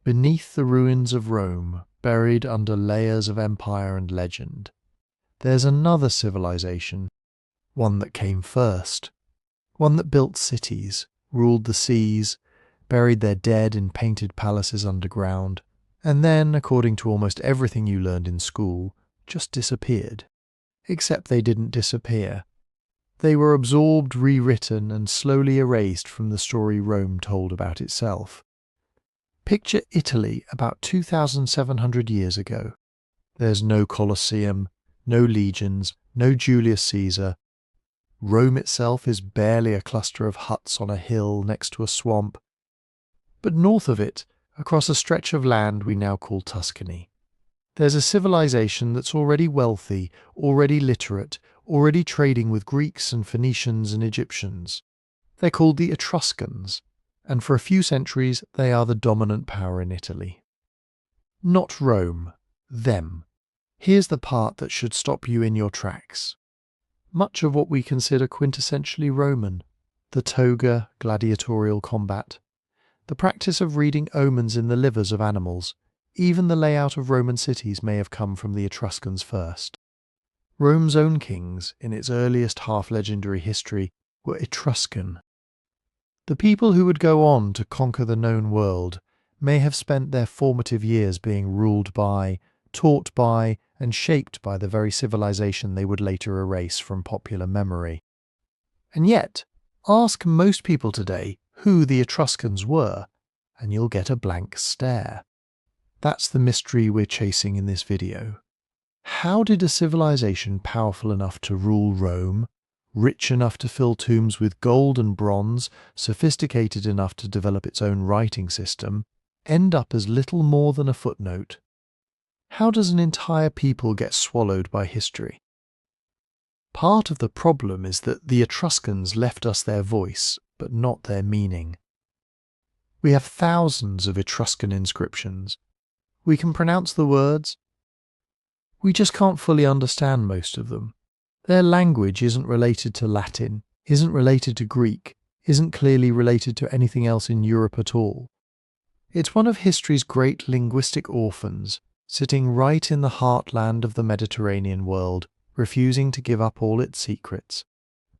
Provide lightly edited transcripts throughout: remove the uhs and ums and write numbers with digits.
Beneath the ruins of Rome, buried under layers of empire and legend, there's another civilization, one that came first, one that built cities, ruled the seas, buried their dead in painted palaces underground, and then, according to almost everything you learned in school, just disappeared. Except they didn't disappear. They were absorbed, rewritten, and slowly erased from the story Rome told about itself. Picture Italy about 2,700 years ago. There's no Colosseum, no legions, no Julius Caesar. Rome itself is barely a cluster of huts on a hill next to a swamp. But north of it, across a stretch of land we now call Tuscany, there's a civilization that's already wealthy, already literate, already trading with Greeks and Phoenicians and Egyptians. They're called the Etruscans, and for a few centuries they are the dominant power in Italy. Not Rome, them. Here's the part that should stop you in your tracks. Much of what we consider quintessentially Roman, the toga, gladiatorial combat, the practice of reading omens in the livers of animals, even the layout of Roman cities may have come from the Etruscans first. Rome's own kings, in its earliest half-legendary history, were Etruscan. The people who would go on to conquer the known world may have spent their formative years being ruled by, taught by, and shaped by the very civilization they would later erase from popular memory. And yet, ask most people today who the Etruscans were, and you'll get a blank stare. That's the mystery we're chasing in this video. How did a civilization powerful enough to rule Rome, rich enough to fill tombs with gold and bronze, sophisticated enough to develop its own writing system, end up as little more than a footnote? How does an entire people get swallowed by history? Part of the problem is that the Etruscans left us their voice, but not their meaning. We have thousands of Etruscan inscriptions. We can pronounce the words. We just can't fully understand most of them. Their language isn't related to Latin, isn't related to Greek, isn't clearly related to anything else in Europe at all. It's one of history's great linguistic orphans, sitting right in the heartland of the Mediterranean world, refusing to give up all its secrets.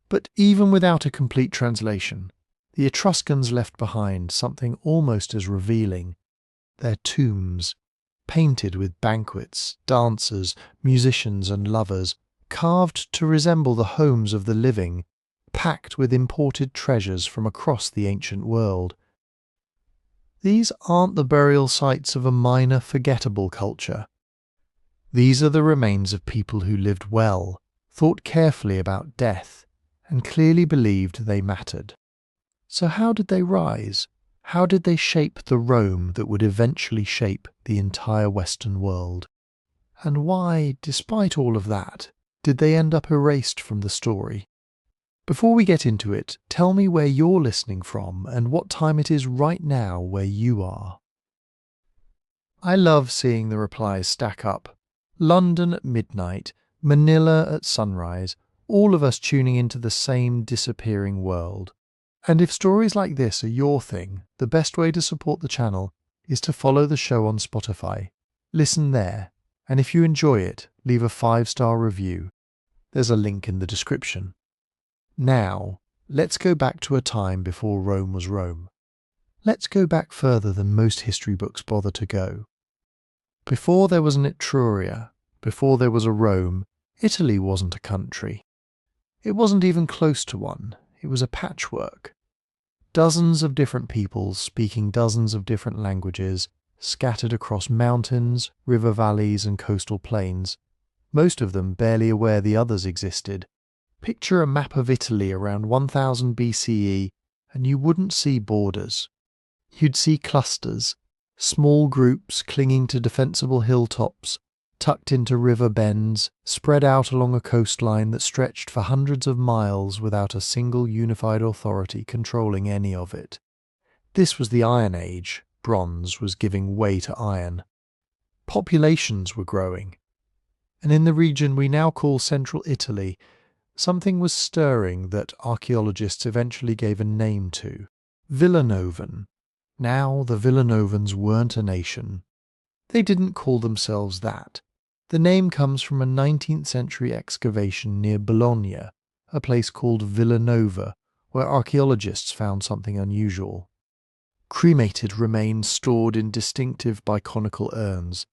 But even without a complete translation, the Etruscans left behind something almost as revealing: their tombs, painted with banquets, dancers, musicians and lovers, carved to resemble the homes of the living, packed with imported treasures from across the ancient world. These aren't the burial sites of a minor, forgettable culture. These are the remains of people who lived well, thought carefully about death, and clearly believed they mattered. So how did they rise? How did they shape the Rome that would eventually shape the entire Western world? And why, despite all of that, did they end up erased from the story? Before we get into it, tell me where you're listening from and what time it is right now where you are. I love seeing the replies stack up. London at midnight, Manila at sunrise, all of us tuning into the same disappearing world. And if stories like this are your thing, the best way to support the channel is to follow the show on Spotify. Listen there, and if you enjoy it, leave a 5-star review. There's a link in the description. Now, let's go back to a time before Rome was Rome. Let's go back further than most history books bother to go. Before there was an Etruria, before there was a Rome, Italy wasn't a country. It wasn't even close to one. It was a patchwork. Dozens of different peoples speaking dozens of different languages, scattered across mountains, river valleys and coastal plains, most of them barely aware the others existed. Picture a map of Italy around 1000 BCE and you wouldn't see borders. You'd see clusters, small groups clinging to defensible hilltops, tucked into river bends, spread out along a coastline that stretched for hundreds of miles without a single unified authority controlling any of it. This was the Iron Age. Bronze was giving way to iron. Populations were growing. And in the region we now call Central Italy, something was stirring that archaeologists eventually gave a name to: Villanovan. Now the Villanovans weren't a nation. They didn't call themselves that. The name comes from a 19th century excavation near Bologna, a place called Villanova, where archaeologists found something unusual. Cremated remains stored in distinctive biconical urns,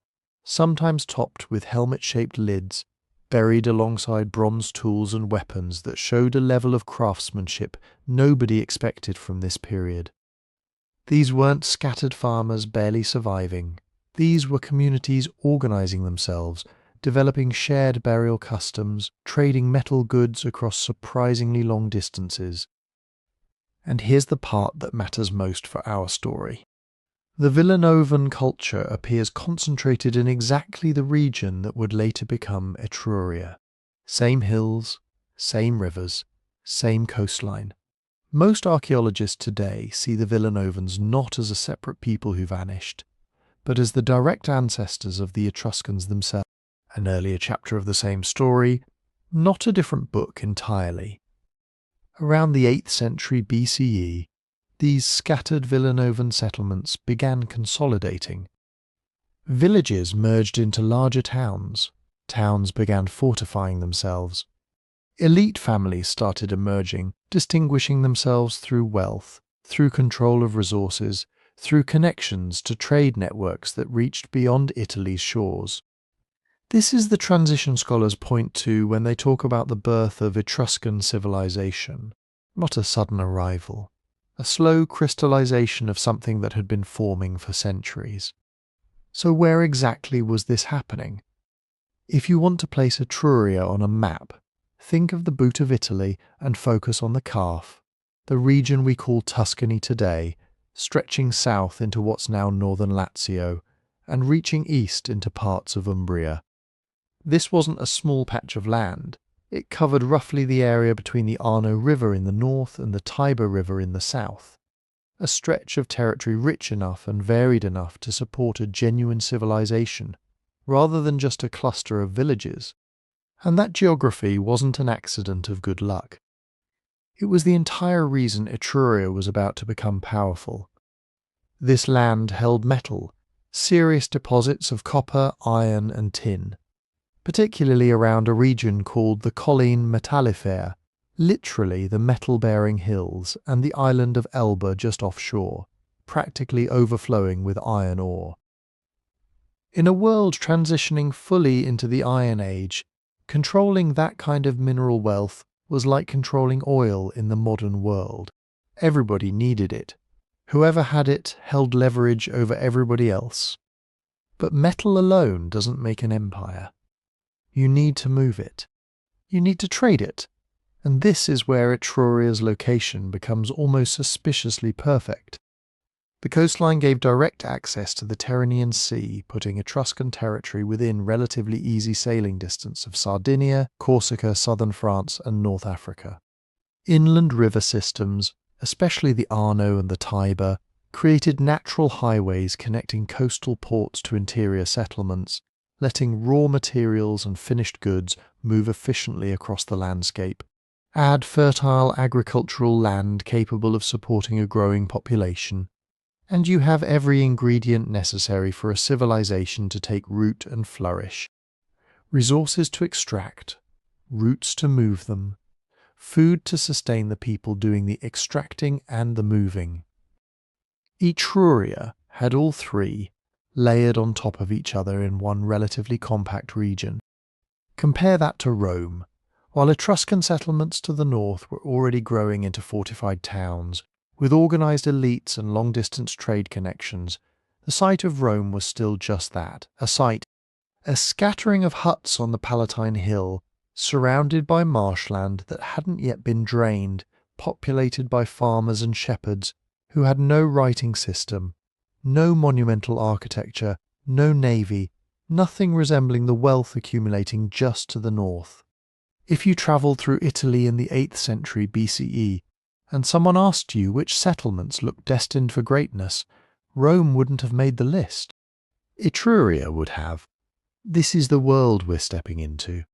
sometimes topped with helmet-shaped lids, buried alongside bronze tools and weapons that showed a level of craftsmanship nobody expected from this period. These weren't scattered farmers barely surviving. These were communities organizing themselves, developing shared burial customs, trading metal goods across surprisingly long distances. And here's the part that matters most for our story. The Villanovan culture appears concentrated in exactly the region that would later become Etruria. Same hills, same rivers, same coastline. Most archaeologists today see the Villanovans not as a separate people who vanished, but as the direct ancestors of the Etruscans themselves. An earlier chapter of the same story, not a different book entirely. Around the 8th century BCE, these scattered Villanovan settlements began consolidating. Villages merged into larger towns. Towns began fortifying themselves. Elite families started emerging, distinguishing themselves through wealth, through control of resources, through connections to trade networks that reached beyond Italy's shores. This is the transition scholars point to when they talk about the birth of Etruscan civilization, not a sudden arrival, a slow crystallization of something that had been forming for centuries. So where exactly was this happening? If you want to place Etruria on a map, think of the boot of Italy and focus on the calf, the region we call Tuscany today, stretching south into what's now northern Lazio, and reaching east into parts of Umbria. This wasn't a small patch of land. It covered roughly the area between the Arno River in the north and the Tiber River in the south, a stretch of territory rich enough and varied enough to support a genuine civilization, rather than just a cluster of villages. And that geography wasn't an accident of good luck. It was the entire reason Etruria was about to become powerful. This land held metal, serious deposits of copper, iron and tin, particularly around a region called the Colline Metallifere, literally the metal-bearing hills, and the island of Elba just offshore, practically overflowing with iron ore. In a world transitioning fully into the Iron Age, controlling that kind of mineral wealth was like controlling oil in the modern world. Everybody needed it. Whoever had it held leverage over everybody else. But metal alone doesn't make an empire. You need to move it. You need to trade it. And this is where Etruria's location becomes almost suspiciously perfect. The coastline gave direct access to the Tyrrhenian Sea, putting Etruscan territory within relatively easy sailing distance of Sardinia, Corsica, southern France, and North Africa. Inland river systems, especially the Arno and the Tiber, created natural highways connecting coastal ports to interior settlements, letting raw materials and finished goods move efficiently across the landscape. Add fertile agricultural land capable of supporting a growing population, and you have every ingredient necessary for a civilization to take root and flourish. Resources to extract, roots to move them, food to sustain the people doing the extracting and the moving. Etruria had all three, layered on top of each other in one relatively compact region. Compare that to Rome. While Etruscan settlements to the north were already growing into fortified towns, with organised elites and long-distance trade connections, the site of Rome was still just that, a site, a scattering of huts on the Palatine Hill, surrounded by marshland that hadn't yet been drained, populated by farmers and shepherds who had no writing system, no monumental architecture, no navy, nothing resembling the wealth accumulating just to the north. If you travelled through Italy in the 8th century BCE, and someone asked you which settlements looked destined for greatness, Rome wouldn't have made the list. Etruria would have. This is the world we're stepping into.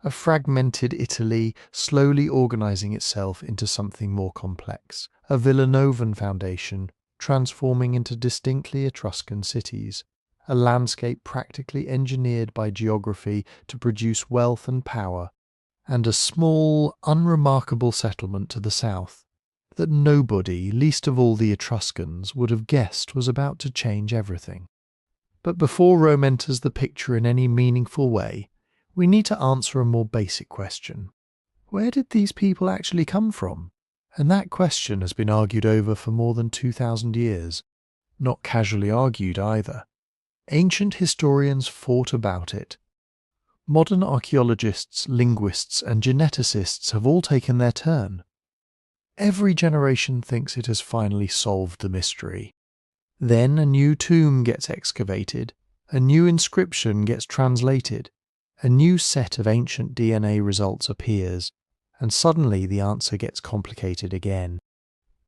A fragmented Italy slowly organising itself into something more complex. A Villanovan foundation, transforming into distinctly Etruscan cities, a landscape practically engineered by geography to produce wealth and power, and a small, unremarkable settlement to the south that nobody, least of all the Etruscans, would have guessed was about to change everything. But before Rome enters the picture in any meaningful way, we need to answer a more basic question. Where did these people actually come from? And that question has been argued over for more than 2,000 years. Not casually argued either. Ancient historians fought about it. Modern archaeologists, linguists, and geneticists have all taken their turn. Every generation thinks it has finally solved the mystery. Then a new tomb gets excavated, a new inscription gets translated, a new set of ancient DNA results appears, and suddenly the answer gets complicated again.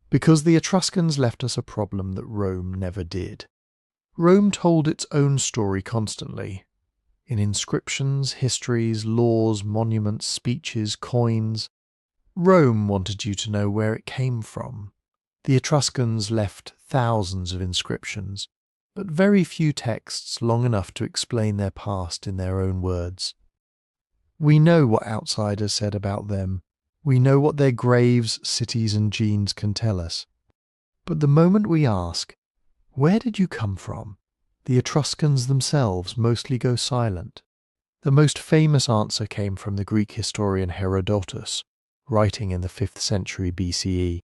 Because the Etruscans left us a problem that Rome never did. Rome told its own story constantly. In inscriptions, histories, laws, monuments, speeches, coins. Rome wanted you to know where it came from. The Etruscans left thousands of inscriptions, but very few texts long enough to explain their past in their own words. We know what outsiders said about them. We know what their graves, cities, and genes can tell us. But the moment we ask, where did you come from? The Etruscans themselves mostly go silent. The most famous answer came from the Greek historian Herodotus, writing in the 5th century BCE.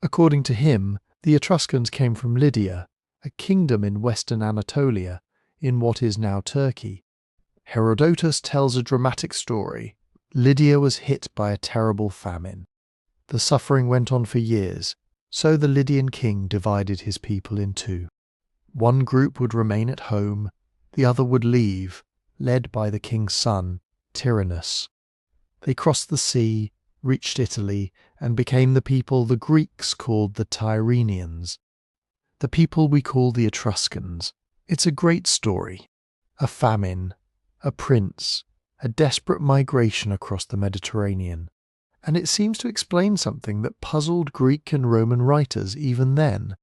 According to him, the Etruscans came from Lydia, a kingdom in western Anatolia, in what is now Turkey. Herodotus tells a dramatic story. Lydia was hit by a terrible famine. The suffering went on for years, so the Lydian king divided his people in two. One group would remain at home, the other would leave, led by the king's son, Tyrannus. They crossed the sea, reached Italy, and became the people the Greeks called the Tyrrhenians, the people we call the Etruscans. It's a great story. A famine, a prince, a desperate migration across the Mediterranean. And it seems to explain something that puzzled Greek and Roman writers even then.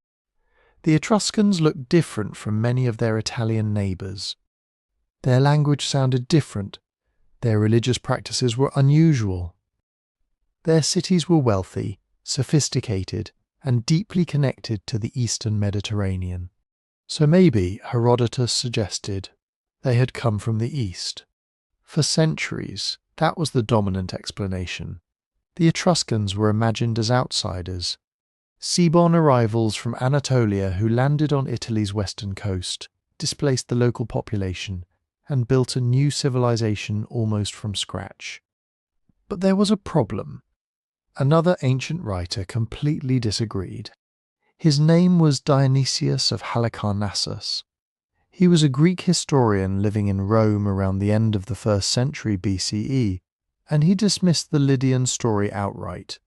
The Etruscans looked different from many of their Italian neighbours. Their language sounded different. Their religious practices were unusual. Their cities were wealthy, sophisticated, and deeply connected to the eastern Mediterranean. So maybe, Herodotus suggested, they had come from the east. For centuries, that was the dominant explanation. The Etruscans were imagined as outsiders, seaborne arrivals from Anatolia who landed on Italy's western coast, displaced the local population, and built a new civilization almost from scratch. But there was a problem. Another ancient writer completely disagreed. His name was Dionysius of Halicarnassus. He was a Greek historian living in Rome around the end of the 1st century BCE, and he dismissed the Lydian story outright.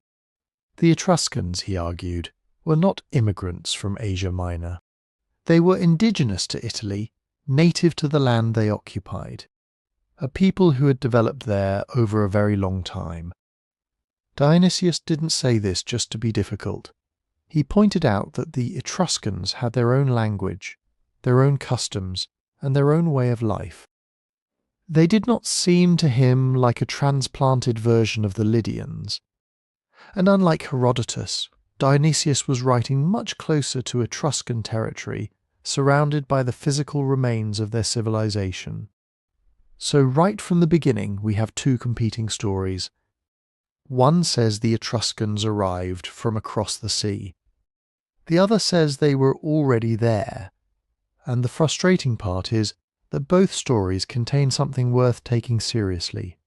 The Etruscans, he argued, were not immigrants from Asia Minor. They were indigenous to Italy, native to the land they occupied, a people who had developed there over a very long time. Dionysius didn't say this just to be difficult. He pointed out that the Etruscans had their own language, their own customs, and their own way of life. They did not seem to him like a transplanted version of the Lydians. And unlike Herodotus, Dionysius was writing much closer to Etruscan territory, surrounded by the physical remains of their civilization. So right from the beginning we have two competing stories. One says the Etruscans arrived from across the sea. The other says they were already there. And the frustrating part is that both stories contain something worth taking seriously.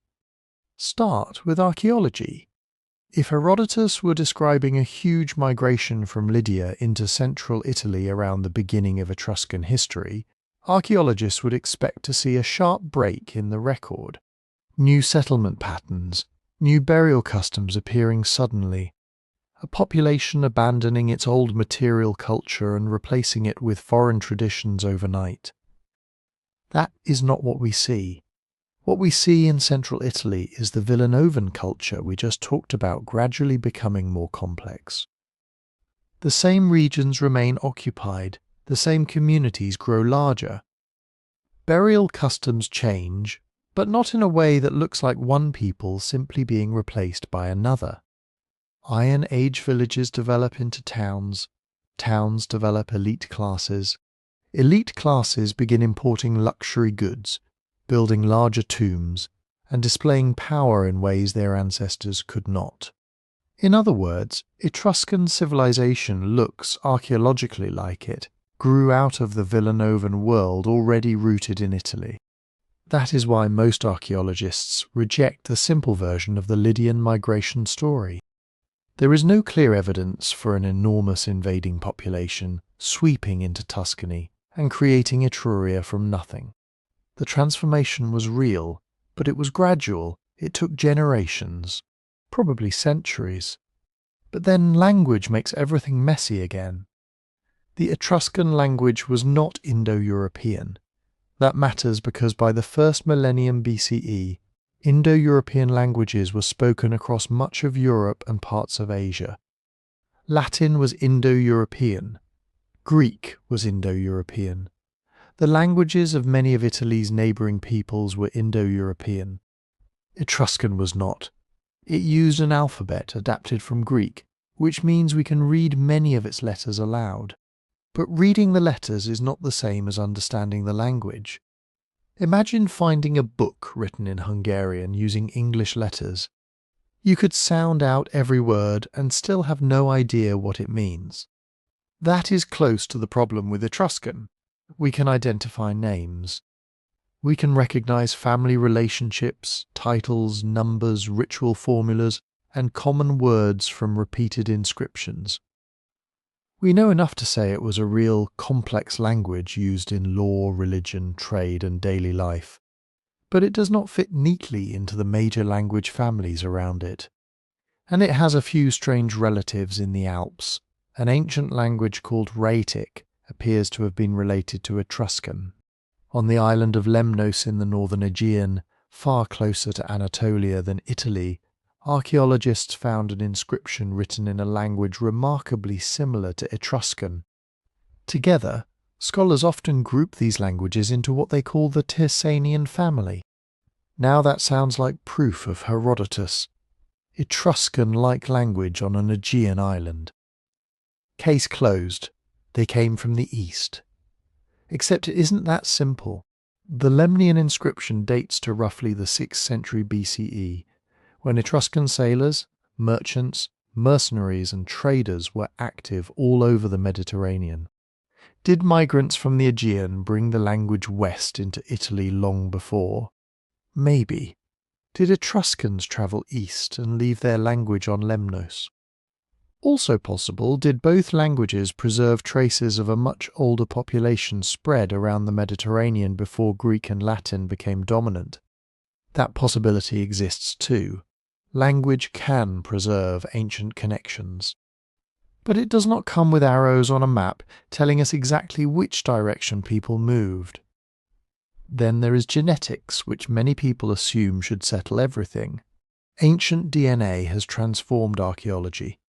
Start with archaeology. If Herodotus were describing a huge migration from Lydia into central Italy around the beginning of Etruscan history, archaeologists would expect to see a sharp break in the record. New settlement patterns, new burial customs appearing suddenly, a population abandoning its old material culture and replacing it with foreign traditions overnight. That is not what we see. What we see in central Italy is the Villanovan culture we just talked about gradually becoming more complex. The same regions remain occupied, the same communities grow larger. Burial customs change, but not in a way that looks like one people simply being replaced by another. Iron Age villages develop into towns, towns develop elite classes begin importing luxury goods, building larger tombs, and displaying power in ways their ancestors could not. In other words, Etruscan civilization looks archaeologically like it grew out of the Villanovan world already rooted in Italy. That is why most archaeologists reject the simple version of the Lydian migration story. There is no clear evidence for an enormous invading population sweeping into Tuscany and creating Etruria from nothing. The transformation was real, but it was gradual. It took generations, probably centuries. But then language makes everything messy again. The Etruscan language was not Indo-European. That matters because by the first millennium BCE, Indo-European languages were spoken across much of Europe and parts of Asia. Latin was Indo-European. Greek was Indo-European. The languages of many of Italy's neighbouring peoples were Indo-European. Etruscan was not. It used an alphabet adapted from Greek, which means we can read many of its letters aloud. But reading the letters is not the same as understanding the language. Imagine finding a book written in Hungarian using English letters. You could sound out every word and still have no idea what it means. That is close to the problem with Etruscan. We can identify names. We can recognize family relationships, titles, numbers, ritual formulas, and common words from repeated inscriptions. We know enough to say it was a real complex language used in law, religion, trade, and daily life. But it does not fit neatly into the major language families around it. And it has a few strange relatives in the Alps. An ancient language called Rhaetic appears to have been related to Etruscan. On the island of Lemnos in the northern Aegean, far closer to Anatolia than Italy, archaeologists found an inscription written in a language remarkably similar to Etruscan. Together, scholars often group these languages into what they call the Tyrsenian family. Now that sounds like proof of Herodotus. Etruscan-like language on an Aegean island. Case closed. They came from the east. Except it isn't that simple. The Lemnian inscription dates to roughly the 6th century BCE, when Etruscan sailors, merchants, mercenaries and traders were active all over the Mediterranean. Did migrants from the Aegean bring the language west into Italy long before? Maybe. Did Etruscans travel east and leave their language on Lemnos? Also possible, did both languages preserve traces of a much older population spread around the Mediterranean before Greek and Latin became dominant? That possibility exists too. Language can preserve ancient connections. But it does not come with arrows on a map telling us exactly which direction people moved. Then there is genetics, which many people assume should settle everything. Ancient DNA has transformed archaeology.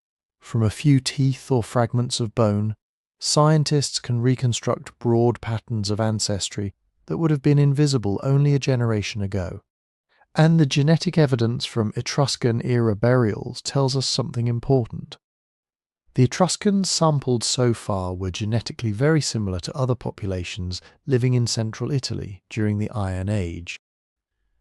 From a few teeth or fragments of bone, scientists can reconstruct broad patterns of ancestry that would have been invisible only a generation ago. And the genetic evidence from Etruscan-era burials tells us something important. The Etruscans sampled so far were genetically very similar to other populations living in central Italy during the Iron Age.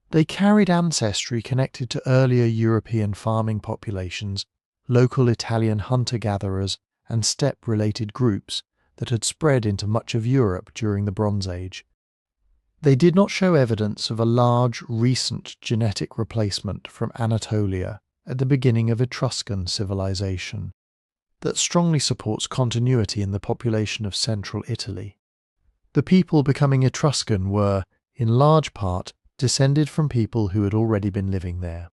They carried ancestry connected to earlier European farming populations, local Italian hunter-gatherers, and steppe-related groups that had spread into much of Europe during the Bronze Age. They did not show evidence of a large, recent genetic replacement from Anatolia at the beginning of Etruscan civilization that strongly supports continuity in the population of central Italy. The people becoming Etruscan were, in large part, descended from people who had already been living there.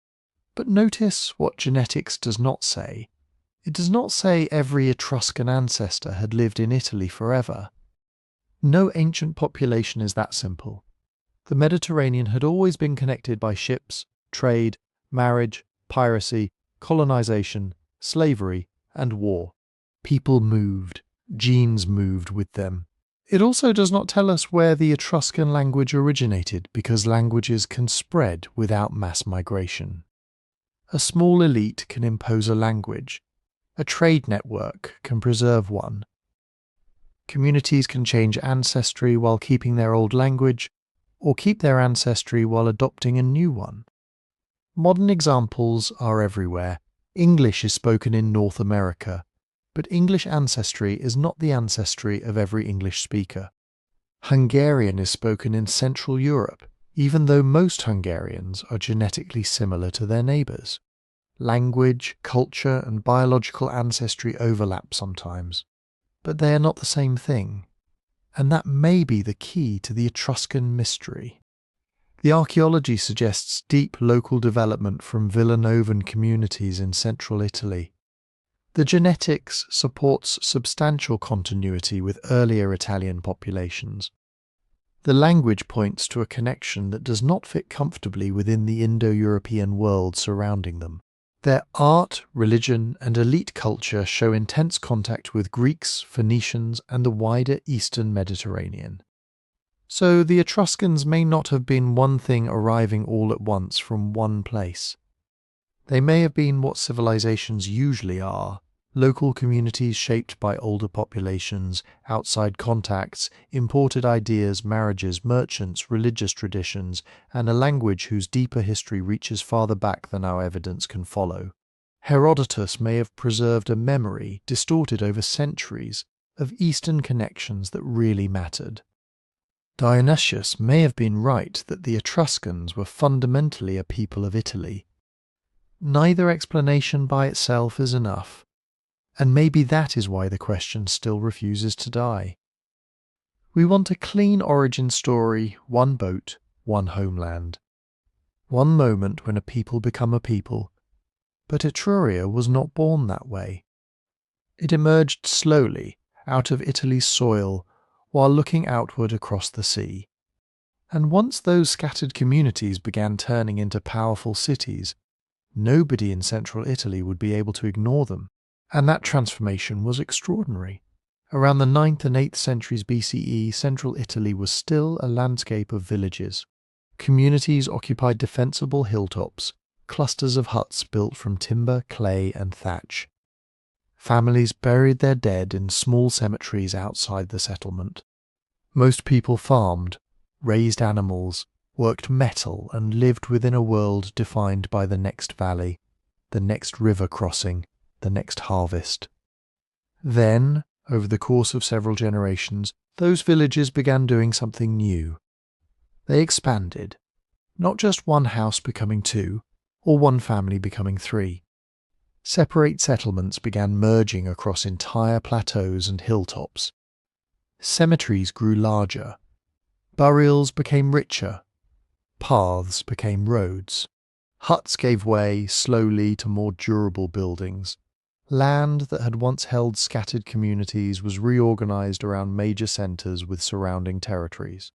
But notice what genetics does not say. It does not say every Etruscan ancestor had lived in Italy forever. No ancient population is that simple. The Mediterranean had always been connected by ships, trade, marriage, piracy, colonization, slavery, and war. People moved, genes moved with them. It also does not tell us where the Etruscan language originated, because languages can spread without mass migration. A small elite can impose a language. A trade network can preserve one. Communities can change ancestry while keeping their old language, or keep their ancestry while adopting a new one. Modern examples are everywhere. English is spoken in North America, but English ancestry is not the ancestry of every English speaker. Hungarian is spoken in Central Europe, even though most Hungarians are genetically similar to their neighbours. Language, culture, and biological ancestry overlap sometimes, but they are not the same thing, and that may be the key to the Etruscan mystery. The archaeology suggests deep local development from Villanovan communities in central Italy. The genetics supports substantial continuity with earlier Italian populations. The language points to a connection that does not fit comfortably within the Indo-European world surrounding them. Their art, religion, and elite culture show intense contact with Greeks, Phoenicians, and the wider Eastern Mediterranean. So the Etruscans may not have been one thing arriving all at once from one place. They may have been what civilizations usually are: local communities shaped by older populations, outside contacts, imported ideas, marriages, merchants, religious traditions, and a language whose deeper history reaches farther back than our evidence can follow. Herodotus may have preserved a memory, distorted over centuries, of Eastern connections that really mattered. Dionysius may have been right that the Etruscans were fundamentally a people of Italy. Neither explanation by itself is enough, and maybe that is why the question still refuses to die. We want a clean origin story, one boat, one homeland. One moment when a people become a people, but Etruria was not born that way. It emerged slowly out of Italy's soil while looking outward across the sea. And once those scattered communities began turning into powerful cities, nobody in central Italy would be able to ignore them. And that transformation was extraordinary. Around the 9th and 8th centuries BCE, central Italy was still a landscape of villages. Communities occupied defensible hilltops, clusters of huts built from timber, clay, and thatch. Families buried their dead in small cemeteries outside the settlement. Most people farmed, raised animals, worked metal, and lived within a world defined by the next valley, the next river crossing, the next harvest. Then, over the course of several generations, those villages began doing something new. They expanded, not just one house becoming two, or one family becoming three. Separate settlements began merging across entire plateaus and hilltops. Cemeteries grew larger. Burials became richer. Paths became roads. Huts gave way slowly to more durable buildings. Land that had once held scattered communities was reorganized around major centers with surrounding territories.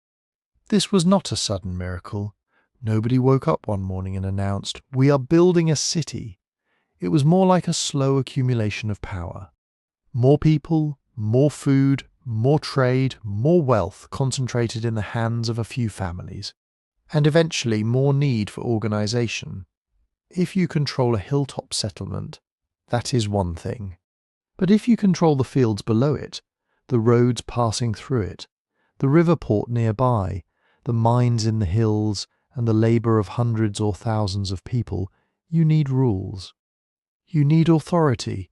This was not a sudden miracle. Nobody woke up one morning and announced, "We are building a city." It was more like a slow accumulation of power. More people, more food, more trade, more wealth concentrated in the hands of a few families. And eventually more need for organization. If you control a hilltop settlement, that is one thing. But if you control the fields below it, the roads passing through it, the river port nearby, the mines in the hills, and the labour of hundreds or thousands of people, you need rules. You need authority.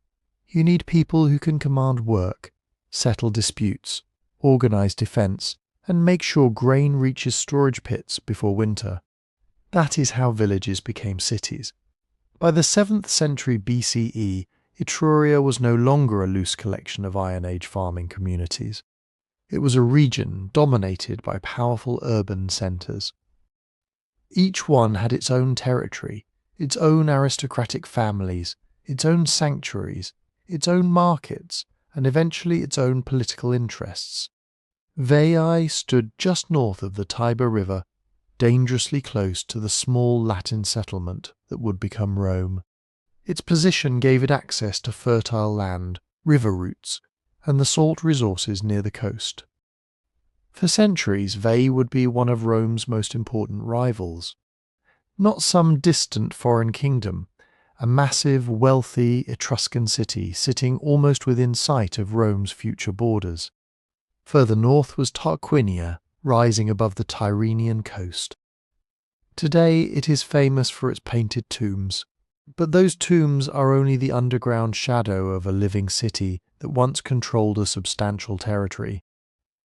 You need people who can command work, settle disputes, organise defence, and make sure grain reaches storage pits before winter. That is how villages became cities. By the 7th century BCE, Etruria was no longer a loose collection of Iron Age farming communities. It was a region dominated by powerful urban centres. Each one had its own territory, its own aristocratic families, its own sanctuaries, its own markets, and eventually its own political interests. Veii stood just north of the Tiber River, dangerously close to the small Latin settlement that would become Rome. Its position gave it access to fertile land, river routes, and the salt resources near the coast. For centuries, Veii would be one of Rome's most important rivals. Not some distant foreign kingdom, a massive, wealthy Etruscan city sitting almost within sight of Rome's future borders. Further north was Tarquinia, rising above the Tyrrhenian coast. Today it is famous for its painted tombs, but those tombs are only the underground shadow of a living city that once controlled a substantial territory.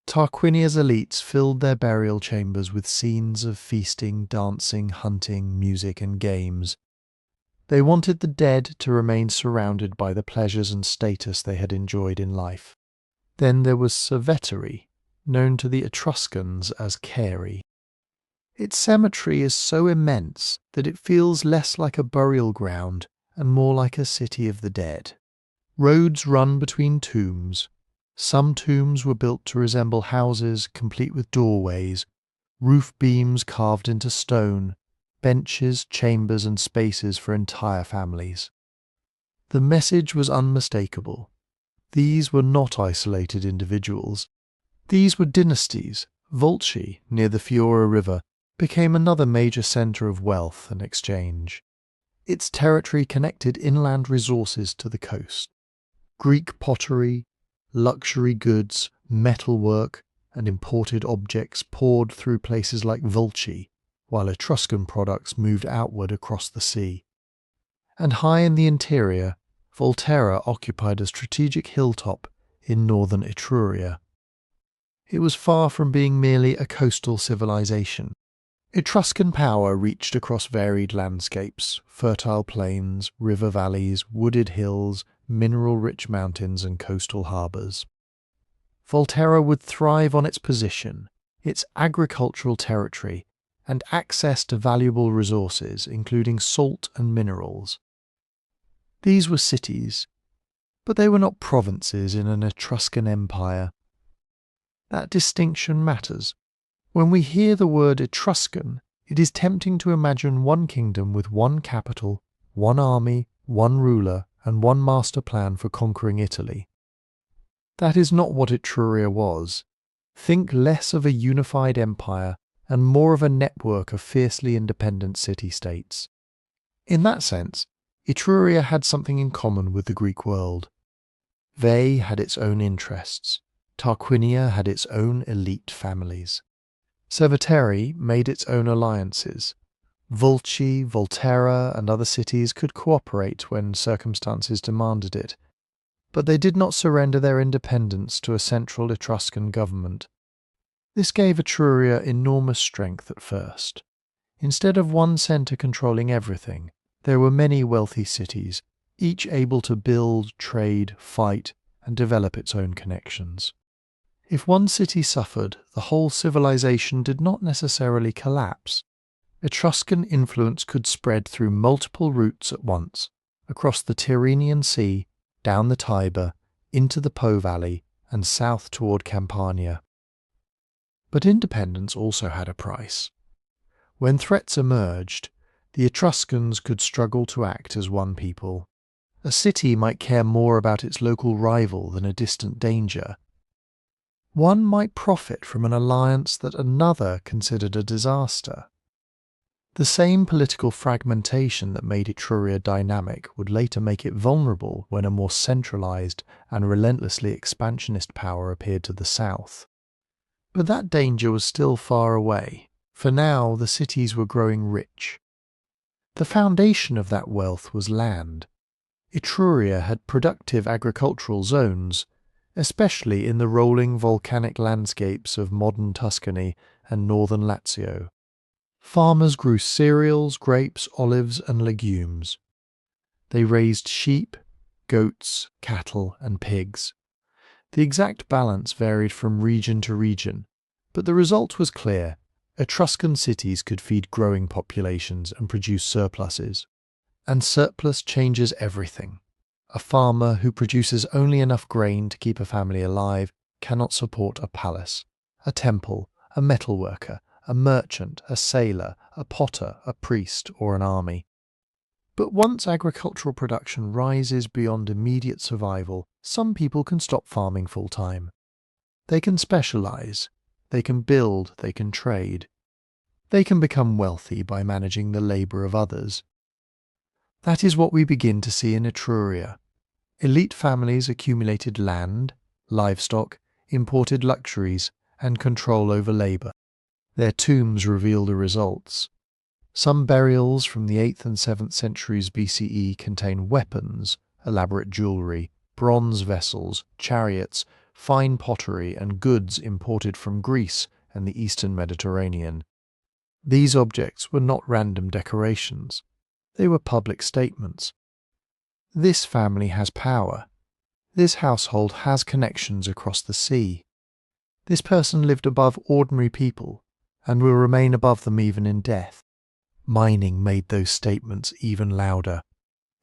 Tarquinia's elites filled their burial chambers with scenes of feasting, dancing, hunting, music and games. They wanted the dead to remain surrounded by the pleasures and status they had enjoyed in life. Then there was Cerveteri, known to the Etruscans as Caeri. Its cemetery is so immense that it feels less like a burial ground and more like a city of the dead. Roads run between tombs. Some tombs were built to resemble houses complete with doorways, roof beams carved into stone, benches, chambers and spaces for entire families. The message was unmistakable. These were not isolated individuals. These were dynasties. Volci, near the Fiora River, became another major centre of wealth and exchange. Its territory connected inland resources to the coast. Greek pottery, luxury goods, metalwork, and imported objects poured through places like Volci, while Etruscan products moved outward across the sea. And high in the interior, Volterra occupied a strategic hilltop in northern Etruria. It was far from being merely a coastal civilization. Etruscan power reached across varied landscapes, fertile plains, river valleys, wooded hills, mineral-rich mountains and coastal harbours. Volterra would thrive on its position, its agricultural territory, and access to valuable resources, including salt and minerals. These were cities, but they were not provinces in an Etruscan empire. That distinction matters. When we hear the word Etruscan, it is tempting to imagine one kingdom with one capital, one army, one ruler, and one master plan for conquering Italy. That is not what Etruria was. Think less of a unified empire and more of a network of fiercely independent city-states. In that sense, Etruria had something in common with the Greek world. Veii had its own interests. Tarquinia had its own elite families. Cerveteri made its own alliances. Volci, Volterra, and other cities could cooperate when circumstances demanded it, but they did not surrender their independence to a central Etruscan government. This gave Etruria enormous strength at first. Instead of one centre controlling everything, there were many wealthy cities, each able to build, trade, fight, and develop its own connections. If one city suffered, the whole civilization did not necessarily collapse. Etruscan influence could spread through multiple routes at once, across the Tyrrhenian Sea, down the Tiber, into the Po Valley, and south toward Campania. But independence also had a price. When threats emerged, the Etruscans could struggle to act as one people. A city might care more about its local rival than a distant danger. One might profit from an alliance that another considered a disaster. The same political fragmentation that made Etruria dynamic would later make it vulnerable when a more centralized and relentlessly expansionist power appeared to the south. But that danger was still far away, for now the cities were growing rich. The foundation of that wealth was land. Etruria had productive agricultural zones, especially in the rolling volcanic landscapes of modern Tuscany and northern Lazio. Farmers grew cereals, grapes, olives, and legumes. They raised sheep, goats, cattle, and pigs. The exact balance varied from region to region, but the result was clear. Etruscan cities could feed growing populations and produce surpluses. And surplus changes everything. A farmer who produces only enough grain to keep a family alive cannot support a palace, a temple, a metalworker, a merchant, a sailor, a potter, a priest, or an army. But once agricultural production rises beyond immediate survival, some people can stop farming full-time. They can specialize, they can build, they can trade. They can become wealthy by managing the labor of others. That is what we begin to see in Etruria. Elite families accumulated land, livestock, imported luxuries, and control over labor. Their tombs reveal the results. Some burials from the 8th and 7th centuries BCE contain weapons, elaborate jewelry, bronze vessels, chariots, fine pottery, and goods imported from Greece and the Eastern Mediterranean. These objects were not random decorations. They were public statements. This family has power. This household has connections across the sea. This person lived above ordinary people and will remain above them even in death. Mining made those statements even louder.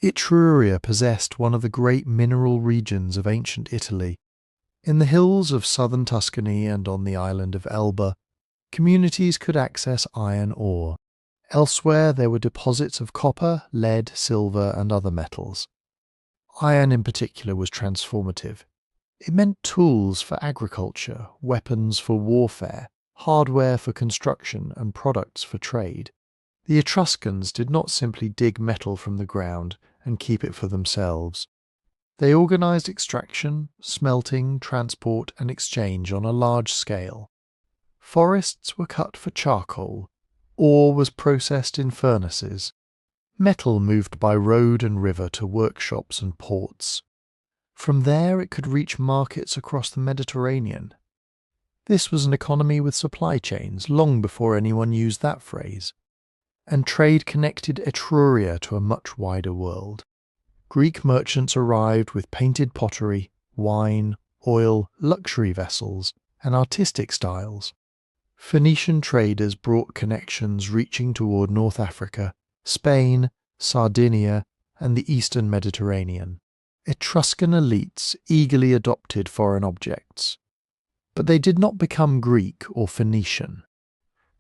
Etruria possessed one of the great mineral regions of ancient Italy. In the hills of southern Tuscany and on the island of Elba, communities could access iron ore. Elsewhere there were deposits of copper, lead, silver, and other metals. Iron in particular was transformative. It meant tools for agriculture, weapons for warfare, hardware for construction, and products for trade. The Etruscans did not simply dig metal from the ground and keep it for themselves. They organized extraction, smelting, transport, and exchange on a large scale. Forests were cut for charcoal. Ore was processed in furnaces. Metal moved by road and river to workshops and ports. From there it could reach markets across the Mediterranean. This was an economy with supply chains long before anyone used that phrase. And trade connected Etruria to a much wider world. Greek merchants arrived with painted pottery, wine, oil, luxury vessels, and artistic styles. Phoenician traders brought connections reaching toward North Africa, Spain, Sardinia, and the Eastern Mediterranean. Etruscan elites eagerly adopted foreign objects. But they did not become Greek or Phoenician.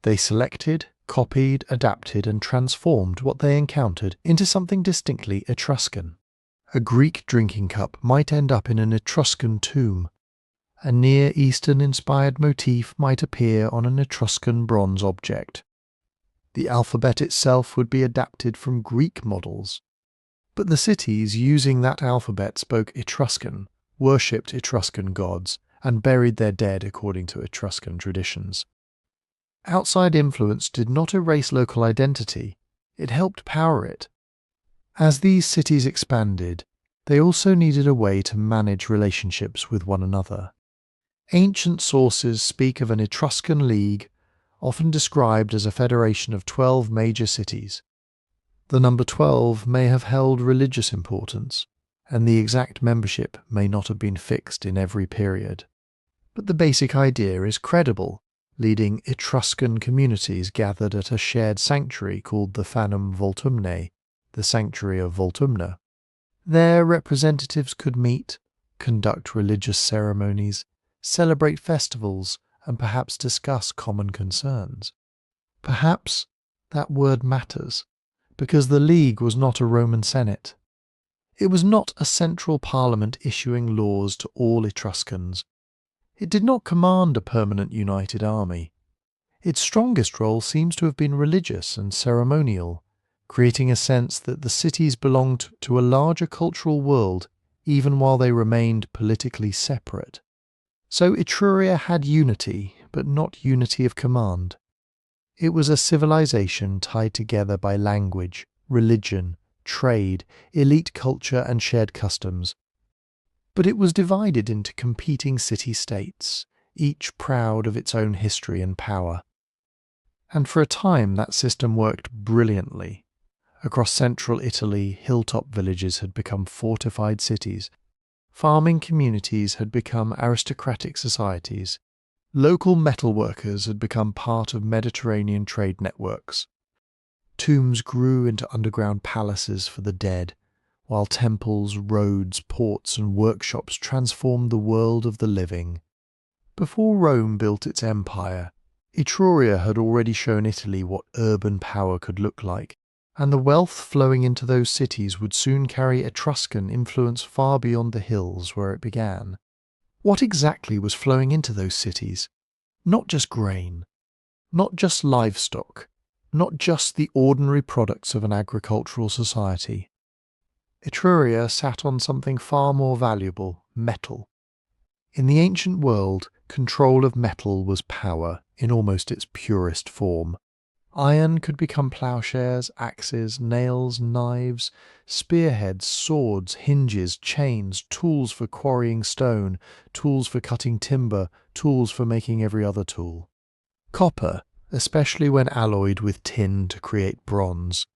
They selected, copied, adapted, and transformed what they encountered into something distinctly Etruscan. A Greek drinking cup might end up in an Etruscan tomb. A Near Eastern-inspired motif might appear on an Etruscan bronze object. The alphabet itself would be adapted from Greek models. But the cities using that alphabet spoke Etruscan, worshipped Etruscan gods, and buried their dead according to Etruscan traditions. Outside influence did not erase local identity, it helped power it. As these cities expanded, they also needed a way to manage relationships with one another. Ancient sources speak of an Etruscan league, often described as a federation of 12 major cities. The number 12 may have held religious importance, and the exact membership may not have been fixed in every period. But the basic idea is credible. Leading Etruscan communities gathered at a shared sanctuary called the Fanum Voltumnae, the Sanctuary of Voltumna. There representatives could meet, conduct religious ceremonies, celebrate festivals, and perhaps discuss common concerns. Perhaps that word matters, because the League was not a Roman Senate. It was not a central parliament issuing laws to all Etruscans. It did not command a permanent united army. Its strongest role seems to have been religious and ceremonial, creating a sense that the cities belonged to a larger cultural world even while they remained politically separate. So Etruria had unity, but not unity of command. It was a civilization tied together by language, religion, trade, elite culture and shared customs. But it was divided into competing city-states, each proud of its own history and power. And for a time that system worked brilliantly. Across central Italy, hilltop villages had become fortified cities. Farming communities had become aristocratic societies. Local metalworkers had become part of Mediterranean trade networks. Tombs grew into underground palaces for the dead, while temples, roads, ports, and workshops transformed the world of the living. Before Rome built its empire, Etruria had already shown Italy what urban power could look like. and the wealth flowing into those cities would soon carry Etruscan influence far beyond the hills where it began. What exactly was flowing into those cities? Not just grain, not just livestock, not just the ordinary products of an agricultural society. Etruria sat on something far more valuable, metal. In the ancient world, control of metal was power in almost its purest form. Iron could become plowshares, axes, nails, knives, spearheads, swords, hinges, chains, tools for quarrying stone, tools for cutting timber, tools for making every other tool. Copper, especially when alloyed with tin to create bronze,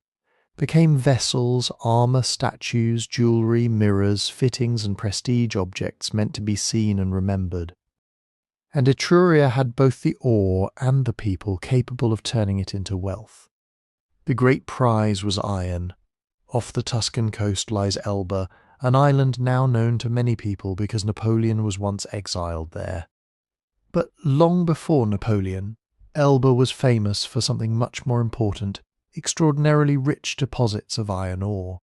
became vessels, armour, statues, jewellery, mirrors, fittings and prestige objects meant to be seen and remembered. And Etruria had both the ore and the people capable of turning it into wealth. The great prize was iron. Off the Tuscan coast lies Elba, an island now known to many people because Napoleon was once exiled there. But long before Napoleon, Elba was famous for something much more important, extraordinarily rich deposits of iron ore.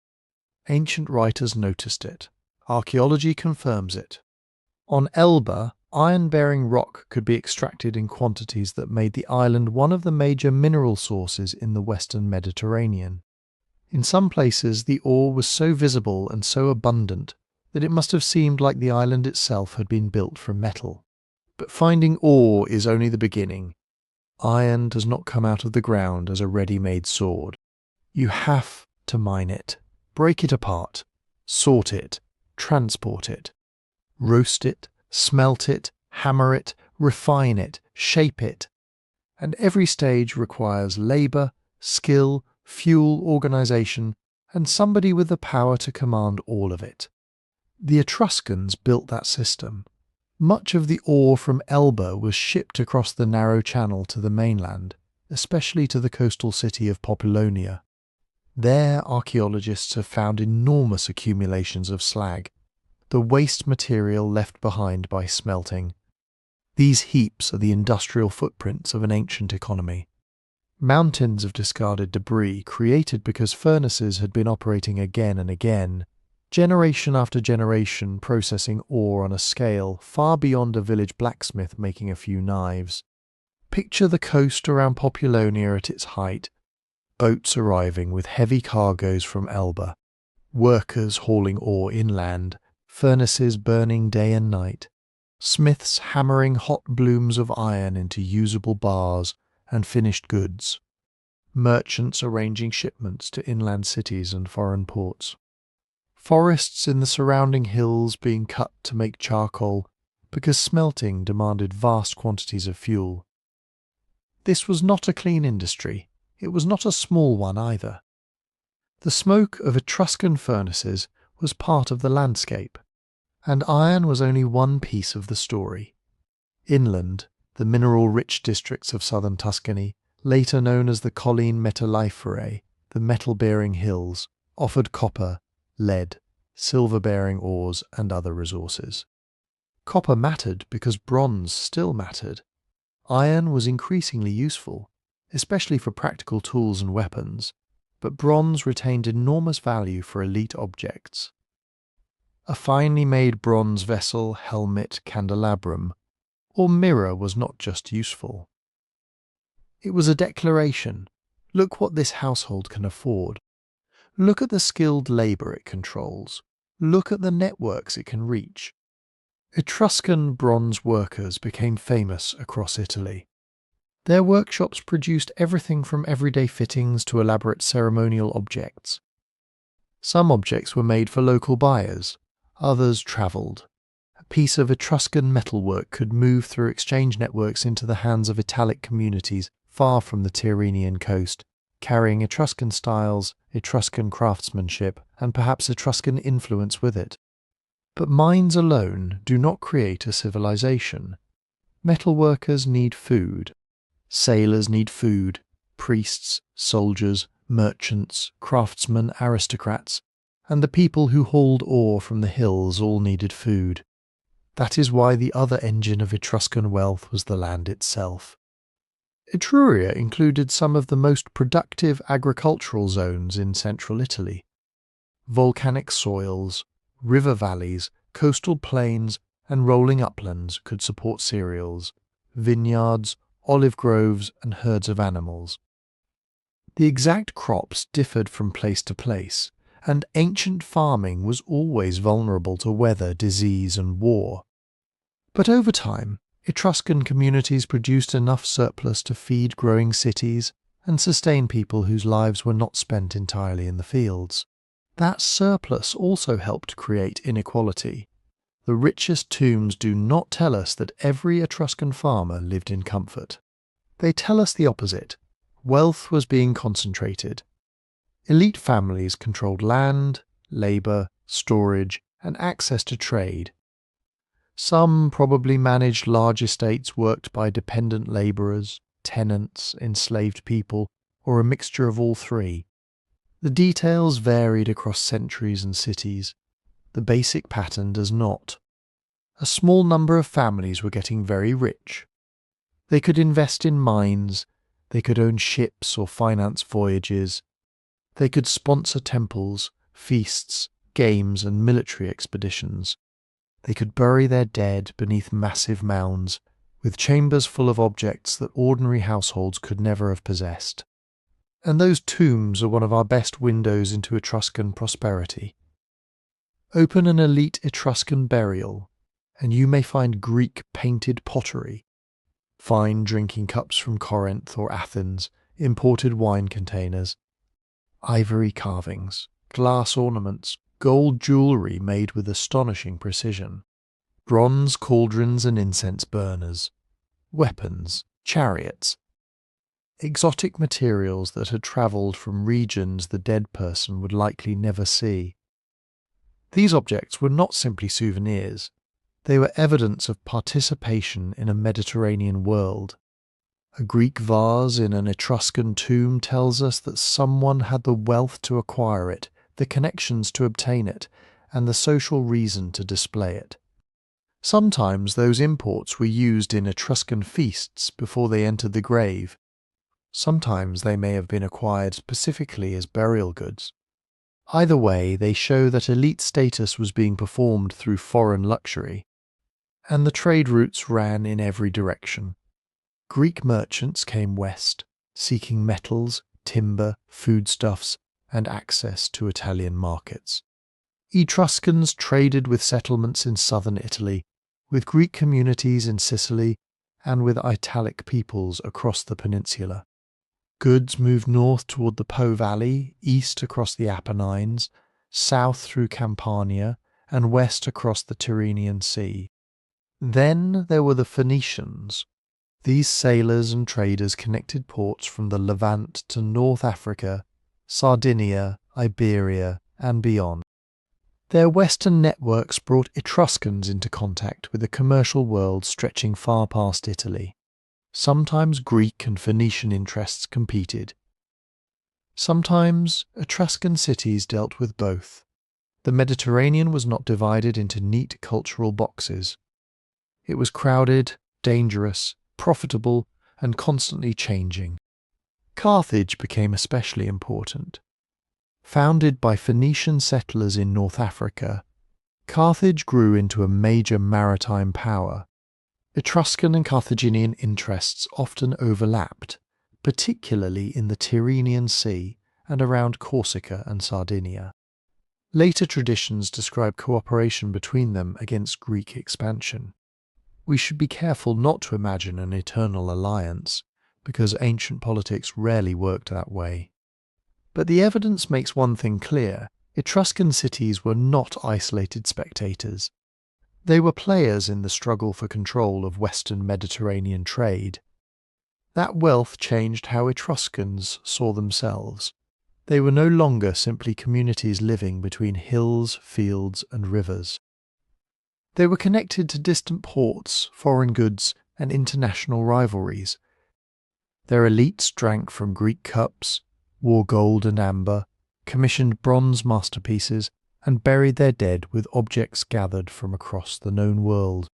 Ancient writers noticed it. Archaeology confirms it. On Elba, iron-bearing rock could be extracted in quantities that made the island one of the major mineral sources in the western Mediterranean. In some places, the ore was so visible and so abundant that it must have seemed like the island itself had been built from metal. But finding ore is only the beginning. Iron does not come out of the ground as a ready-made sword. You have to mine it, break it apart, sort it, transport it, roast it, smelt it, hammer it, refine it, shape it. And every stage requires labour, skill, fuel, organisation, and somebody with the power to command all of it. The Etruscans built that system. Much of the ore from Elba was shipped across the narrow channel to the mainland, especially to the coastal city of Populonia. There, archaeologists have found enormous accumulations of slag, the waste material left behind by smelting. These heaps are the industrial footprints of an ancient economy. Mountains of discarded debris created because furnaces had been operating again and again, generation after generation processing ore on a scale far beyond a village blacksmith making a few knives. Picture the coast around Populonia at its height, boats arriving with heavy cargoes from Elba, workers hauling ore inland, furnaces burning day and night, smiths hammering hot blooms of iron into usable bars and finished goods, merchants arranging shipments to inland cities and foreign ports, forests in the surrounding hills being cut to make charcoal because smelting demanded vast quantities of fuel. This was not a clean industry. It was not a small one either. The smoke of Etruscan furnaces was part of the landscape, and iron was only one piece of the story. Inland, the mineral-rich districts of southern Tuscany, later known as the Colline Metalliferae, the metal-bearing hills, offered copper, lead, silver-bearing ores and other resources. Copper mattered because bronze still mattered. Iron was increasingly useful, especially for practical tools and weapons, but bronze retained enormous value for elite objects. A finely made bronze vessel, helmet, candelabrum, or mirror was not just useful. It was a declaration. Look what this household can afford. Look at the skilled labour it controls. Look at the networks it can reach. Etruscan bronze workers became famous across Italy. Their workshops produced everything from everyday fittings to elaborate ceremonial objects. Some objects were made for local buyers, others travelled. A piece of Etruscan metalwork could move through exchange networks into the hands of Italic communities far from the Tyrrhenian coast, carrying Etruscan styles, Etruscan craftsmanship, and perhaps Etruscan influence with it. But mines alone do not create a civilization. Metalworkers need food. Sailors need food. Priests, soldiers, merchants, craftsmen, aristocrats, and the people who hauled ore from the hills all needed food. That is why the other engine of Etruscan wealth was the land itself. Etruria included some of the most productive agricultural zones in central Italy. Volcanic soils, river valleys, coastal plains, and rolling uplands could support cereals, vineyards, olive groves, and herds of animals. The exact crops differed from place to place, and ancient farming was always vulnerable to weather, disease, and war. But over time, Etruscan communities produced enough surplus to feed growing cities and sustain people whose lives were not spent entirely in the fields. That surplus also helped create inequality. The richest tombs do not tell us that every Etruscan farmer lived in comfort. They tell us the opposite. Wealth was being concentrated. Elite families controlled land, labour, storage, and access to trade. Some probably managed large estates worked by dependent labourers, tenants, enslaved people, or a mixture of all three. The details varied across centuries and cities. The basic pattern does not. A small number of families were getting very rich. They could invest in mines, they could own ships or finance voyages, they could sponsor temples, feasts, games, and military expeditions. They could bury their dead beneath massive mounds, with chambers full of objects that ordinary households could never have possessed. And those tombs are one of our best windows into Etruscan prosperity. Open an elite Etruscan burial, and you may find Greek painted pottery, fine drinking cups from Corinth or Athens, imported wine containers, ivory carvings, glass ornaments, gold jewellery made with astonishing precision, bronze cauldrons and incense burners, weapons, chariots, exotic materials that had travelled from regions the dead person would likely never see. These objects were not simply souvenirs, they were evidence of participation in a Mediterranean world. A Greek vase in an Etruscan tomb tells us that someone had the wealth to acquire it, the connections to obtain it, and the social reason to display it. Sometimes those imports were used in Etruscan feasts before they entered the grave. Sometimes they may have been acquired specifically as burial goods. Either way, they show that elite status was being performed through foreign luxury, and the trade routes ran in every direction. Greek merchants came west, seeking metals, timber, foodstuffs, and access to Italian markets. Etruscans traded with settlements in southern Italy, with Greek communities in Sicily, and with Italic peoples across the peninsula. Goods moved north toward the Po Valley, east across the Apennines, south through Campania, and west across the Tyrrhenian Sea. Then there were the Phoenicians. These sailors and traders connected ports from the Levant to North Africa, Sardinia, Iberia, and beyond. Their western networks brought Etruscans into contact with a commercial world stretching far past Italy. Sometimes Greek and Phoenician interests competed. Sometimes Etruscan cities dealt with both. The Mediterranean was not divided into neat cultural boxes. It was crowded, dangerous, profitable, and constantly changing. Carthage became especially important. Founded by Phoenician settlers in North Africa, Carthage grew into a major maritime power. Etruscan and Carthaginian interests often overlapped, particularly in the Tyrrhenian Sea and around Corsica and Sardinia. Later traditions describe cooperation between them against Greek expansion. We should be careful not to imagine an eternal alliance, because ancient politics rarely worked that way. But the evidence makes one thing clear: Etruscan cities were not isolated spectators. They were players in the struggle for control of Western Mediterranean trade. That wealth changed how Etruscans saw themselves. They were no longer simply communities living between hills, fields, and rivers. They were connected to distant ports, foreign goods, and international rivalries. Their elites drank from Greek cups, wore gold and amber, commissioned bronze masterpieces, and buried their dead with objects gathered from across the known world.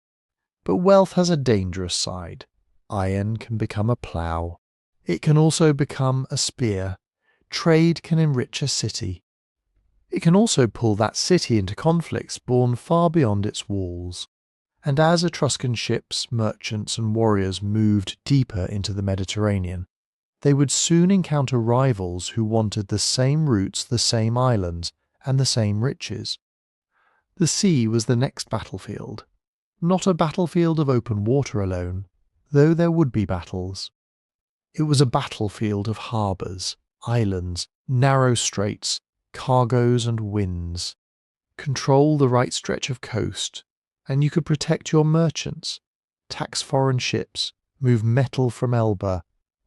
But wealth has a dangerous side. Iron can become a plough. It can also become a spear. Trade can enrich a city. It can also pull that city into conflicts born far beyond its walls. And as Etruscan ships, merchants and warriors moved deeper into the Mediterranean, they would soon encounter rivals who wanted the same routes, the same islands, and the same riches. The sea was the next battlefield. Not a battlefield of open water alone, though there would be battles. It was a battlefield of harbours, islands, narrow straits, cargoes and winds. Control the right stretch of coast, and you could protect your merchants, tax foreign ships, move metal from Elba,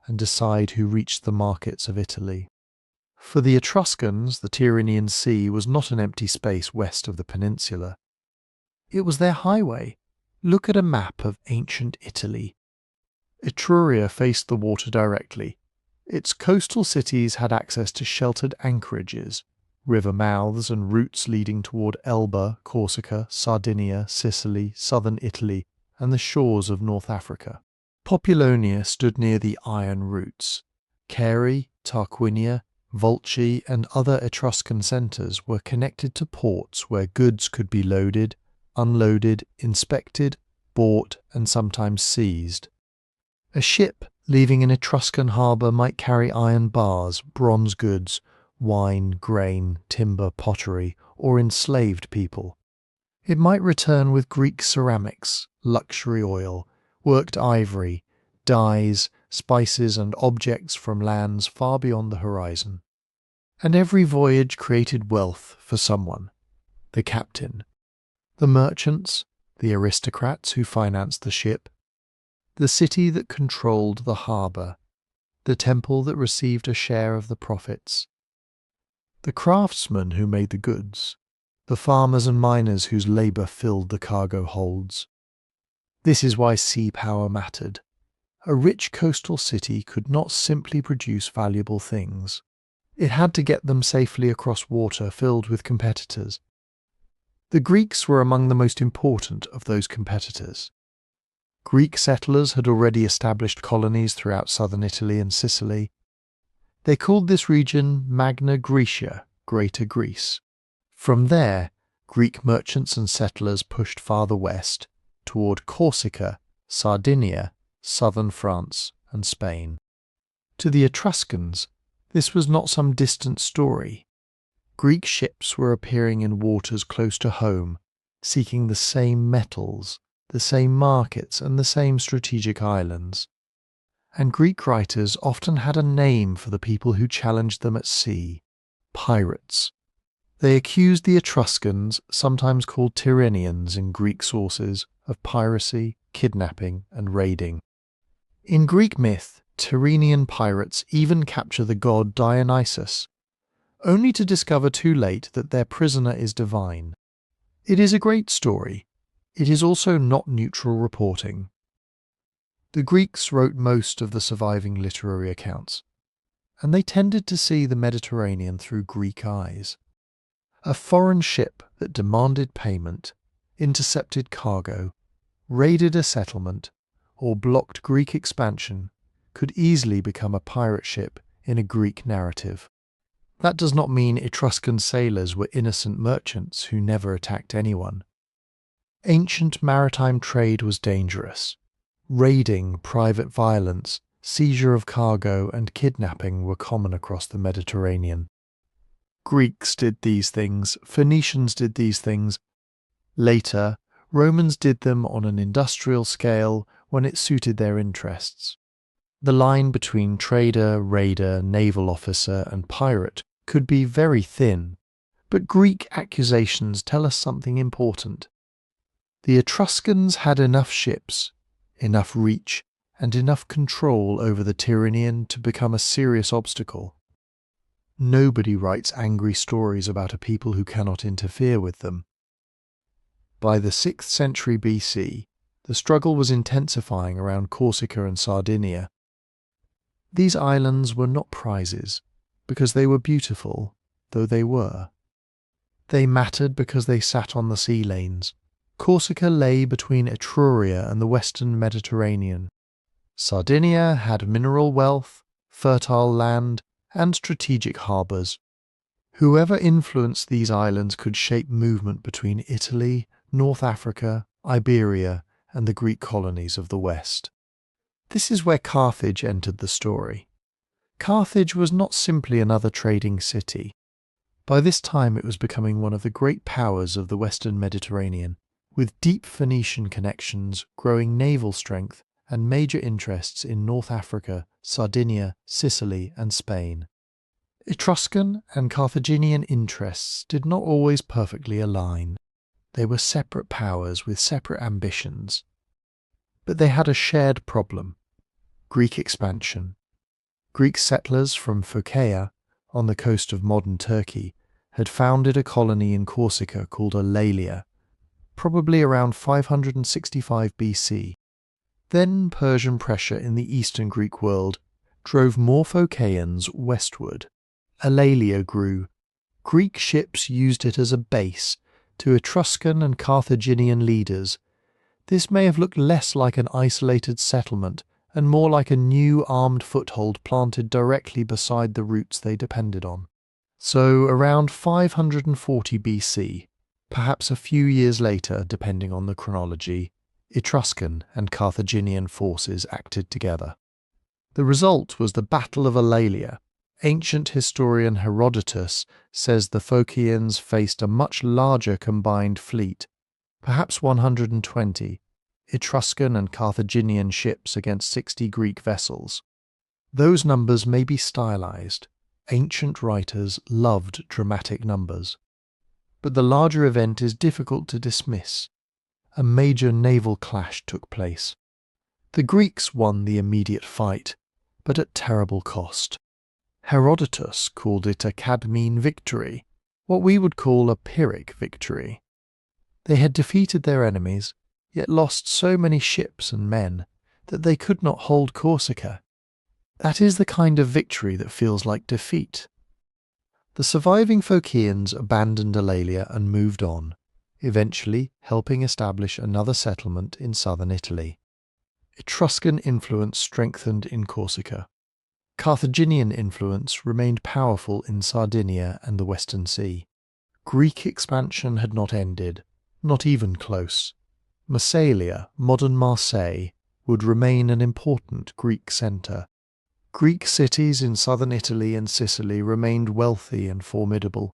and decide who reached the markets of Italy. For the Etruscans, the Tyrrhenian Sea was not an empty space west of the peninsula. It was their highway. Look at a map of ancient Italy. Etruria faced the water directly. Its coastal cities had access to sheltered anchorages, river mouths and routes leading toward Elba, Corsica, Sardinia, Sicily, southern Italy, and the shores of North Africa. Populonia stood near the iron routes. Caere, Tarquinia, Volci, and other Etruscan centres were connected to ports where goods could be loaded, unloaded, inspected, bought, and sometimes seized. A ship leaving an Etruscan harbour might carry iron bars, bronze goods, wine, grain, timber, pottery, or enslaved people. It might return with Greek ceramics, luxury oil, worked ivory, dyes, spices and objects from lands far beyond the horizon. And every voyage created wealth for someone. The captain, the merchants, the aristocrats who financed the ship, the city that controlled the harbour, the temple that received a share of the profits, the craftsmen who made the goods, the farmers and miners whose labour filled the cargo holds. This is why sea power mattered. A rich coastal city could not simply produce valuable things. It had to get them safely across water filled with competitors. The Greeks were among the most important of those competitors. Greek settlers had already established colonies throughout southern Italy and Sicily. They called this region Magna Graecia, Greater Greece. From there, Greek merchants and settlers pushed farther west, toward Corsica, Sardinia, southern France, and Spain. To the Etruscans, this was not some distant story. Greek ships were appearing in waters close to home, seeking the same metals, the same markets, and the same strategic islands. And Greek writers often had a name for the people who challenged them at sea: pirates. They accused the Etruscans, sometimes called Tyrrhenians in Greek sources, of piracy, kidnapping, and raiding. In Greek myth, Tyrrhenian pirates even capture the god Dionysus, only to discover too late that their prisoner is divine. It is a great story. It is also not neutral reporting. The Greeks wrote most of the surviving literary accounts, and they tended to see the Mediterranean through Greek eyes. A foreign ship that demanded payment, intercepted cargo, raided a settlement, or blocked Greek expansion could easily become a pirate ship in a Greek narrative. That does not mean Etruscan sailors were innocent merchants who never attacked anyone. Ancient maritime trade was dangerous. Raiding, private violence, seizure of cargo, and kidnapping were common across the Mediterranean. Greeks did these things, Phoenicians did these things. Later, Romans did them on an industrial scale when it suited their interests. The line between trader, raider, naval officer, and pirate could be very thin, but Greek accusations tell us something important. The Etruscans had enough ships, enough reach, and enough control over the Tyrrhenian to become a serious obstacle. Nobody writes angry stories about a people who cannot interfere with them. By the 6th century BC, the struggle was intensifying around Corsica and Sardinia. These islands were not prizes, because they were beautiful, though they were. They mattered because they sat on the sea lanes. Corsica lay between Etruria and the western Mediterranean. Sardinia had mineral wealth, fertile land, and strategic harbours. Whoever influenced these islands could shape movement between Italy, North Africa, Iberia, and the Greek colonies of the West. This is where Carthage entered the story. Carthage was not simply another trading city. By this time it was becoming one of the great powers of the Western Mediterranean, with deep Phoenician connections, growing naval strength, and major interests in North Africa, Sardinia, Sicily, and Spain. Etruscan and Carthaginian interests did not always perfectly align. They were separate powers with separate ambitions. But they had a shared problem: Greek expansion. Greek settlers from Phocaea, on the coast of modern Turkey, had founded a colony in Corsica called Eulalia, probably around 565 BC. Then Persian pressure in the eastern Greek world drove more Phocaeans westward. Eulalia grew. Greek ships used it as a base. To Etruscan and Carthaginian leaders, this may have looked less like an isolated settlement and more like a new armed foothold planted directly beside the routes they depended on. So around 540 BC, perhaps a few years later depending on the chronology, Etruscan and Carthaginian forces acted together. The result was the Battle of Eulalia. Ancient historian Herodotus says the Phocaeans faced a much larger combined fleet, perhaps 120, Etruscan and Carthaginian ships against 60 Greek vessels. Those numbers may be stylized. Ancient writers loved dramatic numbers. But the larger event is difficult to dismiss. A major naval clash took place. The Greeks won the immediate fight, but at terrible cost. Herodotus called it a Cadmean victory, what we would call a Pyrrhic victory. They had defeated their enemies, yet lost so many ships and men that they could not hold Corsica. That is the kind of victory that feels like defeat. The surviving Phocaeans abandoned Eulalia and moved on, eventually helping establish another settlement in southern Italy. Etruscan influence strengthened in Corsica. Carthaginian influence remained powerful in Sardinia and the Western Sea. Greek expansion had not ended, not even close. Massalia, modern Marseille, would remain an important Greek centre. Greek cities in southern Italy and Sicily remained wealthy and formidable.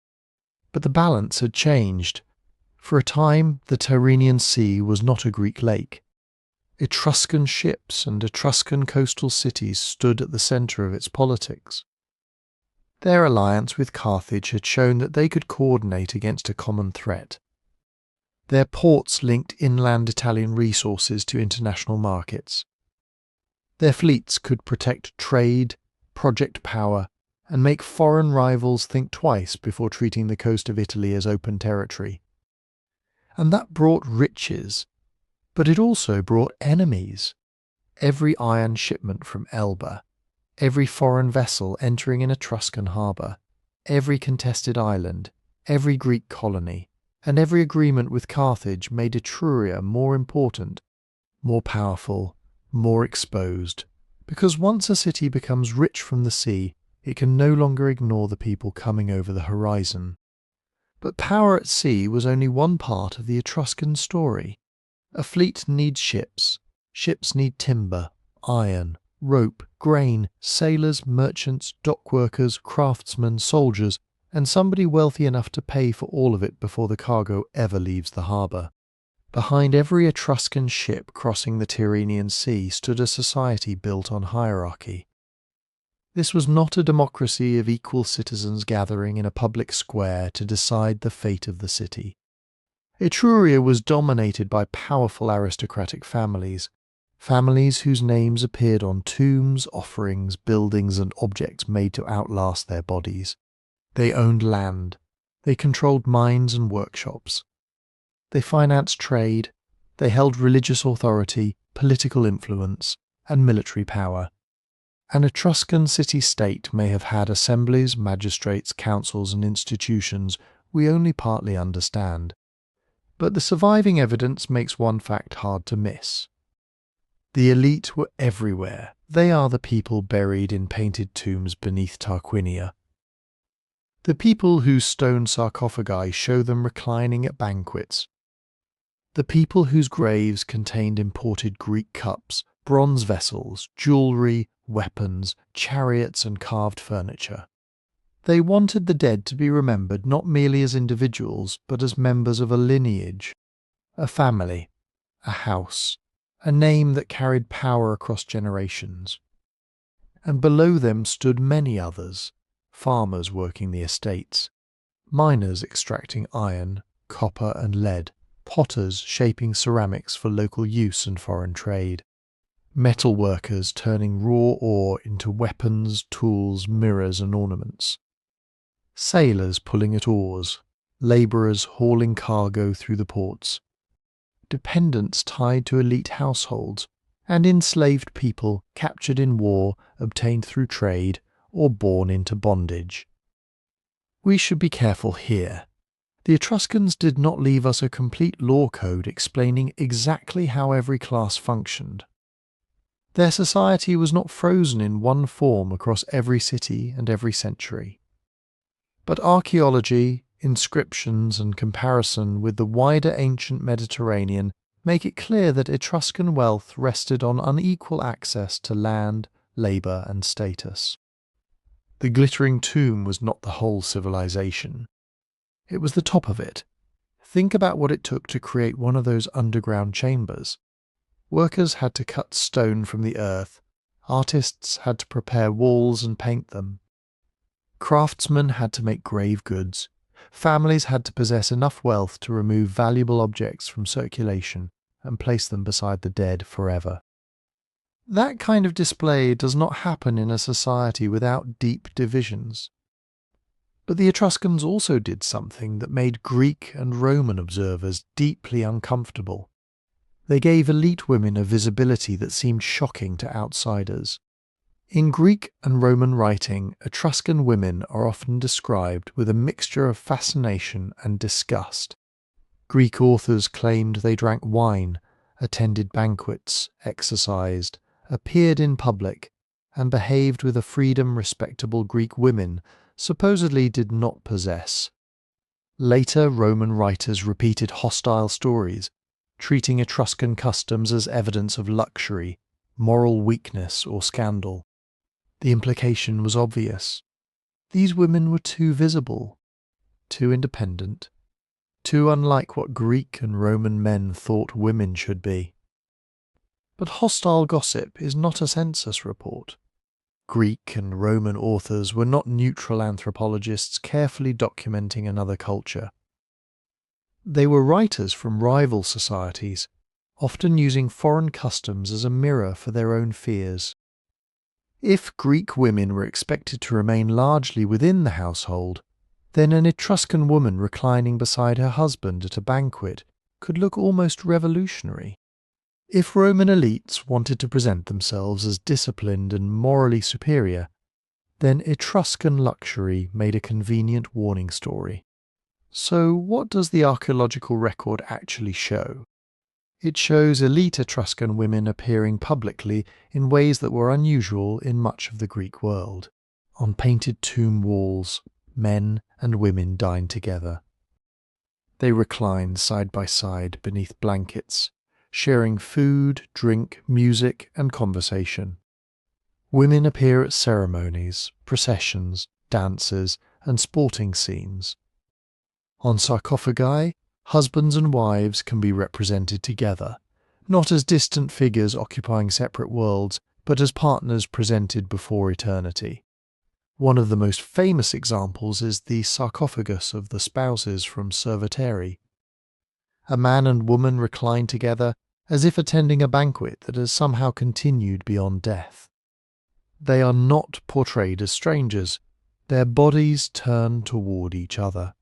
But the balance had changed. For a time, the Tyrrhenian Sea was not a Greek lake. Etruscan ships and Etruscan coastal cities stood at the centre of its politics. Their alliance with Carthage had shown that they could coordinate against a common threat. Their ports linked inland Italian resources to international markets. Their fleets could protect trade, project power, and make foreign rivals think twice before treating the coast of Italy as open territory. And that brought riches, but it also brought enemies. Every iron shipment from Elba, every foreign vessel entering an Etruscan harbour, every contested island, every Greek colony, and every agreement with Carthage made Etruria more important, more powerful, more exposed, because once a city becomes rich from the sea, it can no longer ignore the people coming over the horizon. But power at sea was only one part of the Etruscan story. A fleet needs ships. Ships need timber, iron, rope, grain, sailors, merchants, dock workers, craftsmen, soldiers, and somebody wealthy enough to pay for all of it before the cargo ever leaves the harbour. Behind every Etruscan ship crossing the Tyrrhenian Sea stood a society built on hierarchy. This was not a democracy of equal citizens gathering in a public square to decide the fate of the city. Etruria was dominated by powerful aristocratic families, families whose names appeared on tombs, offerings, buildings, and objects made to outlast their bodies. They owned land. They controlled mines and workshops. They financed trade. They held religious authority, political influence, and military power. An Etruscan city-state may have had assemblies, magistrates, councils, and institutions we only partly understand. But the surviving evidence makes one fact hard to miss. The elite were everywhere. They are the people buried in painted tombs beneath Tarquinia. The people whose stone sarcophagi show them reclining at banquets. The people whose graves contained imported Greek cups, bronze vessels, jewellery, weapons, chariots and carved furniture. They wanted the dead to be remembered not merely as individuals, but as members of a lineage, a family, a house, a name that carried power across generations. And below them stood many others, farmers working the estates, miners extracting iron, copper and lead, potters shaping ceramics for local use and foreign trade, metal workers turning raw ore into weapons, tools, mirrors and ornaments, sailors pulling at oars, labourers hauling cargo through the ports, dependents tied to elite households, and enslaved people captured in war, obtained through trade, or born into bondage. We should be careful here. The Etruscans did not leave us a complete law code explaining exactly how every class functioned. Their society was not frozen in one form across every city and every century. But archaeology, inscriptions and comparison with the wider ancient Mediterranean make it clear that Etruscan wealth rested on unequal access to land, labour and status. The glittering tomb was not the whole civilization. It was the top of it. Think about what it took to create one of those underground chambers. Workers had to cut stone from the earth, artists had to prepare walls and paint them. Craftsmen had to make grave goods. Families had to possess enough wealth to remove valuable objects from circulation and place them beside the dead forever. That kind of display does not happen in a society without deep divisions. But the Etruscans also did something that made Greek and Roman observers deeply uncomfortable. They gave elite women a visibility that seemed shocking to outsiders. In Greek and Roman writing, Etruscan women are often described with a mixture of fascination and disgust. Greek authors claimed they drank wine, attended banquets, exercised, appeared in public, and behaved with a freedom respectable Greek women supposedly did not possess. Later Roman writers repeated hostile stories, treating Etruscan customs as evidence of luxury, moral weakness or scandal. The implication was obvious. These women were too visible, too independent, too unlike what Greek and Roman men thought women should be. But hostile gossip is not a census report. Greek and Roman authors were not neutral anthropologists carefully documenting another culture. They were writers from rival societies, often using foreign customs as a mirror for their own fears. If Greek women were expected to remain largely within the household, then an Etruscan woman reclining beside her husband at a banquet could look almost revolutionary. If Roman elites wanted to present themselves as disciplined and morally superior, then Etruscan luxury made a convenient warning story. So what does the archaeological record actually show? It shows elite Etruscan women appearing publicly in ways that were unusual in much of the Greek world. On painted tomb walls, men and women dined together. They reclined side by side beneath blankets, sharing food, drink, music and conversation. Women appear at ceremonies, processions, dances and sporting scenes. On sarcophagi, husbands and wives can be represented together, not as distant figures occupying separate worlds, but as partners presented before eternity. One of the most famous examples is the sarcophagus of the spouses from Cerveteri. A man and woman recline together as if attending a banquet that has somehow continued beyond death. They are not portrayed as strangers. Their bodies turn toward each other.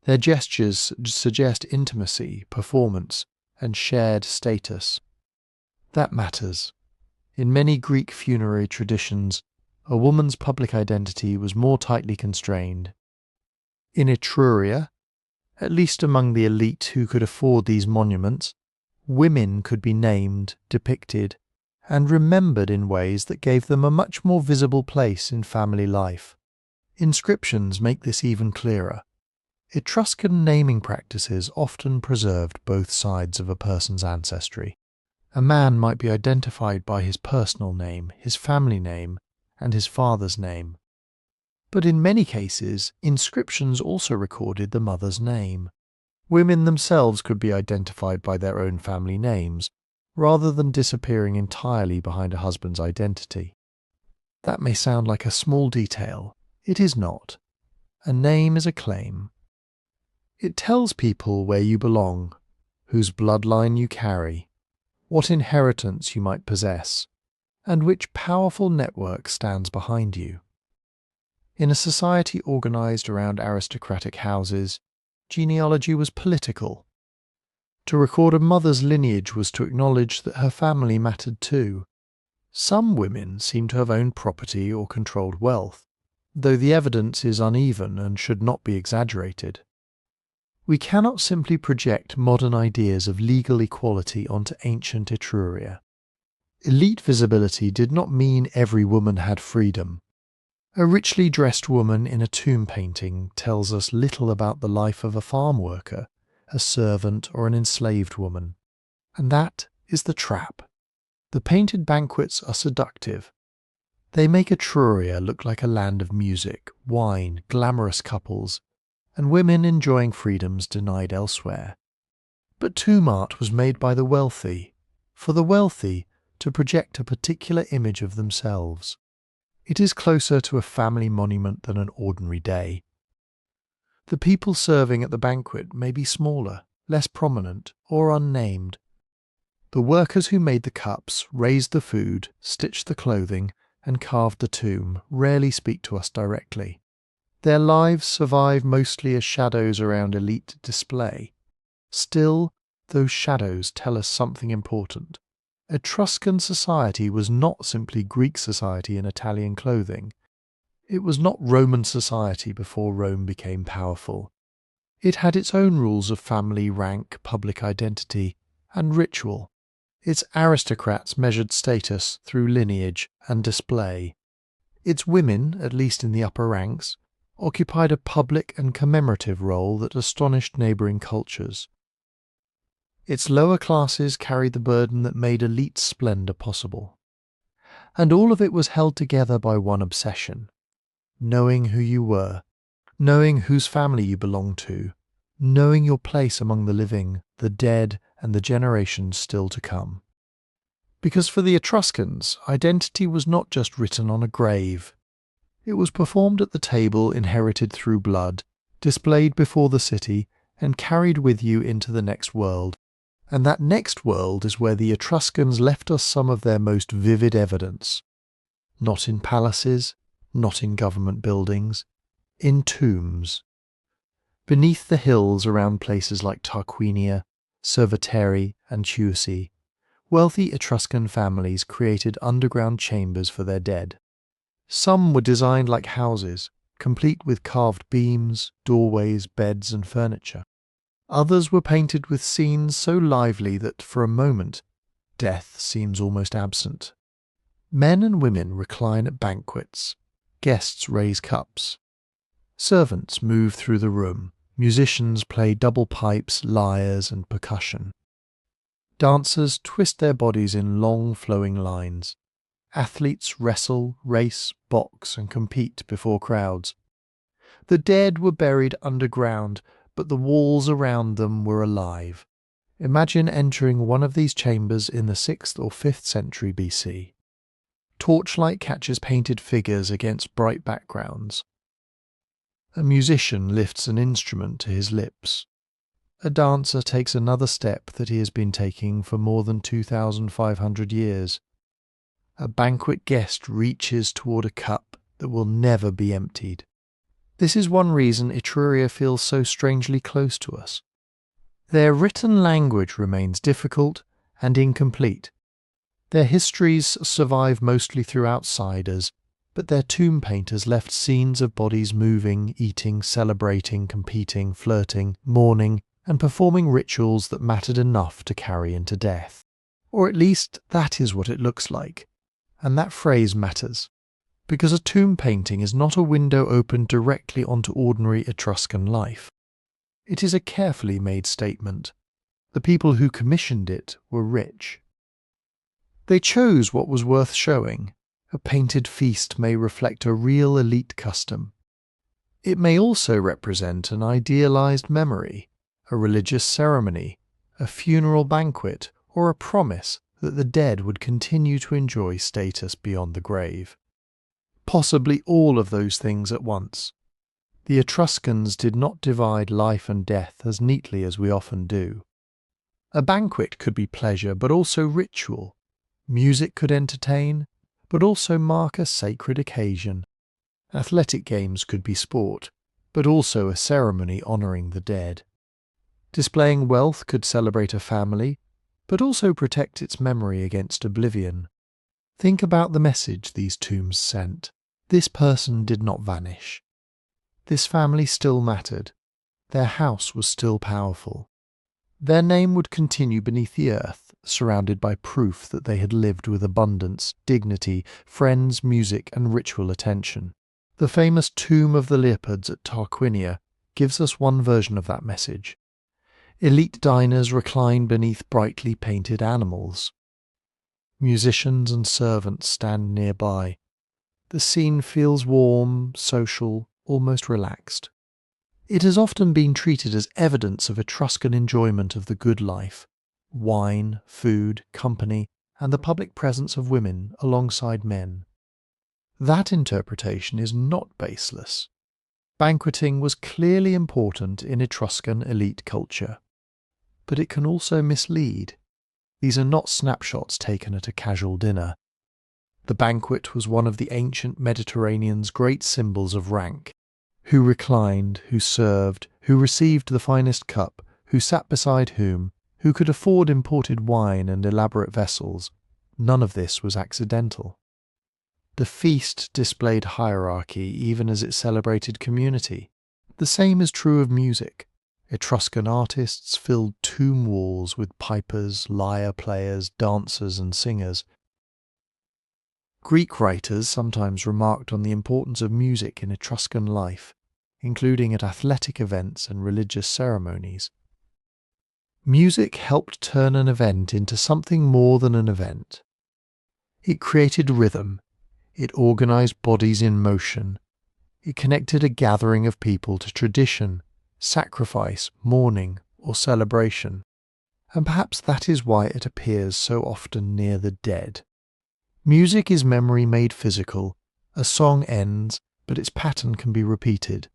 Their gestures suggest intimacy, performance, and shared status. That matters. In many Greek funerary traditions, a woman's public identity was more tightly constrained. In Etruria, at least among the elite who could afford these monuments, Women could be named, depicted, and remembered in ways that gave them a much more visible place in family life. Inscriptions make this even clearer. Etruscan naming practices often preserved both sides of a person's ancestry. A man might be identified by his personal name, his family name, and his father's name. But in many cases, inscriptions also recorded the mother's name. Women themselves could be identified by their own family names, rather than disappearing entirely behind a husband's identity. That may sound like a small detail. It is not. A name is a claim. It tells people where you belong, whose bloodline you carry, what inheritance you might possess, and which powerful network stands behind you. In a society organized around aristocratic houses, genealogy was political. To record a mother's lineage was to acknowledge that her family mattered too. Some women seem to have owned property or controlled wealth, though the evidence is uneven and should not be exaggerated. We cannot simply project modern ideas of legal equality onto ancient Etruria. Elite visibility did not mean every woman had freedom. A richly dressed woman in a tomb painting tells us little about the life of a farm worker, a servant, or an enslaved woman. And that is the trap. The painted banquets are seductive. They make Etruria look like a land of music, wine, glamorous couples, and women enjoying freedoms denied elsewhere. But tomb art was made by the wealthy, for the wealthy to project a particular image of themselves. It is closer to a family monument than an ordinary day. The people serving at the banquet may be smaller, less prominent, or unnamed. The workers who made the cups, raised the food, stitched the clothing, and carved the tomb rarely speak to us directly. Their lives survive mostly as shadows around elite display. Still, those shadows tell us something important. Etruscan society was not simply Greek society in Italian clothing. It was not Roman society before Rome became powerful. It had its own rules of family, rank, public identity, and ritual. Its aristocrats measured status through lineage and display. Its women, at least in the upper ranks, occupied a public and commemorative role that astonished neighbouring cultures. Its lower classes carried the burden that made elite splendour possible. And all of it was held together by one obsession: knowing who you were, knowing whose family you belonged to, knowing your place among the living, the dead, and the generations still to come. Because for the Etruscans, identity was not just written on a grave. It was performed at the table inherited through blood, displayed before the city, and carried with you into the next world. And that next world is where the Etruscans left us some of their most vivid evidence. Not in palaces, not in government buildings, in tombs. Beneath the hills around places like Tarquinia, Cerveteri, and Chiusi, wealthy Etruscan families created underground chambers for their dead. Some were designed like houses, complete with carved beams, doorways, beds, and furniture. Others were painted with scenes so lively that, for a moment, death seems almost absent. Men and women recline at banquets. Guests raise cups. Servants move through the room. Musicians play double pipes, lyres, and percussion. Dancers twist their bodies in long flowing lines. Athletes wrestle, race, box, and compete before crowds. The dead were buried underground, but the walls around them were alive. Imagine entering one of these chambers in the 6th or 5th century BC. Torchlight catches painted figures against bright backgrounds. A musician lifts an instrument to his lips. A dancer takes another step that he has been taking for more than 2,500 years. A banquet guest reaches toward a cup that will never be emptied. This is one reason Etruria feels so strangely close to us. Their written language remains difficult and incomplete. Their histories survive mostly through outsiders, but their tomb painters left scenes of bodies moving, eating, celebrating, competing, flirting, mourning, and performing rituals that mattered enough to carry into death. Or at least that is what it looks like. And that phrase matters, because a tomb painting is not a window opened directly onto ordinary Etruscan life. It is a carefully made statement. The people who commissioned it were rich. They chose what was worth showing. A painted feast may reflect a real elite custom. It may also represent an idealized memory, a religious ceremony, a funeral banquet, or a promise that the dead would continue to enjoy status beyond the grave. Possibly all of those things at once. The Etruscans did not divide life and death as neatly as we often do. A banquet could be pleasure but also ritual. Music could entertain, but also mark a sacred occasion. Athletic games could be sport, but also a ceremony honouring the dead. Displaying wealth could celebrate a family, but also protect its memory against oblivion. Think about the message these tombs sent. This person did not vanish. This family still mattered. Their house was still powerful. Their name would continue beneath the earth, surrounded by proof that they had lived with abundance, dignity, friends, music, and ritual attention. The famous Tomb of the Leopards at Tarquinia gives us one version of that message. Elite diners recline beneath brightly painted animals. Musicians and servants stand nearby. The scene feels warm, social, almost relaxed. It has often been treated as evidence of Etruscan enjoyment of the good life: wine, food, company, and the public presence of women alongside men. That interpretation is not baseless. Banqueting was clearly important in Etruscan elite culture. But it can also mislead. These are not snapshots taken at a casual dinner. The banquet was one of the ancient Mediterranean's great symbols of rank. Who reclined, who served, who received the finest cup, who sat beside whom, who could afford imported wine and elaborate vessels. None of this was accidental. The feast displayed hierarchy even as it celebrated community. The same is true of music. Etruscan artists filled tomb walls with pipers, lyre players, dancers, and singers. Greek writers sometimes remarked on the importance of music in Etruscan life, including at athletic events and religious ceremonies. Music helped turn an event into something more than an event. It created rhythm. It organized bodies in motion. It connected a gathering of people to tradition, sacrifice, mourning, or celebration. And perhaps that is why it appears so often near the dead. Music is memory made physical. A song ends, but its pattern can be repeated.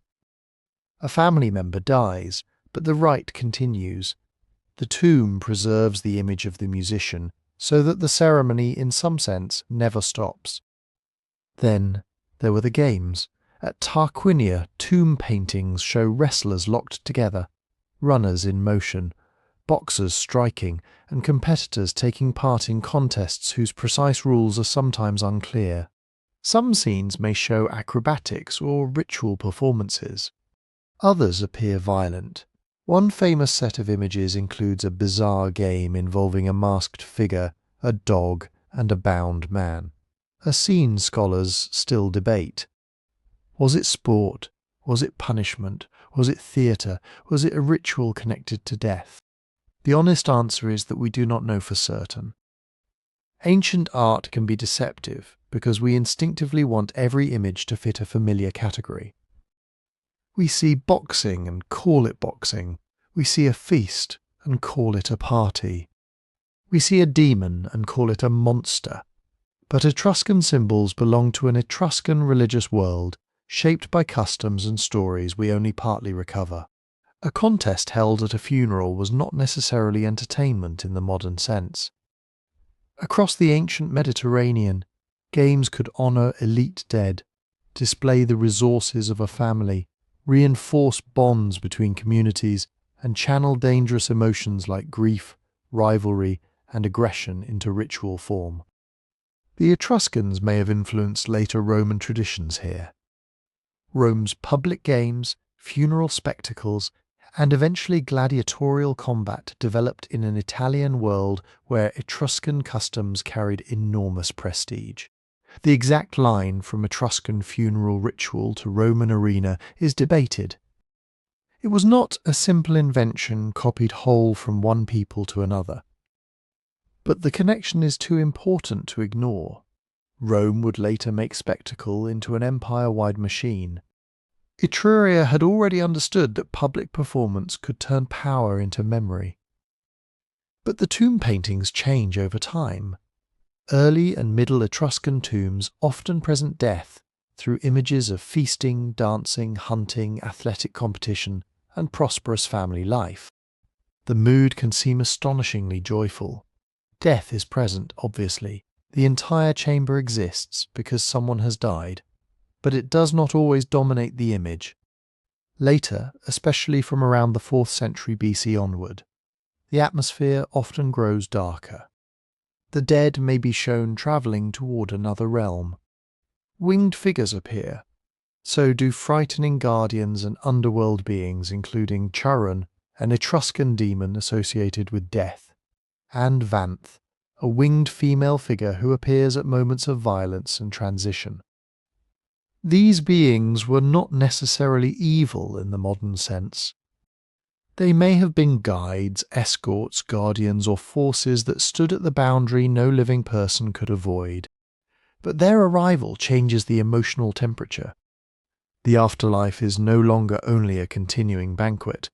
A family member dies, but the rite continues. The tomb preserves the image of the musician, so that the ceremony, in some sense, never stops. Then there were the games. At Tarquinia, tomb paintings show wrestlers locked together, runners in motion, boxers striking, and competitors taking part in contests whose precise rules are sometimes unclear. Some scenes may show acrobatics or ritual performances. Others appear violent. One famous set of images includes a bizarre game involving a masked figure, a dog, and a bound man. A scene scholars still debate. Was it sport? Was it punishment? Was it theatre? Was it a ritual connected to death? The honest answer is that we do not know for certain. Ancient art can be deceptive because we instinctively want every image to fit a familiar category. We see boxing and call it boxing. We see a feast and call it a party. We see a demon and call it a monster. But Etruscan symbols belong to an Etruscan religious world, shaped by customs and stories we only partly recover. A contest held at a funeral was not necessarily entertainment in the modern sense. Across the ancient Mediterranean, games could honour elite dead, display the resources of a family, reinforce bonds between communities, and channel dangerous emotions like grief, rivalry, and aggression into ritual form. The Etruscans may have influenced later Roman traditions here. Rome's public games, funeral spectacles, and eventually gladiatorial combat developed in an Italian world where Etruscan customs carried enormous prestige. The exact line from Etruscan funeral ritual to Roman arena is debated. It was not a simple invention copied whole from one people to another. But the connection is too important to ignore. Rome would later make spectacle into an empire-wide machine. Etruria had already understood that public performance could turn power into memory. But the tomb paintings change over time. Early and middle Etruscan tombs often present death through images of feasting, dancing, hunting, athletic competition, and prosperous family life. The mood can seem astonishingly joyful. Death is present, obviously. The entire chamber exists because someone has died, but it does not always dominate the image. Later, especially from around the 4th century BC onward, the atmosphere often grows darker. The dead may be shown travelling toward another realm. Winged figures appear. So do frightening guardians and underworld beings, including Charon, an Etruscan demon associated with death, and Vanth, a winged female figure who appears at moments of violence and transition. These beings were not necessarily evil in the modern sense. They may have been guides, escorts, guardians, or forces that stood at the boundary no living person could avoid. But their arrival changes the emotional temperature. The afterlife is no longer only a continuing banquet.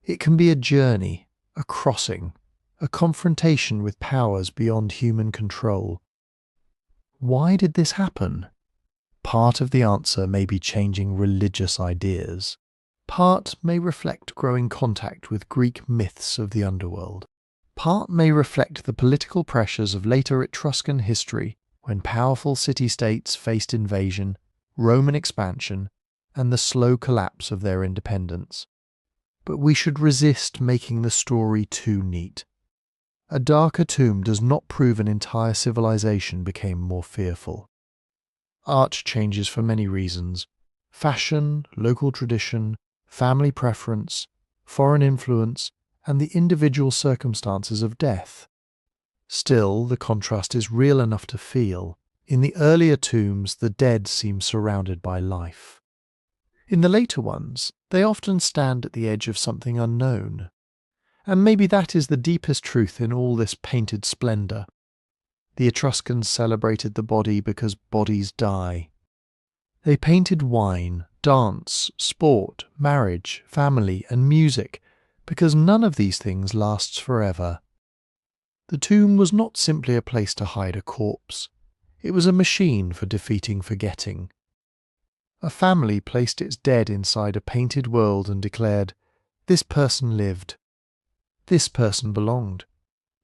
It can be a journey, a crossing, a confrontation with powers beyond human control. Why did this happen? Part of the answer may be changing religious ideas. Part may reflect growing contact with Greek myths of the underworld. Part may reflect the political pressures of later Etruscan history when powerful city-states faced invasion, Roman expansion, and the slow collapse of their independence. But we should resist making the story too neat. A darker tomb does not prove an entire civilization became more fearful. Art changes for many reasons: fashion, local tradition, family preference, foreign influence, and the individual circumstances of death. Still, the contrast is real enough to feel. In the earlier tombs, the dead seem surrounded by life. In the later ones, they often stand at the edge of something unknown. And maybe that is the deepest truth in all this painted splendour. The Etruscans celebrated the body because bodies die. They painted wine, dance, sport, marriage, family, and music because none of these things lasts forever. The tomb was not simply a place to hide a corpse. It was a machine for defeating forgetting. A family placed its dead inside a painted world and declared, "This person lived. This person belonged.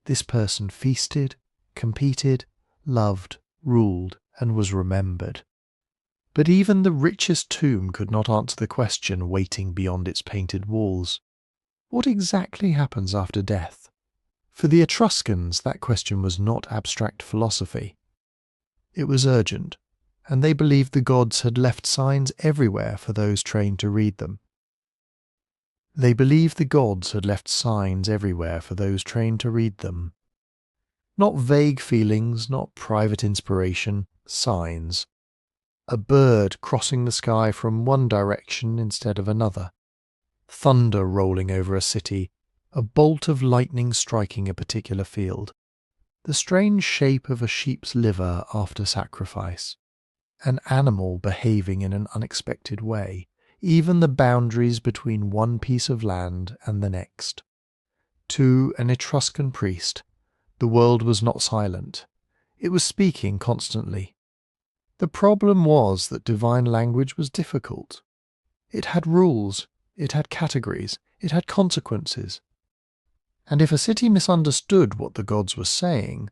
This person feasted, competed, loved, ruled, and was remembered." But even the richest tomb could not answer the question waiting beyond its painted walls. What exactly happens after death? For the Etruscans, that question was not abstract philosophy. It was urgent, and they believed the gods had left signs everywhere for those trained to read them. Not vague feelings, not private inspiration, signs. A bird crossing the sky from one direction instead of another. Thunder rolling over a city. A bolt of lightning striking a particular field. The strange shape of a sheep's liver after sacrifice. An animal behaving in an unexpected way. Even the boundaries between one piece of land and the next. To an Etruscan priest, the world was not silent. It was speaking constantly. The problem was that divine language was difficult. It had rules, it had categories, it had consequences. And if a city misunderstood what the gods were saying,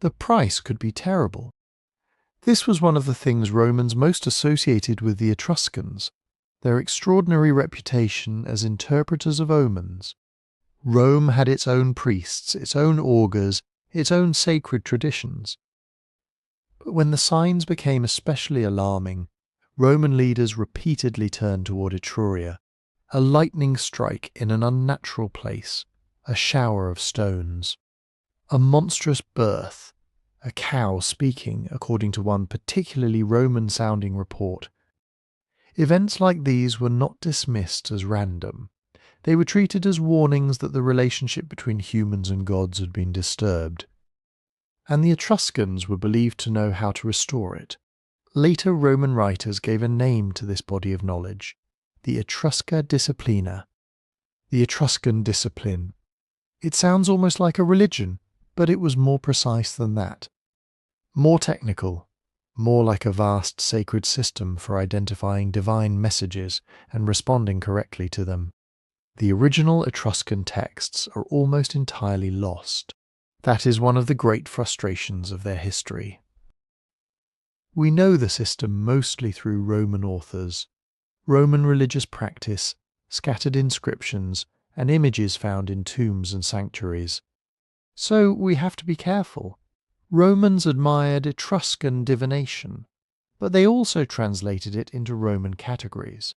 the price could be terrible. This was one of the things Romans most associated with the Etruscans, their extraordinary reputation as interpreters of omens. Rome had its own priests, its own augurs, its own sacred traditions. But when the signs became especially alarming, Roman leaders repeatedly turned toward Etruria, a lightning strike in an unnatural place, a shower of stones, a monstrous birth, a cow speaking according to one particularly Roman-sounding report. Events like these were not dismissed as random. They were treated as warnings that the relationship between humans and gods had been disturbed, and the Etruscans were believed to know how to restore it. Later Roman writers gave a name to this body of knowledge, the Etrusca Disciplina, the Etruscan discipline. It sounds almost like a religion, but it was more precise than that. More technical, more like a vast sacred system for identifying divine messages and responding correctly to them. The original Etruscan texts are almost entirely lost. That is one of the great frustrations of their history. We know the system mostly through Roman authors, Roman religious practice, scattered inscriptions, and images found in tombs and sanctuaries. So we have to be careful. Romans admired Etruscan divination, but they also translated it into Roman categories.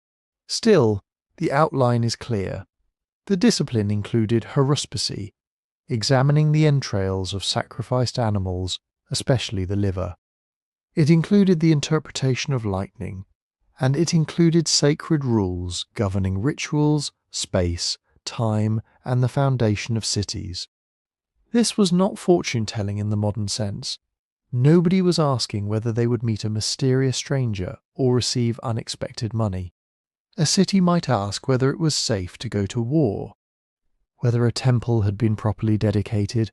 Still, the outline is clear. The discipline included haruspicy, examining the entrails of sacrificed animals, especially the liver. It included the interpretation of lightning, and it included sacred rules governing rituals, space, time, and the foundation of cities. This was not fortune-telling in the modern sense. Nobody was asking whether they would meet a mysterious stranger or receive unexpected money. A city might ask whether it was safe to go to war, whether a temple had been properly dedicated,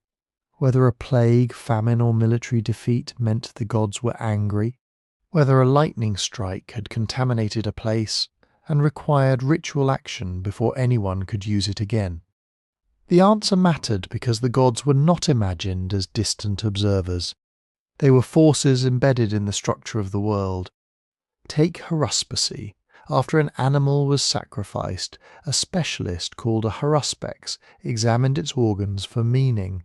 whether a plague, famine, or military defeat meant the gods were angry, whether a lightning strike had contaminated a place and required ritual action before anyone could use it again. The answer mattered because the gods were not imagined as distant observers. They were forces embedded in the structure of the world. Take haruspicy. After an animal was sacrificed, a specialist called a haruspex examined its organs for meaning.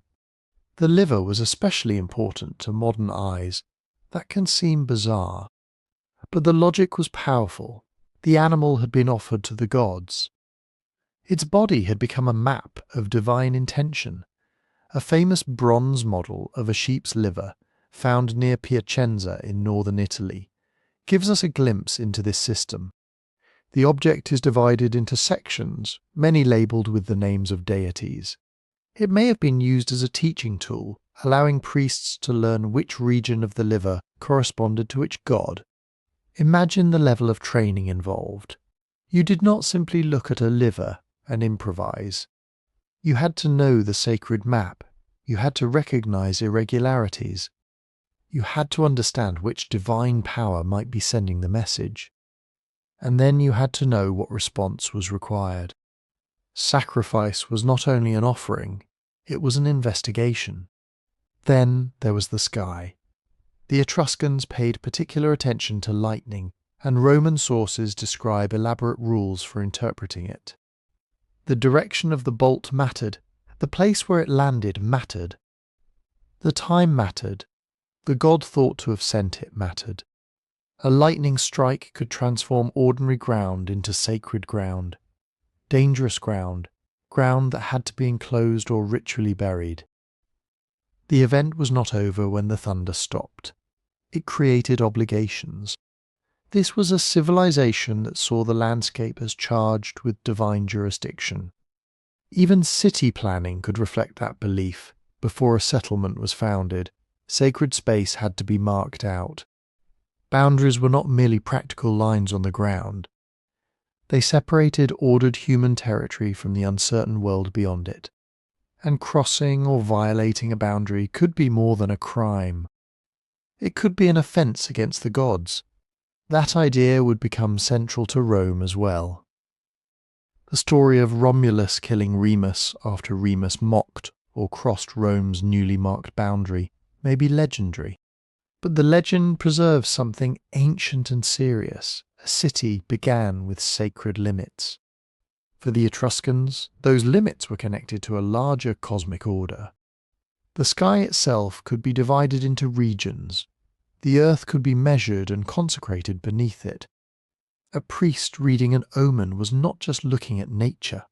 The liver was especially important to modern eyes. That can seem bizarre. But the logic was powerful. The animal had been offered to the gods. Its body had become a map of divine intention. A famous bronze model of a sheep's liver, found near Piacenza in northern Italy, gives us a glimpse into this system. The object is divided into sections, many labelled with the names of deities. It may have been used as a teaching tool, allowing priests to learn which region of the liver corresponded to which god. Imagine the level of training involved. You did not simply look at a liver and improvise. You had to know the sacred map. You had to recognize irregularities. You had to understand which divine power might be sending the message. And then you had to know what response was required. Sacrifice was not only an offering, it was an investigation. Then there was the sky. The Etruscans paid particular attention to lightning, and Roman sources describe elaborate rules for interpreting it. The direction of the bolt mattered. The place where it landed mattered. The time mattered. The god thought to have sent it mattered. A lightning strike could transform ordinary ground into sacred ground. Dangerous ground, ground that had to be enclosed or ritually buried. The event was not over when the thunder stopped. It created obligations. This was a civilization that saw the landscape as charged with divine jurisdiction. Even city planning could reflect that belief. Before a settlement was founded, sacred space had to be marked out. Boundaries were not merely practical lines on the ground. They separated ordered human territory from the uncertain world beyond it. And crossing or violating a boundary could be more than a crime. It could be an offence against the gods. That idea would become central to Rome as well. The story of Romulus killing Remus after Remus mocked or crossed Rome's newly marked boundary may be legendary. But the legend preserves something ancient and serious. A city began with sacred limits. For the Etruscans, those limits were connected to a larger cosmic order. The sky itself could be divided into regions. The earth could be measured and consecrated beneath it. A priest reading an omen was not just looking at nature.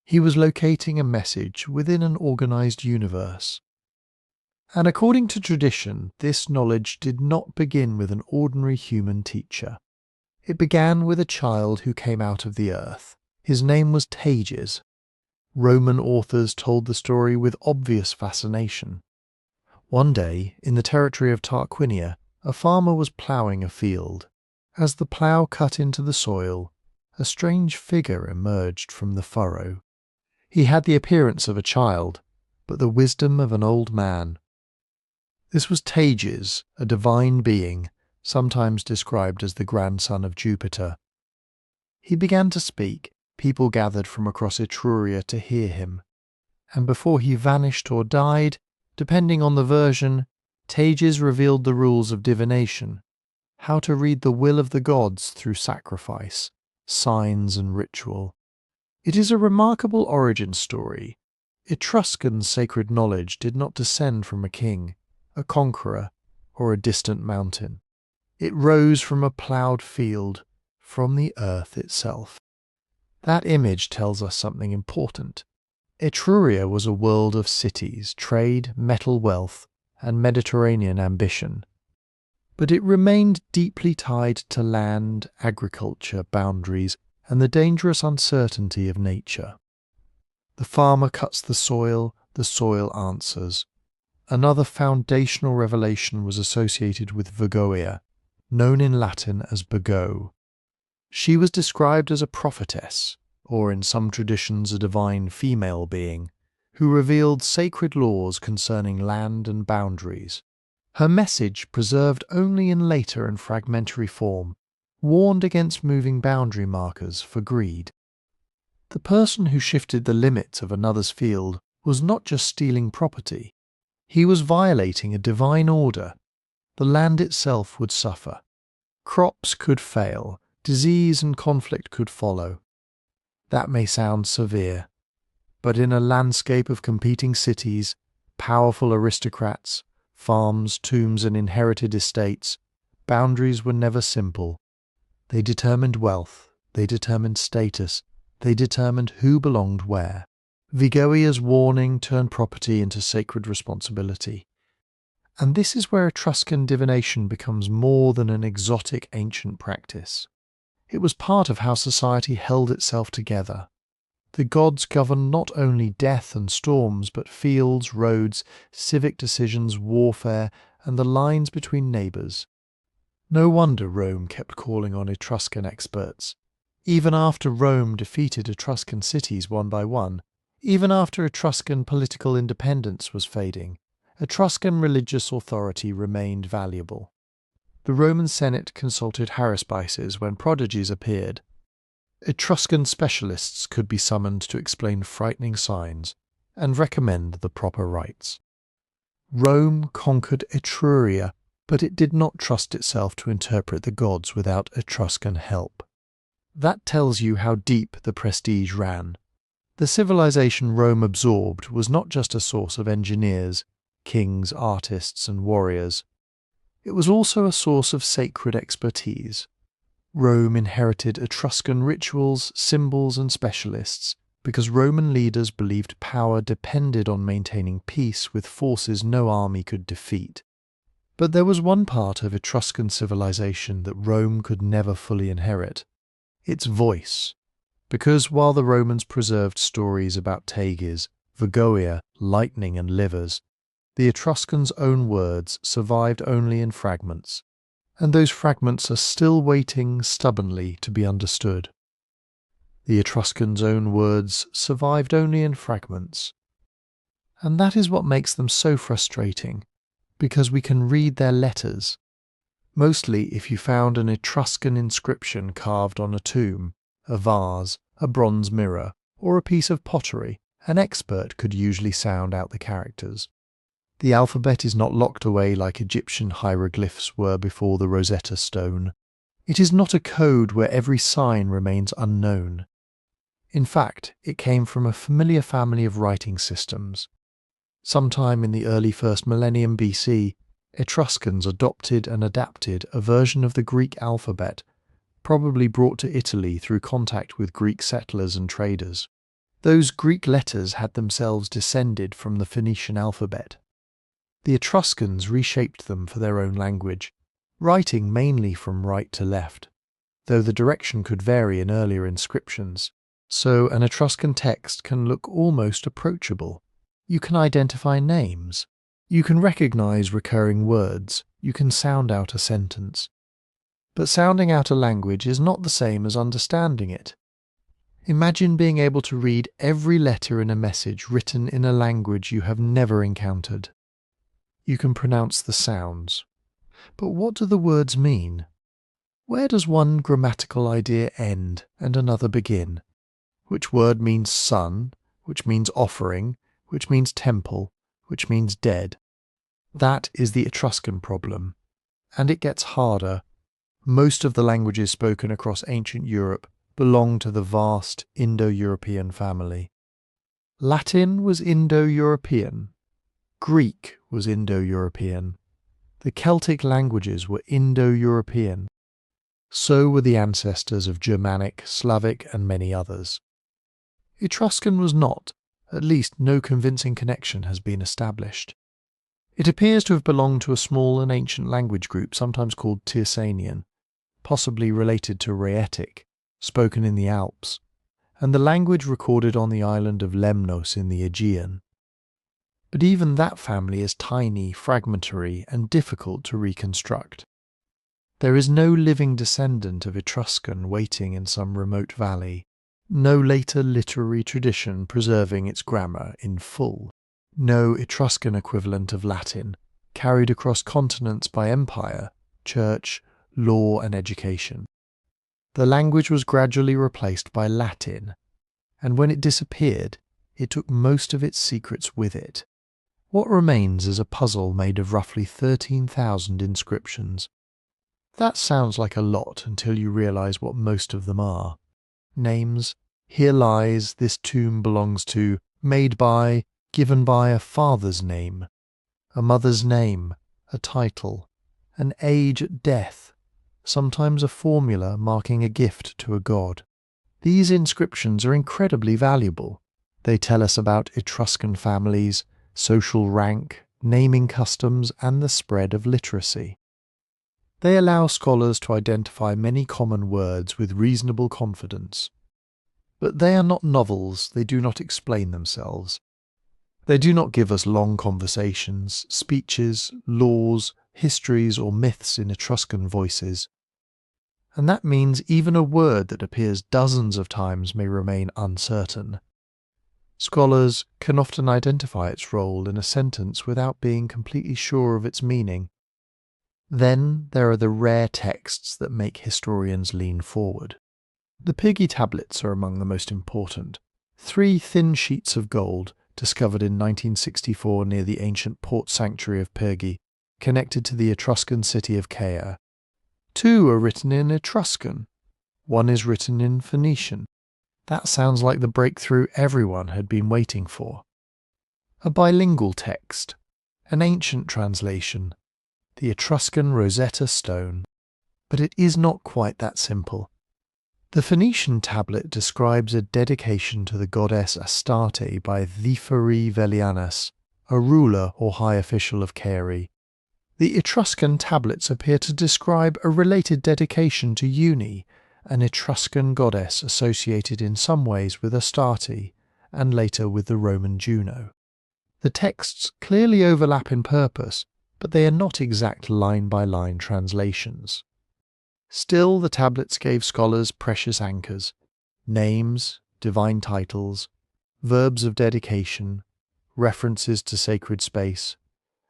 He was locating a message within an organized universe. And according to tradition, this knowledge did not begin with an ordinary human teacher. It began with a child who came out of the earth. His name was Tages. Roman authors told the story with obvious fascination. One day, in the territory of Tarquinia, a farmer was ploughing a field. As the plough cut into the soil, a strange figure emerged from the furrow. He had the appearance of a child, but the wisdom of an old man. This was Tages, a divine being, sometimes described as the grandson of Jupiter. He began to speak. People gathered from across Etruria to hear him. And before he vanished or died, depending on the version, Tages revealed the rules of divination, how to read the will of the gods through sacrifice, signs and ritual. It is a remarkable origin story. Etruscan sacred knowledge did not descend from a king, a conqueror, or a distant mountain. It rose from a ploughed field, from the earth itself. That image tells us something important. Etruria was a world of cities, trade, metal wealth, and Mediterranean ambition. But it remained deeply tied to land, agriculture, boundaries, and the dangerous uncertainty of nature. The farmer cuts the soil answers. Another foundational revelation was associated with Virgoia, known in Latin as Bago. She was described as a prophetess, or in some traditions a divine female being, who revealed sacred laws concerning land and boundaries. Her message, preserved only in later and fragmentary form, warned against moving boundary markers for greed. The person who shifted the limits of another's field was not just stealing property. He was violating a divine order. The land itself would suffer. Crops could fail. Disease and conflict could follow. That may sound severe, but in a landscape of competing cities, powerful aristocrats, farms, tombs, and inherited estates, boundaries were never simple. They determined wealth, they determined status, they determined who belonged where. Vigoia's warning turned property into sacred responsibility. And this is where Etruscan divination becomes more than an exotic ancient practice. It was part of how society held itself together. The gods governed not only death and storms, but fields, roads, civic decisions, warfare, and the lines between neighbours. No wonder Rome kept calling on Etruscan experts. Even after Rome defeated Etruscan cities one by one, even after Etruscan political independence was fading, Etruscan religious authority remained valuable. The Roman Senate consulted haruspices when prodigies appeared. Etruscan specialists could be summoned to explain frightening signs and recommend the proper rites. Rome conquered Etruria, but it did not trust itself to interpret the gods without Etruscan help. That tells you how deep the prestige ran. The civilization Rome absorbed was not just a source of engineers, kings, artists, and warriors. It was also a source of sacred expertise. Rome inherited Etruscan rituals, symbols, and specialists because Roman leaders believed power depended on maintaining peace with forces no army could defeat. But there was one part of Etruscan civilization that Rome could never fully inherit: its voice. Because while the Romans preserved stories about Tages, Virgoia, lightning, and livers, the Etruscans' own words survived only in fragments, and those fragments are still waiting stubbornly to be understood. The Etruscans' own words survived only in fragments. And that is what makes them so frustrating, because we can read their letters. Mostly if you found an Etruscan inscription carved on a tomb, a vase, a bronze mirror, or a piece of pottery, an expert could usually sound out the characters. The alphabet is not locked away like Egyptian hieroglyphs were before the Rosetta Stone. It is not a code where every sign remains unknown. In fact, it came from a familiar family of writing systems. Sometime in the early 1st millennium BC, Etruscans adopted and adapted a version of the Greek alphabet, probably brought to Italy through contact with Greek settlers and traders. Those Greek letters had themselves descended from the Phoenician alphabet. The Etruscans reshaped them for their own language, writing mainly from right to left, though the direction could vary in earlier inscriptions, so an Etruscan text can look almost approachable. You can identify names. You can recognize recurring words. You can sound out a sentence. But sounding out a language is not the same as understanding it. Imagine being able to read every letter in a message written in a language you have never encountered. You can pronounce the sounds. But what do the words mean? Where does one grammatical idea end and another begin? Which word means sun, which means offering, which means temple, which means dead? That is the Etruscan problem, and it gets harder. Most of the languages spoken across ancient Europe belong to the vast Indo-European family. Latin was Indo-European. Greek was Indo-European. The Celtic languages were Indo-European. So were the ancestors of Germanic, Slavic, and many others. Etruscan was not. At least no convincing connection has been established. It appears to have belonged to a small and ancient language group sometimes called Tircanian, possibly related to Rhaetic, spoken in the Alps, and the language recorded on the island of Lemnos in the Aegean. But even that family is tiny, fragmentary, and difficult to reconstruct. There is no living descendant of Etruscan waiting in some remote valley, no later literary tradition preserving its grammar in full, no Etruscan equivalent of Latin, carried across continents by empire, church, law, and education. The language was gradually replaced by Latin, and when it disappeared, it took most of its secrets with it. What remains is a puzzle made of roughly 13,000 inscriptions. That sounds like a lot until you realize what most of them are. Names, here lies, this tomb belongs to, made by, given by a father's name, a mother's name, a title, an age at death, sometimes a formula marking a gift to a god. These inscriptions are incredibly valuable. They tell us about Etruscan families, social rank, naming customs, and the spread of literacy. They allow scholars to identify many common words with reasonable confidence. But they are not novels, they do not explain themselves. They do not give us long conversations, speeches, laws, histories, or myths in Etruscan voices. And that means even a word that appears dozens of times may remain uncertain. Scholars can often identify its role in a sentence without being completely sure of its meaning. Then there are the rare texts that make historians lean forward. The Pyrgi tablets are among the most important. 3 thin sheets of gold, discovered in 1964 near the ancient port sanctuary of Pyrgi, connected to the Etruscan city of Caia. 2 are written in Etruscan. 1 is written in Phoenician. That sounds like the breakthrough everyone had been waiting for. A bilingual text, an ancient translation, the Etruscan Rosetta Stone. But it is not quite that simple. The Phoenician tablet describes a dedication to the goddess Astarte by Theferi Velianus, a ruler or high official of Caere. The Etruscan tablets appear to describe a related dedication to Uni, an Etruscan goddess associated in some ways with Astarte, and later with the Roman Juno. The texts clearly overlap in purpose, but they are not exact line-by-line translations. Still, the tablets gave scholars precious anchors, names, divine titles, verbs of dedication, references to sacred space,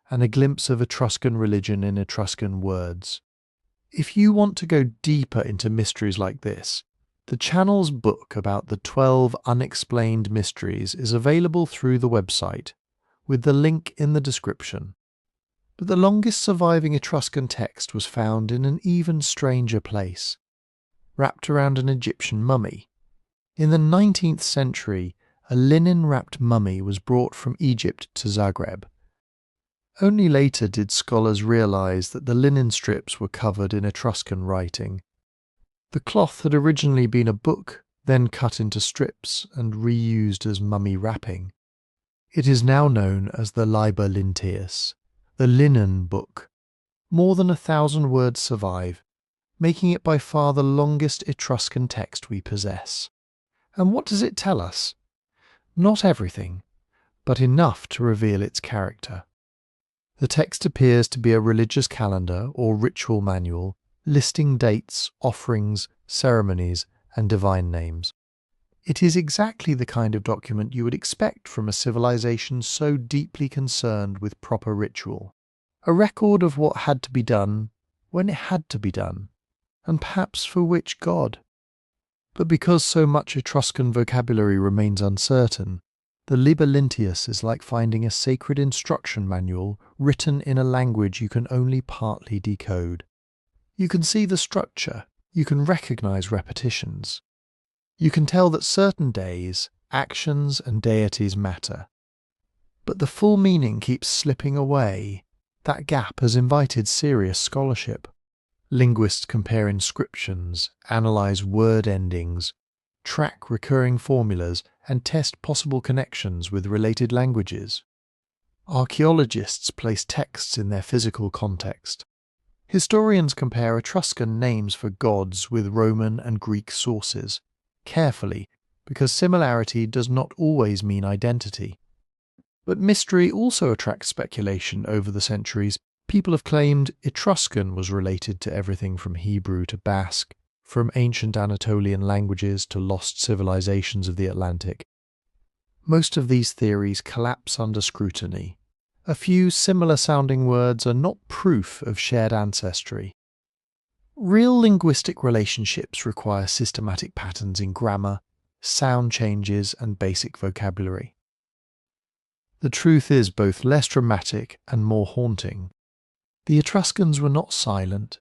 and a glimpse of Etruscan religion in Etruscan words. If you want to go deeper into mysteries like this, the channel's book about the 12 unexplained mysteries is available through the website, with the link in the description. But the longest surviving Etruscan text was found in an even stranger place, wrapped around an Egyptian mummy. In the 19th century, a linen-wrapped mummy was brought from Egypt to Zagreb. Only later did scholars realize that the linen strips were covered in Etruscan writing. The cloth had originally been a book, then cut into strips and reused as mummy wrapping. It is now known as the Liber Linteus, the linen book. More than 1,000 words survive, making it by far the longest Etruscan text we possess. And what does it tell us? Not everything, but enough to reveal its character. The text appears to be a religious calendar or ritual manual, listing dates, offerings, ceremonies, and divine names. It is exactly the kind of document you would expect from a civilization so deeply concerned with proper ritual. A record of what had to be done when it had to be done, and perhaps for which god. But because so much Etruscan vocabulary remains uncertain, the Liber Linteus is like finding a sacred instruction manual written in a language you can only partly decode. You can see the structure, you can recognize repetitions. You can tell that certain days, actions, and deities matter. But the full meaning keeps slipping away. That gap has invited serious scholarship. Linguists compare inscriptions, analyze word endings, track recurring formulas, and test possible connections with related languages. Archaeologists place texts in their physical context. Historians compare Etruscan names for gods with Roman and Greek sources, carefully, because similarity does not always mean identity. But mystery also attracts speculation over the centuries. People have claimed Etruscan was related to everything from Hebrew to Basque, from ancient Anatolian languages to lost civilizations of the Atlantic. Most of these theories collapse under scrutiny. A few similar-sounding words are not proof of shared ancestry. Real linguistic relationships require systematic patterns in grammar, sound changes, and basic vocabulary. The truth is both less dramatic and more haunting. The Etruscans were not silent.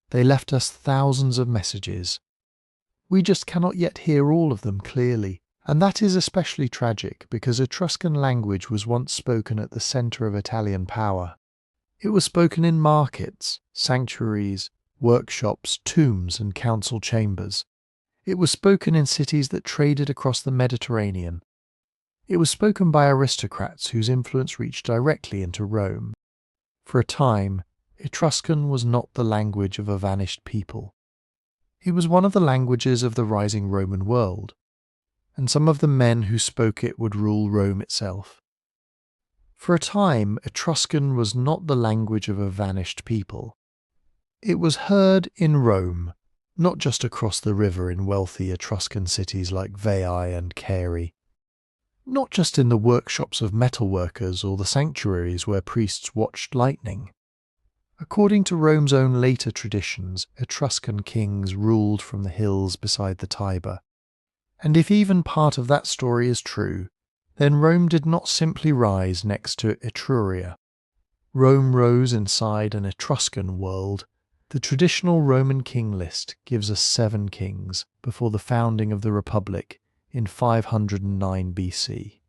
They left us thousands of messages. We just cannot yet hear all of them clearly. And that is especially tragic because Etruscan language was once spoken at the centre of Italian power. It was spoken in markets, sanctuaries, workshops, tombs, and council chambers. It was spoken in cities that traded across the Mediterranean. It was spoken by aristocrats whose influence reached directly into Rome. For a time, Etruscan was not the language of a vanished people. It was one of the languages of the rising Roman world, and some of the men who spoke it would rule Rome itself. For a time, Etruscan was not the language of a vanished people. It was heard in Rome, not just across the river in wealthy Etruscan cities like Veii and Caere, not just in the workshops of metalworkers or the sanctuaries where priests watched lightning. According to Rome's own later traditions, Etruscan kings ruled from the hills beside the Tiber. And if even part of that story is true, then Rome did not simply rise next to Etruria. Rome rose inside an Etruscan world. The traditional Roman king list gives us 7 kings before the founding of the Republic in 509 BC.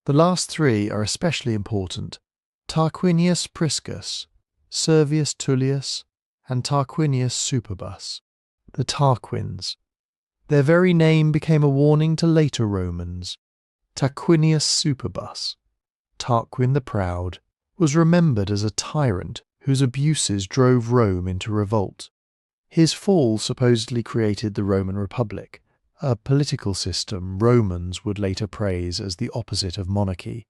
The last 3 are especially important: Tarquinius Priscus, Servius Tullius, and Tarquinius Superbus, the Tarquins. Their very name became a warning to later Romans. Tarquinius Superbus, Tarquin the Proud, was remembered as a tyrant whose abuses drove Rome into revolt. His fall supposedly created the Roman Republic, a political system Romans would later praise as the opposite of monarchy.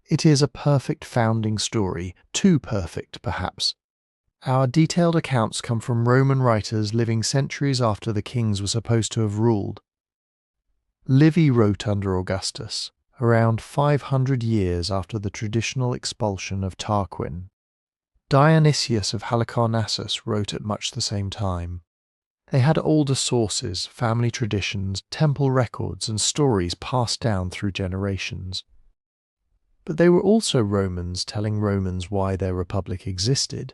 It is a perfect founding story, too perfect perhaps. Our detailed accounts come from Roman writers living centuries after the kings were supposed to have ruled. Livy wrote under Augustus, around 500 years after the traditional expulsion of Tarquin. Dionysius of Halicarnassus wrote at much the same time. They had older sources, family traditions, temple records, and stories passed down through generations. But they were also Romans telling Romans why their republic existed.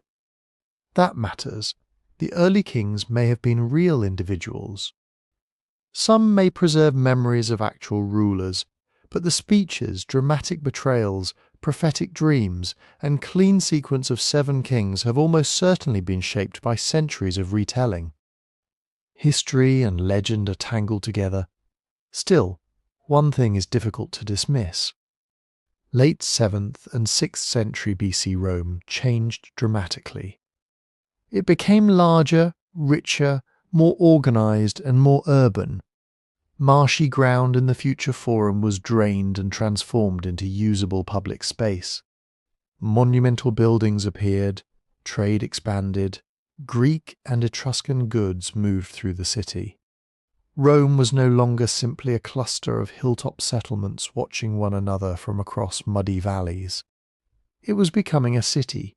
That matters. The early kings may have been real individuals. Some may preserve memories of actual rulers, but the speeches, dramatic betrayals, prophetic dreams, and clean sequence of 7 kings have almost certainly been shaped by centuries of retelling. History and legend are tangled together. Still, one thing is difficult to dismiss. Late 7th and 6th century BC Rome changed dramatically. It became larger, richer, more organised and more urban. Marshy ground in the future Forum was drained and transformed into usable public space. Monumental buildings appeared, trade expanded, Greek and Etruscan goods moved through the city. Rome was no longer simply a cluster of hilltop settlements watching one another from across muddy valleys. It was becoming a city,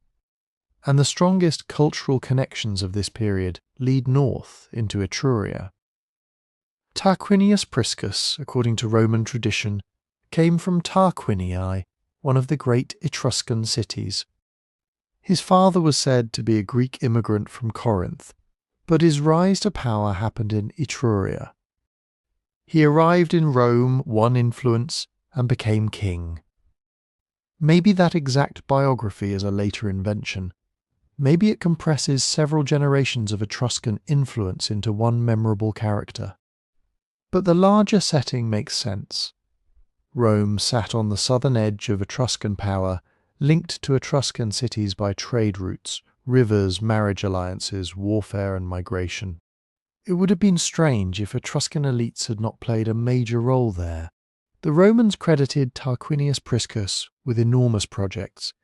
and the strongest cultural connections of this period lead north into Etruria. Tarquinius Priscus, according to Roman tradition, came from Tarquinii, one of the great Etruscan cities. His father was said to be a Greek immigrant from Corinth, but his rise to power happened in Etruria. He arrived in Rome, won influence, and became king. Maybe that exact biography is a later invention. Maybe it compresses several generations of Etruscan influence into one memorable character. But the larger setting makes sense. Rome sat on the southern edge of Etruscan power, linked to Etruscan cities by trade routes, rivers, marriage alliances, warfare and migration. It would have been strange if Etruscan elites had not played a major role there. The Romans credited Tarquinius Priscus with enormous projects,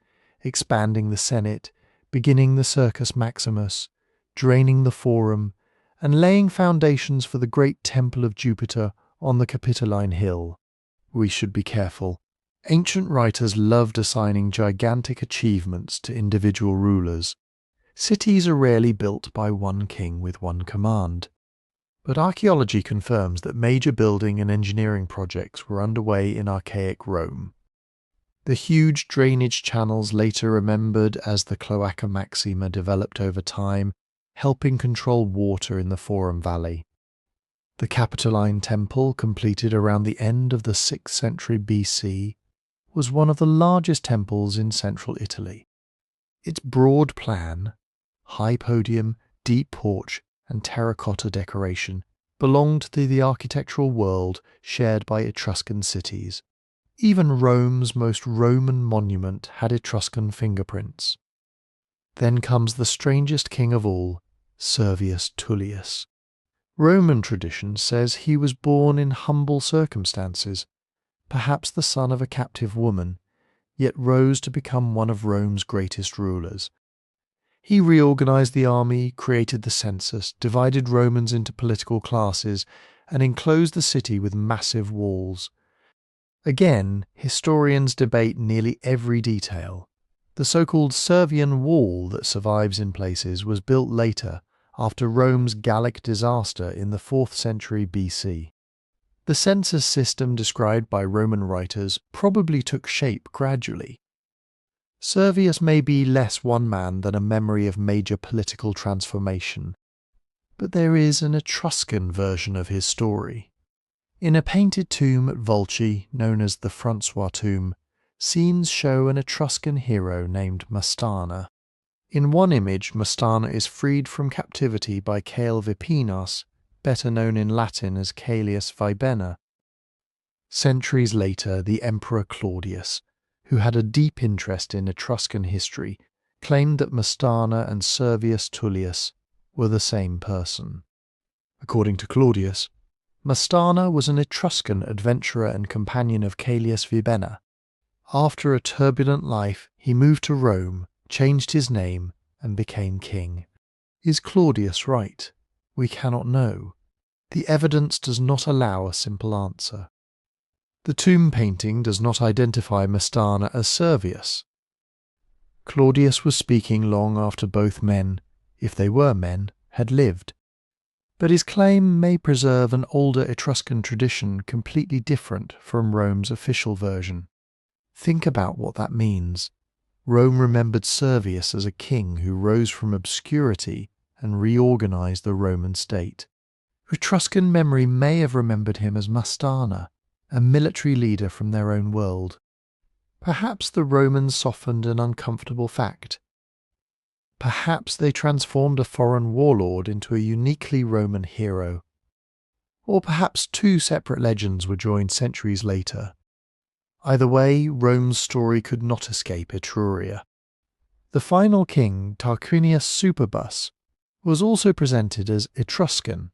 expanding the Senate, beginning the Circus Maximus, draining the Forum, and laying foundations for the great Temple of Jupiter on the Capitoline Hill. We should be careful. Ancient writers loved assigning gigantic achievements to individual rulers. Cities are rarely built by one king with one command. But archaeology confirms that major building and engineering projects were underway in archaic Rome. The huge drainage channels, later remembered as the Cloaca Maxima, developed over time, helping control water in the Forum Valley. The Capitoline Temple, completed around the end of the 6th century BC, was one of the largest temples in central Italy. Its broad plan, high podium, deep porch, and terracotta decoration belonged to the architectural world shared by Etruscan cities. Even Rome's most Roman monument had Etruscan fingerprints. Then comes the strangest king of all, Servius Tullius. Roman tradition says he was born in humble circumstances, perhaps the son of a captive woman, yet rose to become one of Rome's greatest rulers. He reorganized the army, created the census, divided Romans into political classes, and enclosed the city with massive walls. Again, historians debate nearly every detail. The so-called Servian Wall that survives in places was built later, after Rome's Gallic disaster in the 4th century BC. The census system described by Roman writers probably took shape gradually. Servius may be less one man than a memory of major political transformation, but there is an Etruscan version of his story. In a painted tomb at Volci, known as the Francois tomb, scenes show an Etruscan hero named Mastana. In one image, Mastana is freed from captivity by Cael Vipinas, better known in Latin as Caelius Vibena. Centuries later, the Emperor Claudius, who had a deep interest in Etruscan history, claimed that Mastana and Servius Tullius were the same person. According to Claudius, Mastana was an Etruscan adventurer and companion of Caelius Vibena. After a turbulent life, he moved to Rome, changed his name, and became king. Is Claudius right? We cannot know. The evidence does not allow a simple answer. The tomb painting does not identify Mastana as Servius. Claudius was speaking long after both men, if they were men, had lived. But his claim may preserve an older Etruscan tradition completely different from Rome's official version. Think about what that means. Rome remembered Servius as a king who rose from obscurity and reorganized the Roman state. Etruscan memory may have remembered him as Mastana, a military leader from their own world. Perhaps the Romans softened an uncomfortable fact. Perhaps they transformed a foreign warlord into a uniquely Roman hero. Or perhaps two separate legends were joined centuries later. Either way, Rome's story could not escape Etruria. The final king, Tarquinius Superbus, was also presented as Etruscan.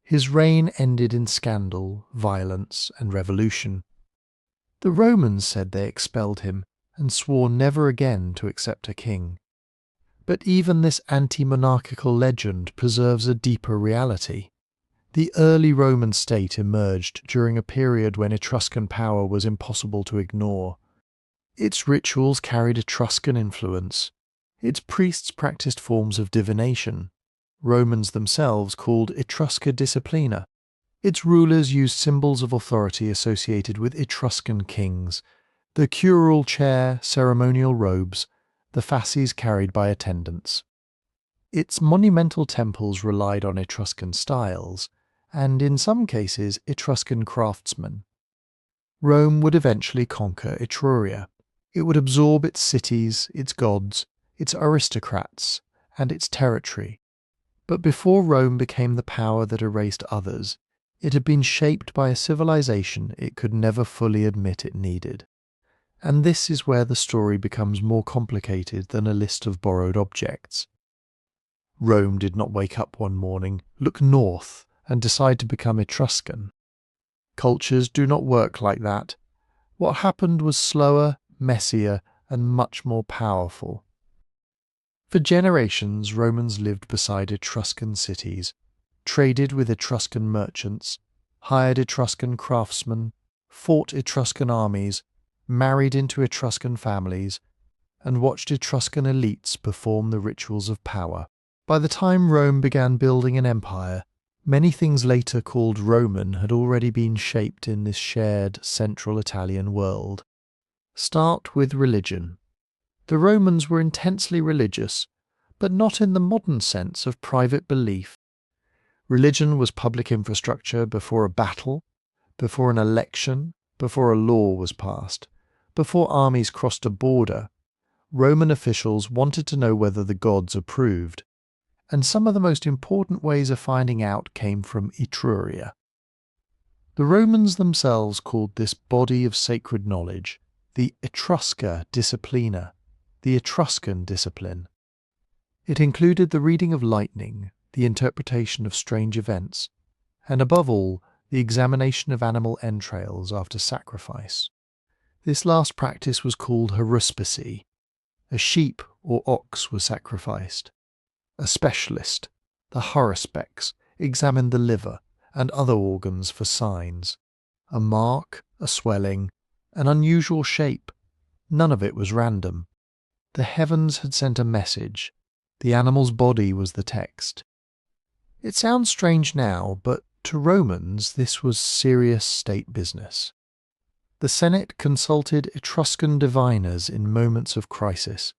His reign ended in scandal, violence, and revolution. The Romans said they expelled him and swore never again to accept a king. But even this anti-monarchical legend preserves a deeper reality. The early Roman state emerged during a period when Etruscan power was impossible to ignore. Its rituals carried Etruscan influence. Its priests practiced forms of divination, Romans themselves called Etrusca disciplina. Its rulers used symbols of authority associated with Etruscan kings, the curule chair, ceremonial robes, the fasces carried by attendants. Its monumental temples relied on Etruscan styles, and in some cases Etruscan craftsmen. Rome would eventually conquer Etruria. It would absorb its cities, its gods, its aristocrats, and its territory. But before Rome became the power that erased others, it had been shaped by a civilization it could never fully admit it needed. And this is where the story becomes more complicated than a list of borrowed objects. Rome did not wake up one morning, look north, and decide to become Etruscan. Cultures do not work like that. What happened was slower, messier, and much more powerful. For generations, Romans lived beside Etruscan cities, traded with Etruscan merchants, hired Etruscan craftsmen, fought Etruscan armies, married into Etruscan families, and watched Etruscan elites perform the rituals of power. By the time Rome began building an empire, many things later called Roman had already been shaped in this shared central Italian world. Start with religion. The Romans were intensely religious, but not in the modern sense of private belief. Religion was public infrastructure before a battle, before an election, before a law was passed, before armies crossed a border. Roman officials wanted to know whether the gods approved, and some of the most important ways of finding out came from Etruria. The Romans themselves called this body of sacred knowledge the Etrusca disciplina, the Etruscan discipline. It included the reading of lightning, the interpretation of strange events, and above all, the examination of animal entrails after sacrifice. This last practice was called haruspicy. A sheep or ox was sacrificed. A specialist, the haruspex, examined the liver and other organs for signs. A mark, a swelling, an unusual shape. None of it was random. The heavens had sent a message. The animal's body was the text. It sounds strange now, but to Romans this was serious state business. The Senate consulted Etruscan diviners in moments of crisis,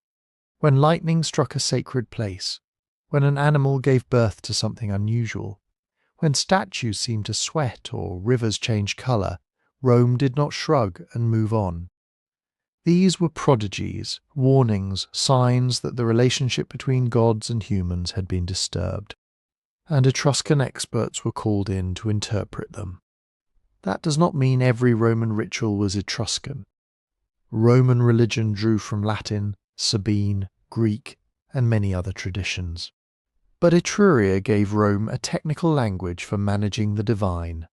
when lightning struck a sacred place, when an animal gave birth to something unusual, when statues seemed to sweat or rivers changed colour. Rome did not shrug and move on. These were prodigies, warnings, signs that the relationship between gods and humans had been disturbed, and Etruscan experts were called in to interpret them. That does not mean every Roman ritual was Etruscan. Roman religion drew from Latin, Sabine, Greek, and many other traditions. But Etruria gave Rome a technical language for managing the divine,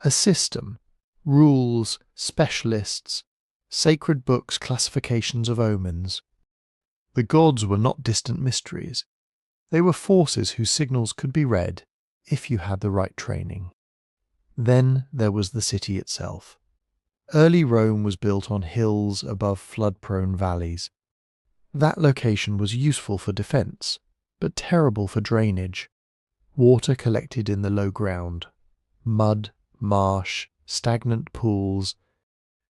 a system, rules, specialists, sacred books, classifications of omens. The gods were not distant mysteries. They were forces whose signals could be read if you had the right training. Then there was the city itself. Early Rome was built on hills above flood-prone valleys. That location was useful for defence, but terrible for drainage. Water collected in the low ground. Mud, marsh, stagnant pools.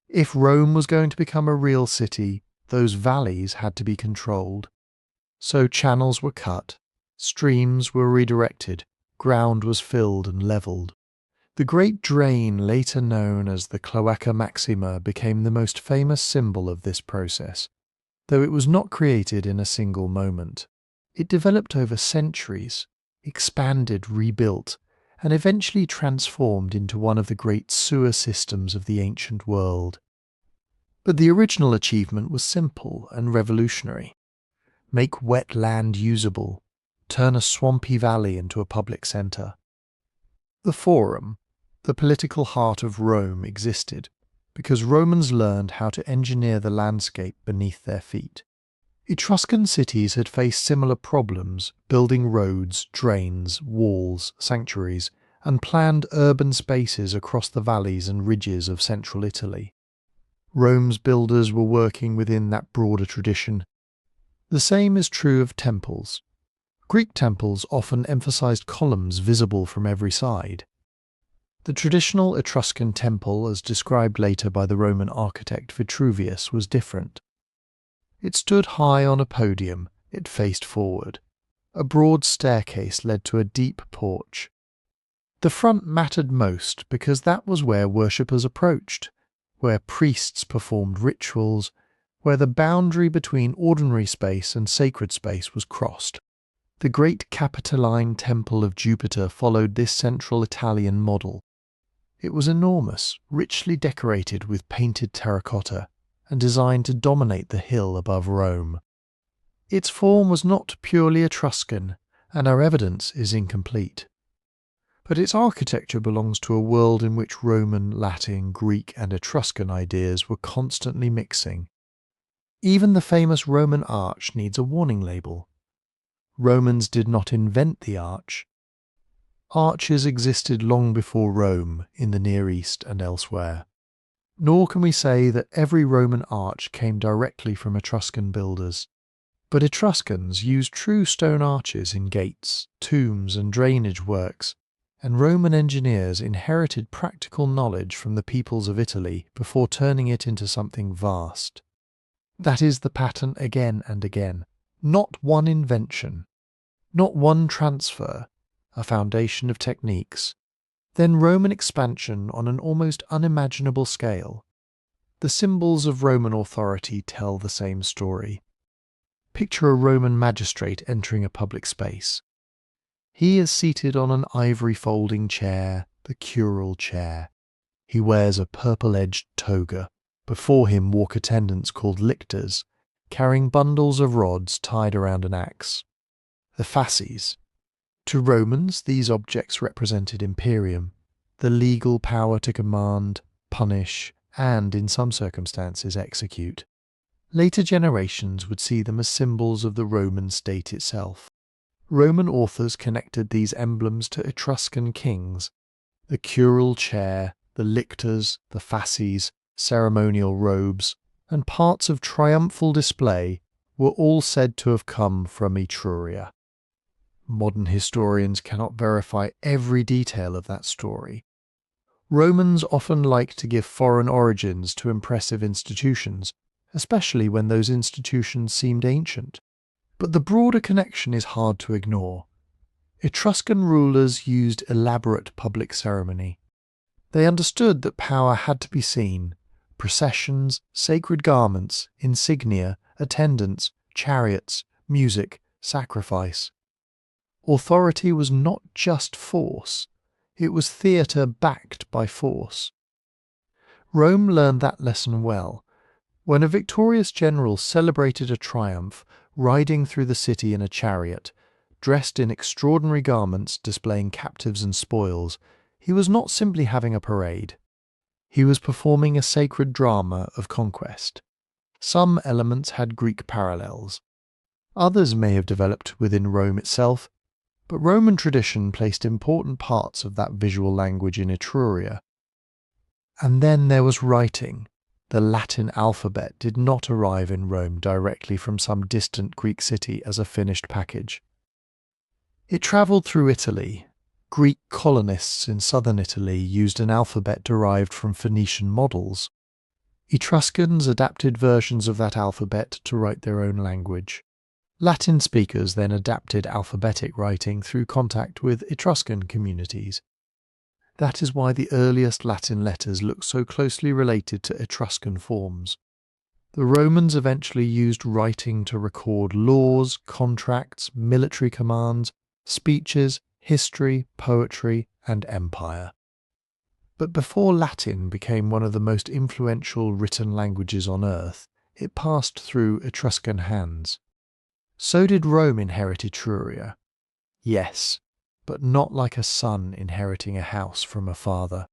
If Rome was going to become a real city, those valleys had to be controlled. So channels were cut, streams were redirected, ground was filled and levelled. The Great Drain, later known as the Cloaca Maxima, became the most famous symbol of this process, though it was not created in a single moment. It developed over centuries, expanded, rebuilt, and eventually transformed into one of the great sewer systems of the ancient world. But the original achievement was simple and revolutionary. Make wet land usable, turn a swampy valley into a public centre. The Forum, the political heart of Rome, existed because Romans learned how to engineer the landscape beneath their feet. Etruscan cities had faced similar problems, building roads, drains, walls, sanctuaries, and planned urban spaces across the valleys and ridges of central Italy. Rome's builders were working within that broader tradition. The same is true of temples. Greek temples often emphasized columns visible from every side. The traditional Etruscan temple, as described later by the Roman architect Vitruvius, was different. It stood high on a podium, it faced forward. A broad staircase led to a deep porch. The front mattered most because that was where worshippers approached, where priests performed rituals, where the boundary between ordinary space and sacred space was crossed. The great Capitoline Temple of Jupiter followed this central Italian model. It was enormous, richly decorated with painted terracotta, and designed to dominate the hill above Rome. Its form was not purely Etruscan, and our evidence is incomplete. But its architecture belongs to a world in which Roman, Latin, Greek, and Etruscan ideas were constantly mixing. Even the famous Roman arch needs a warning label. Romans did not invent the arch. Arches existed long before Rome, in the Near East and elsewhere. Nor can we say that every Roman arch came directly from Etruscan builders. But Etruscans used true stone arches in gates, tombs, and drainage works, and Roman engineers inherited practical knowledge from the peoples of Italy before turning it into something vast. That is the pattern again and again. Not one invention, not one transfer, a foundation of techniques, then Roman expansion on an almost unimaginable scale. The symbols of Roman authority tell the same story. Picture a Roman magistrate entering a public space. He is seated on an ivory folding chair, the curule chair. He wears a purple-edged toga. Before him walk attendants called lictors, carrying bundles of rods tied around an axe. The fasces. To Romans, these objects represented imperium, the legal power to command, punish, and, in some circumstances, execute. Later generations would see them as symbols of the Roman state itself. Roman authors connected these emblems to Etruscan kings. The curule chair, the lictors, the fasces, ceremonial robes, and parts of triumphal display were all said to have come from Etruria. Modern historians cannot verify every detail of that story. Romans often liked to give foreign origins to impressive institutions, especially when those institutions seemed ancient. But the broader connection is hard to ignore. Etruscan rulers used elaborate public ceremony. They understood that power had to be seen. Processions, sacred garments, insignia, attendants, chariots, music, sacrifice. Authority was not just force, it was theatre backed by force. Rome learned that lesson well. When a victorious general celebrated a triumph, riding through the city in a chariot, dressed in extraordinary garments displaying captives and spoils, he was not simply having a parade. He was performing a sacred drama of conquest. Some elements had Greek parallels. Others may have developed within Rome itself, but Roman tradition placed important parts of that visual language in Etruria. And then there was writing. The Latin alphabet did not arrive in Rome directly from some distant Greek city as a finished package. It travelled through Italy. Greek colonists in southern Italy used an alphabet derived from Phoenician models. Etruscans adapted versions of that alphabet to write their own language. Latin speakers then adapted alphabetic writing through contact with Etruscan communities. That is why the earliest Latin letters look so closely related to Etruscan forms. The Romans eventually used writing to record laws, contracts, military commands, speeches, history, poetry, and empire. But before Latin became one of the most influential written languages on earth, it passed through Etruscan hands. So did Rome inherit Etruria. Yes, but not like a son inheriting a house from a father.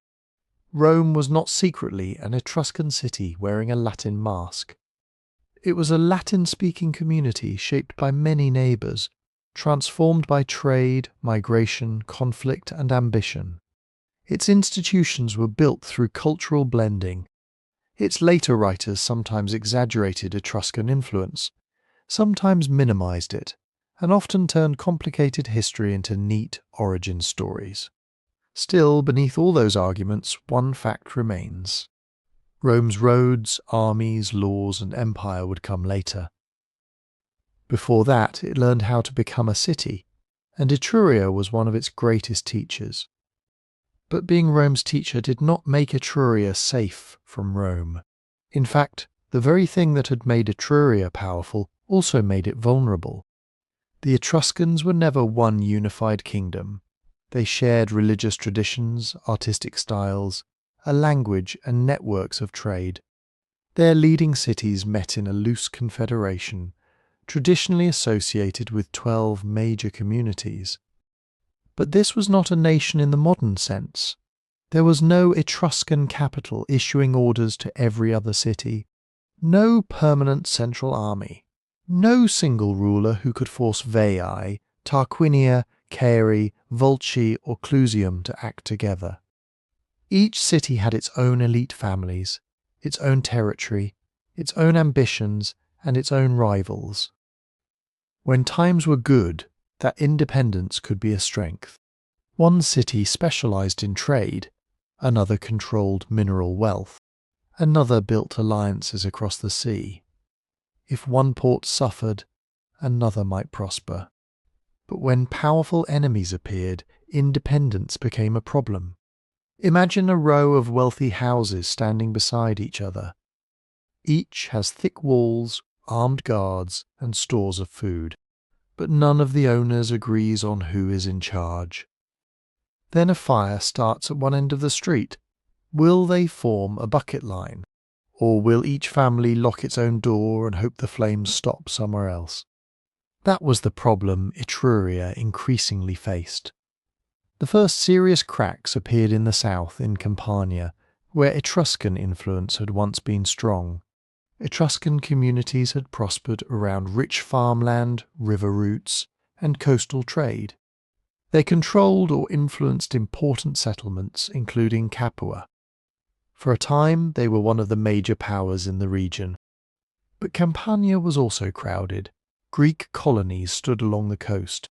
Rome was not secretly an Etruscan city wearing a Latin mask. It was a Latin-speaking community shaped by many neighbours, transformed by trade, migration, conflict and ambition. Its institutions were built through cultural blending. Its later writers sometimes exaggerated Etruscan influence, sometimes minimised it, and often turned complicated history into neat origin stories. Still, beneath all those arguments, one fact remains. Rome's roads, armies, laws, and empire would come later. Before that, it learned how to become a city, and Etruria was one of its greatest teachers. But being Rome's teacher did not make Etruria safe from Rome. In fact, the very thing that had made Etruria powerful also made it vulnerable. The Etruscans were never one unified kingdom. They shared religious traditions, artistic styles, a language and networks of trade. Their leading cities met in a loose confederation, traditionally associated with 12 major communities. But this was not a nation in the modern sense. There was no Etruscan capital issuing orders to every other city, no permanent central army, no single ruler who could force Veii, Tarquinia, Caere, Volci or Clusium to act together. Each city had its own elite families, its own territory, its own ambitions and its own rivals. When times were good, that independence could be a strength. One city specialised in trade, another controlled mineral wealth, another built alliances across the sea. If one port suffered, another might prosper. But when powerful enemies appeared, independence became a problem. Imagine a row of wealthy houses standing beside each other. Each has thick walls, armed guards, and stores of food. But none of the owners agrees on who is in charge. Then a fire starts at one end of the street. Will they form a bucket line? Or will each family lock its own door and hope the flames stop somewhere else? That was the problem Etruria increasingly faced. The first serious cracks appeared in the south in Campania, where Etruscan influence had once been strong. Etruscan communities had prospered around rich farmland, river routes, and coastal trade. They controlled or influenced important settlements, including Capua. For a time, they were one of the major powers in the region. But Campania was also crowded. Greek colonies stood along the coast.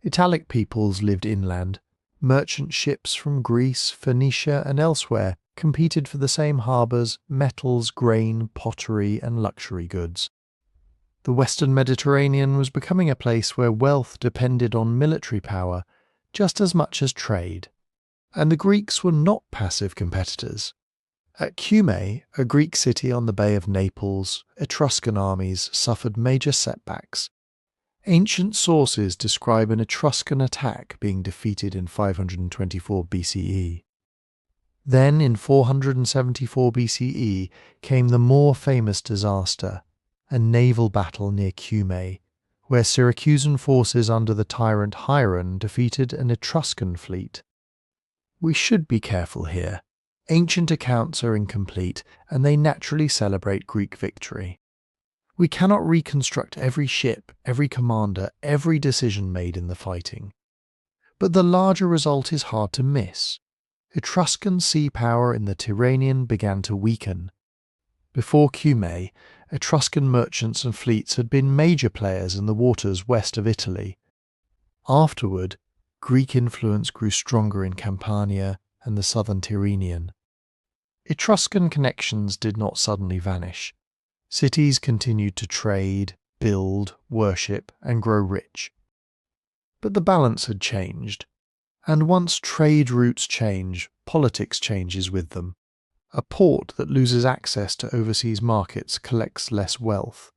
Italic peoples lived inland. Merchant ships from Greece, Phoenicia, and elsewhere competed for the same harbours, metals, grain, pottery, and luxury goods. The Western Mediterranean was becoming a place where wealth depended on military power just as much as trade. And the Greeks were not passive competitors. At Cumae, a Greek city on the Bay of Naples, Etruscan armies suffered major setbacks. Ancient sources describe an Etruscan attack being defeated in 524 BCE. Then, in 474 BCE, came the more famous disaster, a naval battle near Cumae, where Syracusan forces under the tyrant Hieron defeated an Etruscan fleet. We should be careful here. Ancient accounts are incomplete, and they naturally celebrate Greek victory. We cannot reconstruct every ship, every commander, every decision made in the fighting. But the larger result is hard to miss. Etruscan sea power in the Tyrrhenian began to weaken. Before Cumae, Etruscan merchants and fleets had been major players in the waters west of Italy. Afterward, Greek influence grew stronger in Campania and the southern Tyrrhenian. Etruscan connections did not suddenly vanish. Cities continued to trade, build, worship, and grow rich. But the balance had changed, and once trade routes change, politics changes with them. A port that loses access to overseas markets collects less wealth.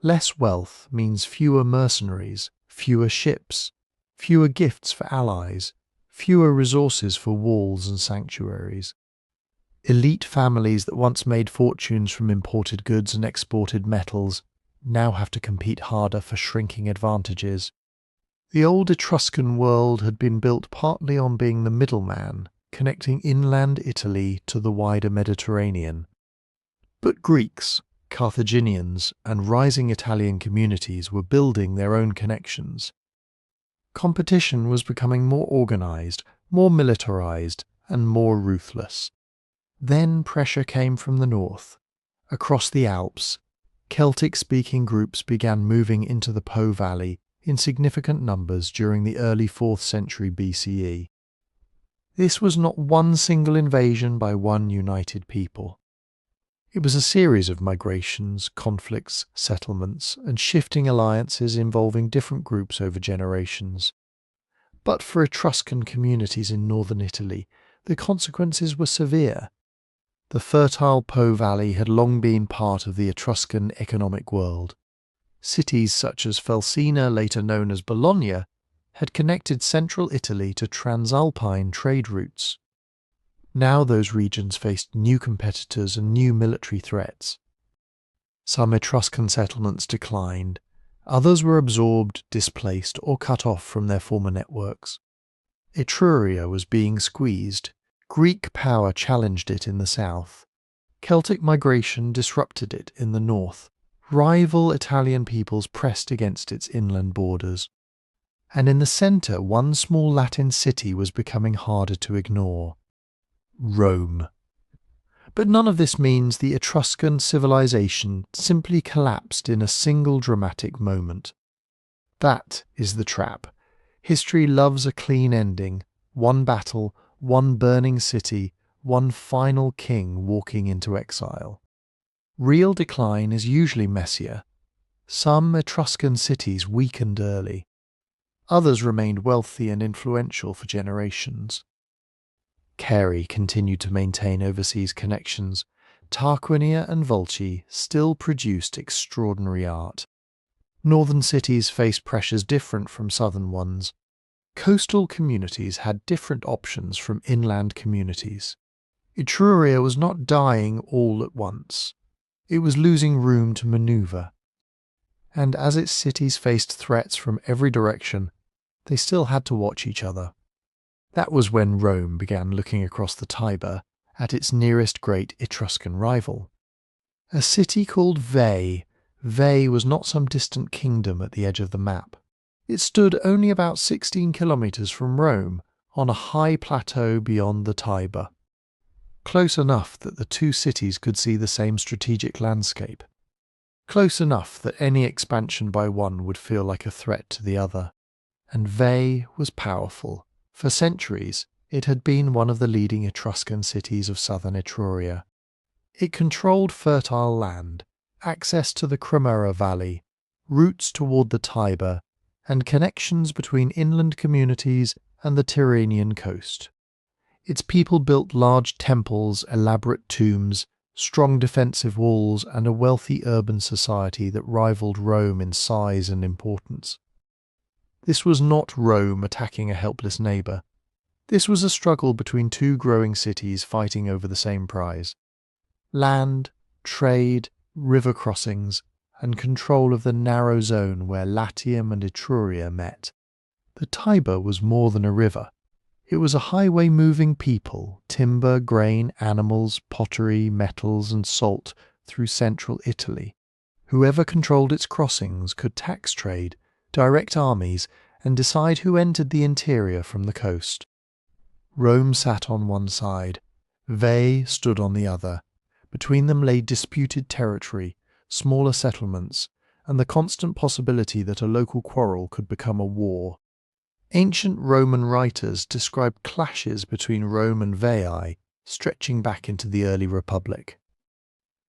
Less wealth means fewer mercenaries, fewer ships, fewer gifts for allies, fewer resources for walls and sanctuaries. Elite families that once made fortunes from imported goods and exported metals now have to compete harder for shrinking advantages. The old Etruscan world had been built partly on being the middleman, connecting inland Italy to the wider Mediterranean. But Greeks, Carthaginians, and rising Italian communities were building their own connections. Competition was becoming more organized, more militarized, and more ruthless. Then pressure came from the north. Across the Alps, Celtic-speaking groups began moving into the Po Valley in significant numbers during the early 4th century BCE. This was not one single invasion by one united people. It was a series of migrations, conflicts, settlements, and shifting alliances involving different groups over generations. But for Etruscan communities in northern Italy, the consequences were severe. The fertile Po Valley had long been part of the Etruscan economic world. Cities such as Felsina, later known as Bologna, had connected central Italy to transalpine trade routes. Now those regions faced new competitors and new military threats. Some Etruscan settlements declined, others were absorbed, displaced, or cut off from their former networks. Etruria was being squeezed. Greek power challenged it in the south. Celtic migration disrupted it in the north. Rival Italian peoples pressed against its inland borders. And in the centre, one small Latin city was becoming harder to ignore: Rome. But none of this means the Etruscan civilization simply collapsed in a single dramatic moment. That is the trap. History loves a clean ending: one battle, one burning city, one final king walking into exile. Real decline is usually messier. Some Etruscan cities weakened early. Others remained wealthy and influential for generations. Ceri continued to maintain overseas connections. Tarquinia and Volci still produced extraordinary art. Northern cities faced pressures different from southern ones. Coastal communities had different options from inland communities. Etruria was not dying all at once. It was losing room to maneuver. And as its cities faced threats from every direction, they still had to watch each other. That was when Rome began looking across the Tiber at its nearest great Etruscan rival. A city called Veii. Veii was not some distant kingdom at the edge of the map. It stood only about 16 kilometres from Rome, on a high plateau beyond the Tiber. Close enough that the two cities could see the same strategic landscape. Close enough that any expansion by one would feel like a threat to the other. And Veii was powerful. For centuries, it had been one of the leading Etruscan cities of southern Etruria. It controlled fertile land, access to the Cremera Valley, routes toward the Tiber, and connections between inland communities and the Tyrrhenian coast. Its people built large temples, elaborate tombs, strong defensive walls, and a wealthy urban society that rivaled Rome in size and importance. This was not Rome attacking a helpless neighbour. This was a struggle between two growing cities fighting over the same prize: land, trade, river crossings, and control of the narrow zone where Latium and Etruria met. The Tiber was more than a river. It was a highway moving people, timber, grain, animals, pottery, metals, and salt through central Italy. Whoever controlled its crossings could tax trade, direct armies, and decide who entered the interior from the coast. Rome sat on one side. Veii stood on the other. Between them lay disputed territory, smaller settlements, and the constant possibility that a local quarrel could become a war. Ancient Roman writers describe clashes between Rome and Veii stretching back into the early Republic.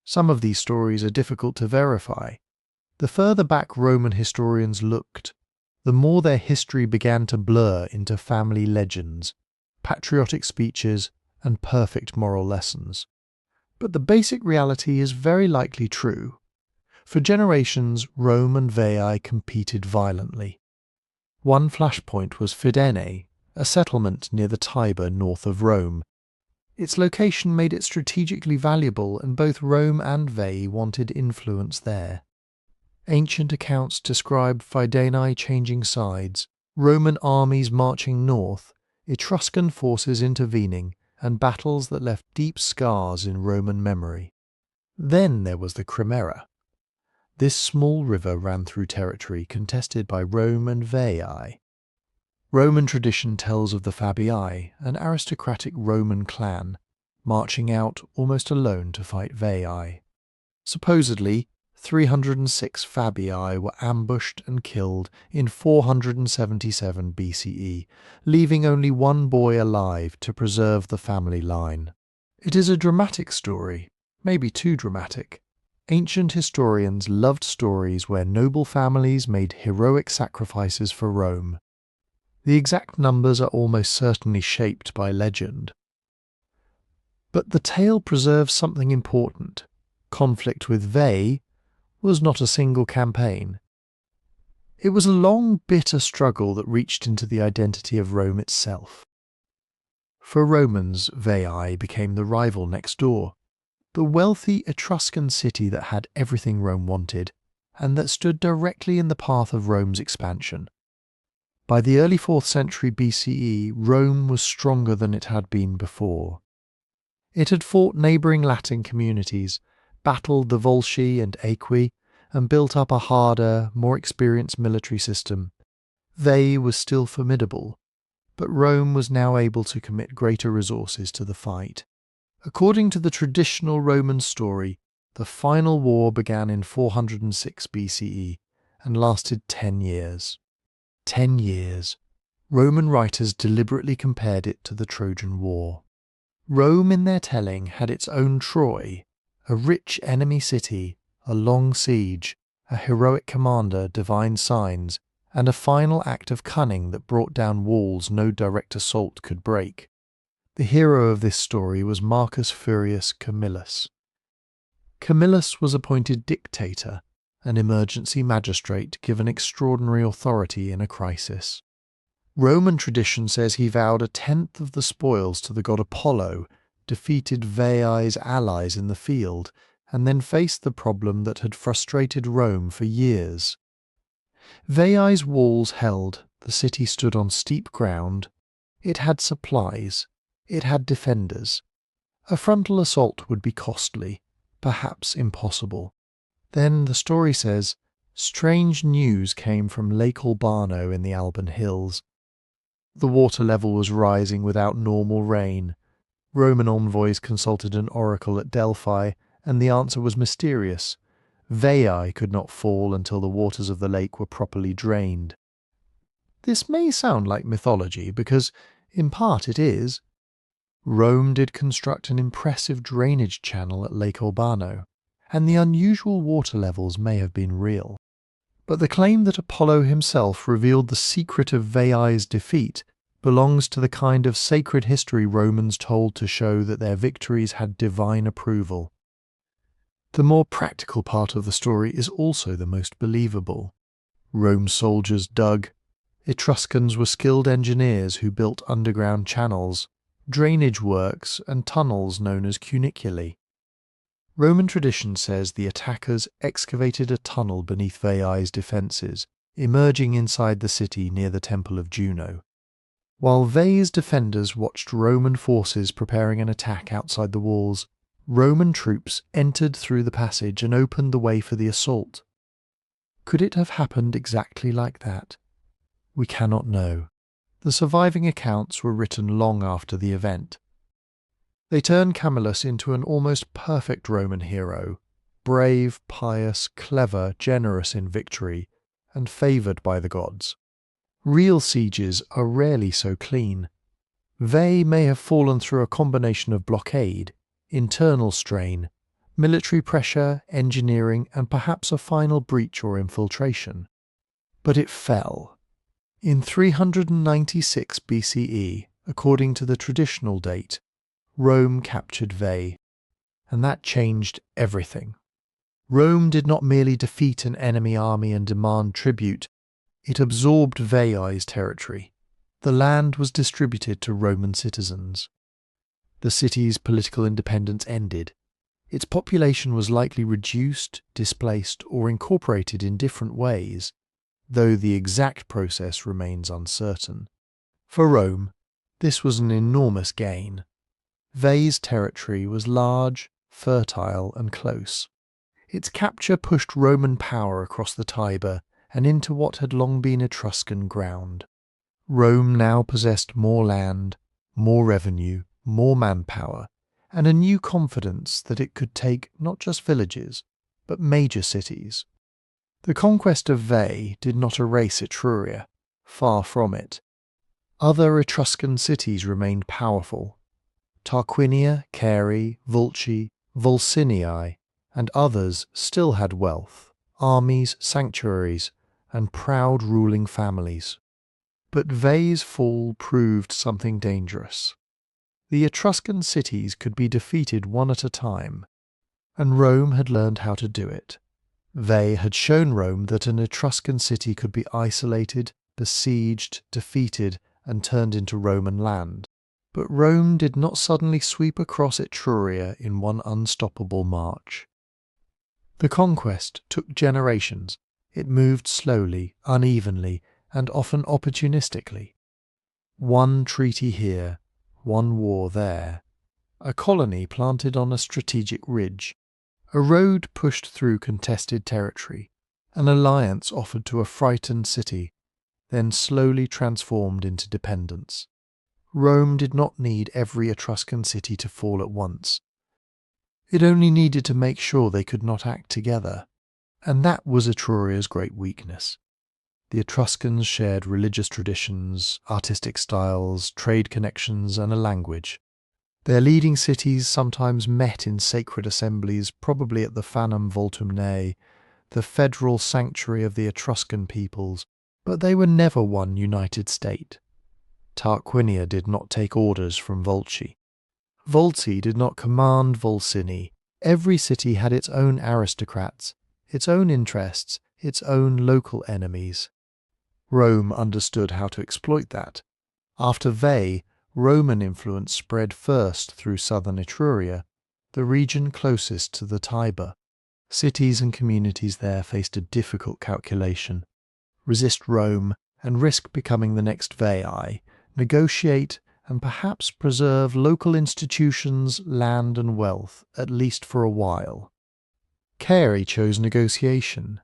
Some of these stories are difficult to verify. The further back Roman historians looked, the more their history began to blur into family legends, patriotic speeches, and perfect moral lessons. But the basic reality is very likely true. For generations, Rome and Veii competed violently. One flashpoint was Fidene, a settlement near the Tiber north of Rome. Its location made it strategically valuable, and both Rome and Veii wanted influence there. Ancient accounts describe Fidenae changing sides, Roman armies marching north, Etruscan forces intervening, and battles that left deep scars in Roman memory. Then there was the Chimera. This small river ran through territory contested by Rome and Veii. Roman tradition tells of the Fabii, an aristocratic Roman clan, marching out almost alone to fight Veii. Supposedly, 306 Fabii were ambushed and killed in 477 BCE, leaving only one boy alive to preserve the family line. It is a dramatic story, maybe too dramatic. Ancient historians loved stories where noble families made heroic sacrifices for Rome. The exact numbers are almost certainly shaped by legend. But the tale preserves something important. Conflict with Veii was not a single campaign. It was a long, bitter struggle that reached into the identity of Rome itself. For Romans, Veii became the rival next door, the wealthy Etruscan city that had everything Rome wanted, and that stood directly in the path of Rome's expansion. By the early 4th century BCE, Rome was stronger than it had been before. It had fought neighbouring Latin communities, battled the Volsci and Aequi, and built up a harder, more experienced military system. Veii was still formidable, but Rome was now able to commit greater resources to the fight. According to the traditional Roman story, the final war began in 406 BCE and lasted 10 years. 10 years. Roman writers deliberately compared it to the Trojan War. Rome, in their telling, had its own Troy, a rich enemy city, a long siege, a heroic commander, divine signs, and a final act of cunning that brought down walls no direct assault could break. The hero of this story was Marcus Furius Camillus. Camillus was appointed dictator, an emergency magistrate given extraordinary authority in a crisis. Roman tradition says he vowed a tenth of the spoils to the god Apollo, defeated Veii's allies in the field, and then faced the problem that had frustrated Rome for years. Veii's walls held, the city stood on steep ground, it had supplies, it had defenders. A frontal assault would be costly, perhaps impossible. Then, the story says, strange news came from Lake Albano in the Alban Hills. The water level was rising without normal rain. Roman envoys consulted an oracle at Delphi, and the answer was mysterious. Veii could not fall until the waters of the lake were properly drained. This may sound like mythology, because, in part, it is. Rome did construct an impressive drainage channel at Lake Albano, and the unusual water levels may have been real. But the claim that Apollo himself revealed the secret of Veii's defeat belongs to the kind of sacred history Romans told to show that their victories had divine approval. The more practical part of the story is also the most believable. Rome's soldiers dug. Etruscans were skilled engineers who built underground channels, drainage works, and tunnels known as cuniculi. Roman tradition says the attackers excavated a tunnel beneath Veii's defences, emerging inside the city near the Temple of Juno. While Veii's defenders watched Roman forces preparing an attack outside the walls, Roman troops entered through the passage and opened the way for the assault. Could it have happened exactly like that? We cannot know. The surviving accounts were written long after the event. They turned Camillus into an almost perfect Roman hero, brave, pious, clever, generous in victory, and favoured by the gods. Real sieges are rarely so clean. Veii may have fallen through a combination of blockade, internal strain, military pressure, engineering, and perhaps a final breach or infiltration. But it fell. In 396 BCE, according to the traditional date, Rome captured Veii. and that changed everything. Rome did not merely defeat an enemy army and demand tribute, it absorbed Veii's territory. The land was distributed to Roman citizens. The city's political independence ended. Its population was likely reduced, displaced, or incorporated in different ways, though the exact process remains uncertain. For Rome, this was an enormous gain. Veii's territory was large, fertile, and close. Its capture pushed Roman power across the Tiber and into what had long been Etruscan ground. Rome now possessed more land, more revenue, more manpower, and a new confidence that it could take not just villages, but major cities. The conquest of Veii did not erase Etruria, far from it. Other Etruscan cities remained powerful. Tarquinia, Caere, Volci, Volsinii, and others still had wealth, armies, sanctuaries, and proud ruling families. But Veii's fall proved something dangerous. The Etruscan cities could be defeated one at a time, and Rome had learned how to do it. Veii had shown Rome that an Etruscan city could be isolated, besieged, defeated, and turned into Roman land. But Rome did not suddenly sweep across Etruria in one unstoppable march. The conquest took generations. It moved slowly, unevenly, and often opportunistically. One treaty here, one war there. A colony planted on a strategic ridge. A road pushed through contested territory. An alliance offered to a frightened city, then slowly transformed into dependence. Rome did not need every Etruscan city to fall at once. It only needed to make sure they could not act together. And that was Etruria's great weakness. The Etruscans shared religious traditions, artistic styles, trade connections, and a language. Their leading cities sometimes met in sacred assemblies, probably at the Fanum Voltumnae, the federal sanctuary of the Etruscan peoples, but they were never one united state. Tarquinia did not take orders from Volci. Volci did not command Volsinii. Every city had its own aristocrats, its own interests, its own local enemies. Rome understood how to exploit that. After Veii, Roman influence spread first through southern Etruria, the region closest to the Tiber. Cities and communities there faced a difficult calculation. Resist Rome and risk becoming the next Veii, negotiate and perhaps preserve local institutions, land and wealth, at least for a while. Caere chose negotiation.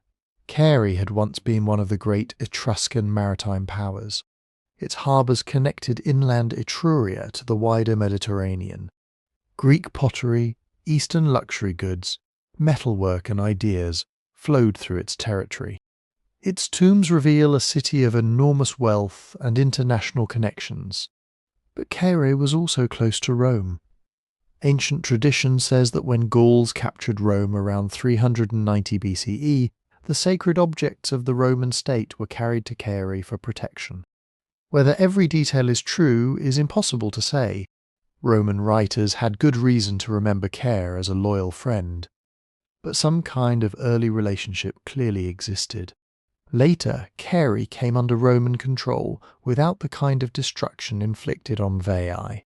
Caere had once been one of the great Etruscan maritime powers. Its harbours connected inland Etruria to the wider Mediterranean. Greek pottery, Eastern luxury goods, metalwork and ideas flowed through its territory. Its tombs reveal a city of enormous wealth and international connections. But Caere was also close to Rome. Ancient tradition says that when Gauls captured Rome around 390 BCE, the sacred objects of the Roman state were carried to Caere for protection. Whether every detail is true is impossible to say. Roman writers had good reason to remember Caere as a loyal friend. But some kind of early relationship clearly existed. Later, Caere came under Roman control without the kind of destruction inflicted on Veii.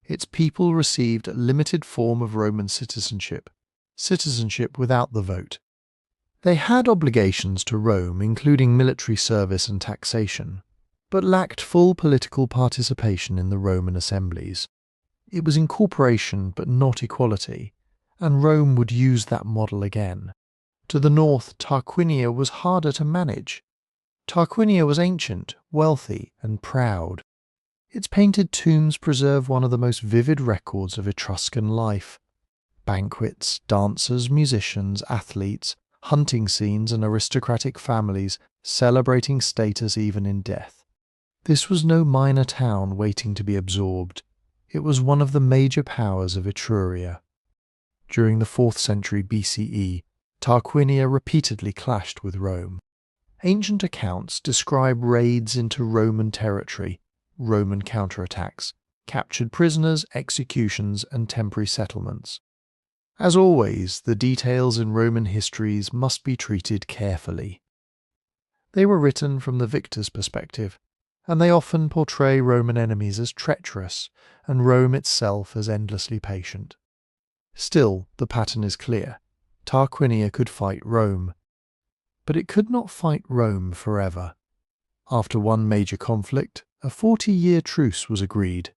Its people received a limited form of Roman citizenship without the vote. They had obligations to Rome, including military service and taxation, but lacked full political participation in the Roman assemblies. It was incorporation but not equality, and Rome would use that model again. To the north, Tarquinia was harder to manage. Tarquinia was ancient, wealthy, and proud. Its painted tombs preserve one of the most vivid records of Etruscan life. Banquets, dancers, musicians, athletes, hunting scenes, and aristocratic families celebrating status even in death. This was no minor town waiting to be absorbed. It was one of the major powers of Etruria. During the 4th century BCE, Tarquinia repeatedly clashed with Rome. Ancient accounts describe raids into Roman territory, Roman counterattacks, captured prisoners, executions, and temporary settlements. As always, the details in Roman histories must be treated carefully. They were written from the victor's perspective, and they often portray Roman enemies as treacherous and Rome itself as endlessly patient. Still, the pattern is clear. Tarquinia could fight Rome, but it could not fight Rome forever. After one major conflict, a 40-year truce was agreed.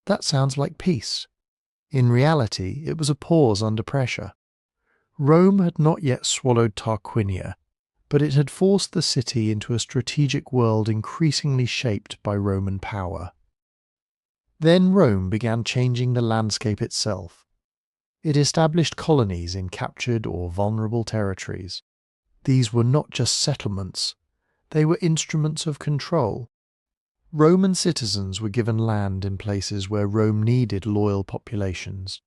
That sounds like peace. In reality, it was a pause under pressure. Rome had not yet swallowed Tarquinia, but it had forced the city into a strategic world increasingly shaped by Roman power. Then Rome began changing the landscape itself. It established colonies in captured or vulnerable territories. These were not just settlements, they were instruments of control. Roman citizens were given land in places where Rome needed loyal populations.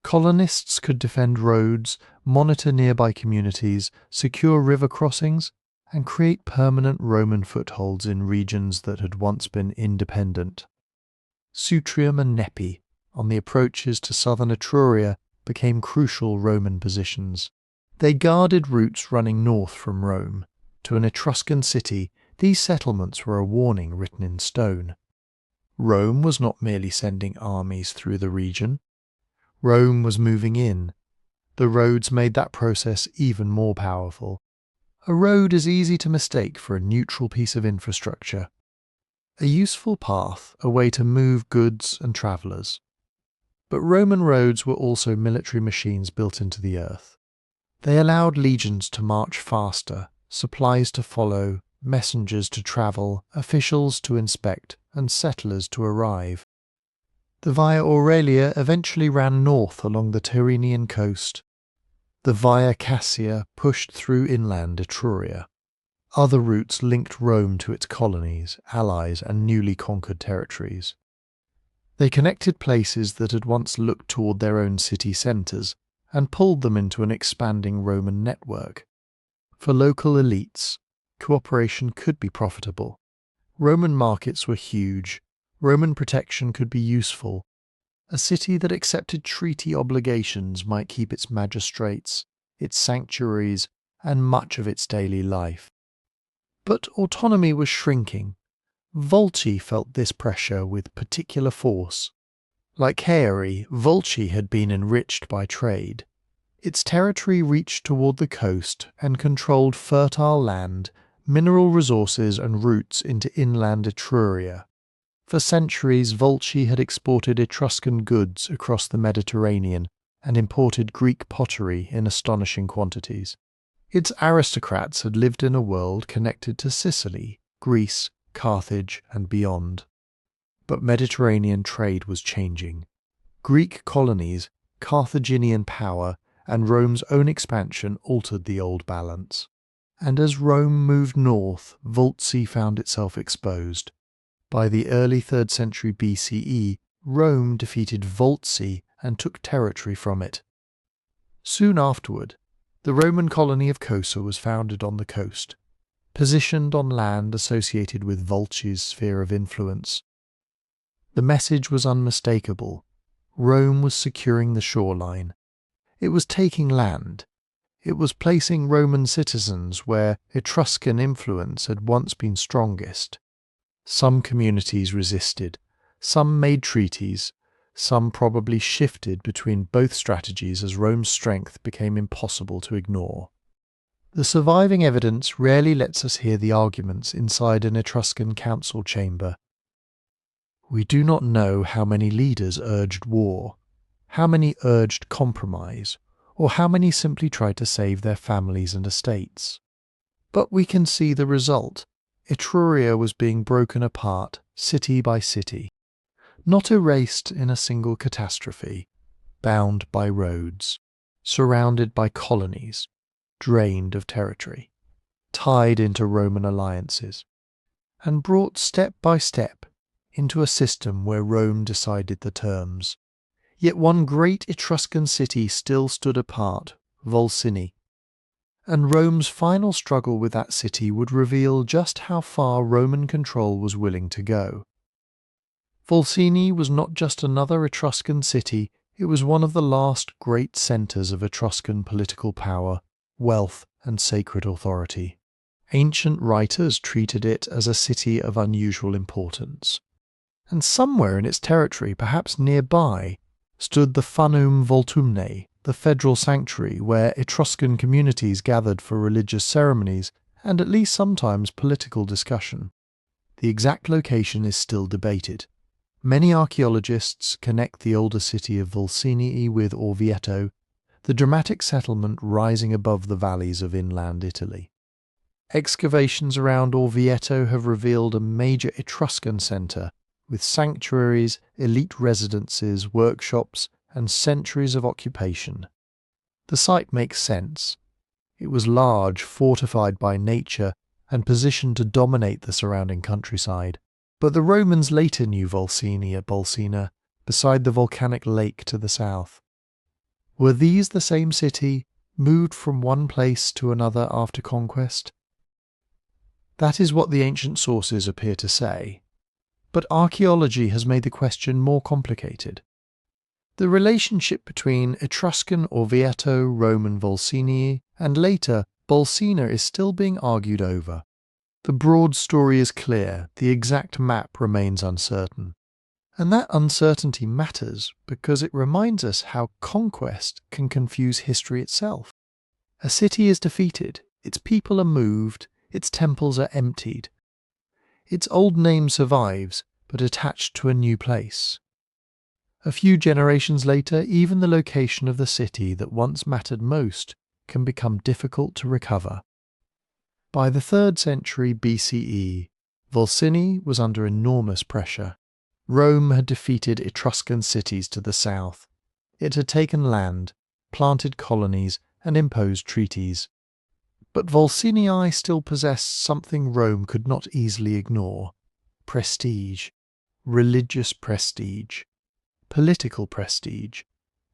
Colonists could defend roads, monitor nearby communities, secure river crossings, and create permanent Roman footholds in regions that had once been independent. Sutrium and Nepi, on the approaches to southern Etruria, became crucial Roman positions. They guarded routes running north from Rome. To an Etruscan city, these settlements were a warning written in stone. Rome was not merely sending armies through the region. Rome was moving in. The roads made that process even more powerful. A road is easy to mistake for a neutral piece of infrastructure. A useful path, a way to move goods and travellers. But Roman roads were also military machines built into the earth. They allowed legions to march faster, supplies to follow, messengers to travel, officials to inspect, and settlers to arrive. The Via Aurelia eventually ran north along the Tyrrhenian coast. The Via Cassia pushed through inland Etruria. Other routes linked Rome to its colonies, allies, and newly conquered territories. They connected places that had once looked toward their own city centres and pulled them into an expanding Roman network. For local elites, cooperation could be profitable. Roman markets were huge. Roman protection could be useful. A city that accepted treaty obligations might keep its magistrates, its sanctuaries, and much of its daily life. But autonomy was shrinking. Volci felt this pressure with particular force. Like Caere, Volci had been enriched by trade. Its territory reached toward the coast and controlled fertile land, mineral resources and routes into inland Etruria. For centuries, Volci had exported Etruscan goods across the Mediterranean and imported Greek pottery in astonishing quantities. Its aristocrats had lived in a world connected to Sicily, Greece, Carthage, and beyond. But Mediterranean trade was changing. Greek colonies, Carthaginian power, and Rome's own expansion altered the old balance. And as Rome moved north, Volci found itself exposed. By the early 3rd century BCE, Rome defeated Volci and took territory from it. Soon afterward, the Roman colony of Cosa was founded on the coast, positioned on land associated with Volci's sphere of influence. The message was unmistakable. Rome was securing the shoreline. It was taking land. It was placing Roman citizens where Etruscan influence had once been strongest. Some communities resisted, some made treaties, some probably shifted between both strategies as Rome's strength became impossible to ignore. The surviving evidence rarely lets us hear the arguments inside an Etruscan council chamber. We do not know how many leaders urged war, how many urged compromise, or how many simply tried to save their families and estates. But we can see the result. Etruria was being broken apart, city by city, not erased in a single catastrophe, bound by roads, surrounded by colonies, drained of territory, tied into Roman alliances, and brought step by step into a system where Rome decided the terms. Yet one great Etruscan city still stood apart, Volsinii, and Rome's final struggle with that city would reveal just how far Roman control was willing to go. Volsinii was not just another Etruscan city, It was one of the last great centres of Etruscan political power, wealth, and sacred authority. Ancient writers treated it as a city of unusual importance. And somewhere in its territory, perhaps nearby, stood the Funum Voltumnae, the federal sanctuary where Etruscan communities gathered for religious ceremonies and at least sometimes political discussion. The exact location is still debated. Many archaeologists connect the older city of Volsinii with Orvieto, the dramatic settlement rising above the valleys of inland Italy. Excavations around Orvieto have revealed a major Etruscan centre with sanctuaries, elite residences, workshops, and centuries of occupation. The site makes sense. It was large, fortified by nature, and positioned to dominate the surrounding countryside. But the Romans later knew Volsinii at Bolsena, beside the volcanic lake to the south. Were these the same city, moved from one place to another after conquest? That is what the ancient sources appear to say. But archaeology has made the question more complicated. The relationship between Etruscan Orvieto, Roman Volsinii, and later Bolsena is still being argued over. The broad story is clear, the exact map remains uncertain. And that uncertainty matters because it reminds us how conquest can confuse history itself. A city is defeated, its people are moved, its temples are emptied. Its old name survives, but attached to a new place. A few generations later, even the location of the city that once mattered most can become difficult to recover. By the 3rd century BCE, Volsinii was under enormous pressure. Rome had defeated Etruscan cities to the south. It had taken land, planted colonies, and imposed treaties. But Volsinii still possessed something Rome could not easily ignore: prestige, religious prestige, political prestige,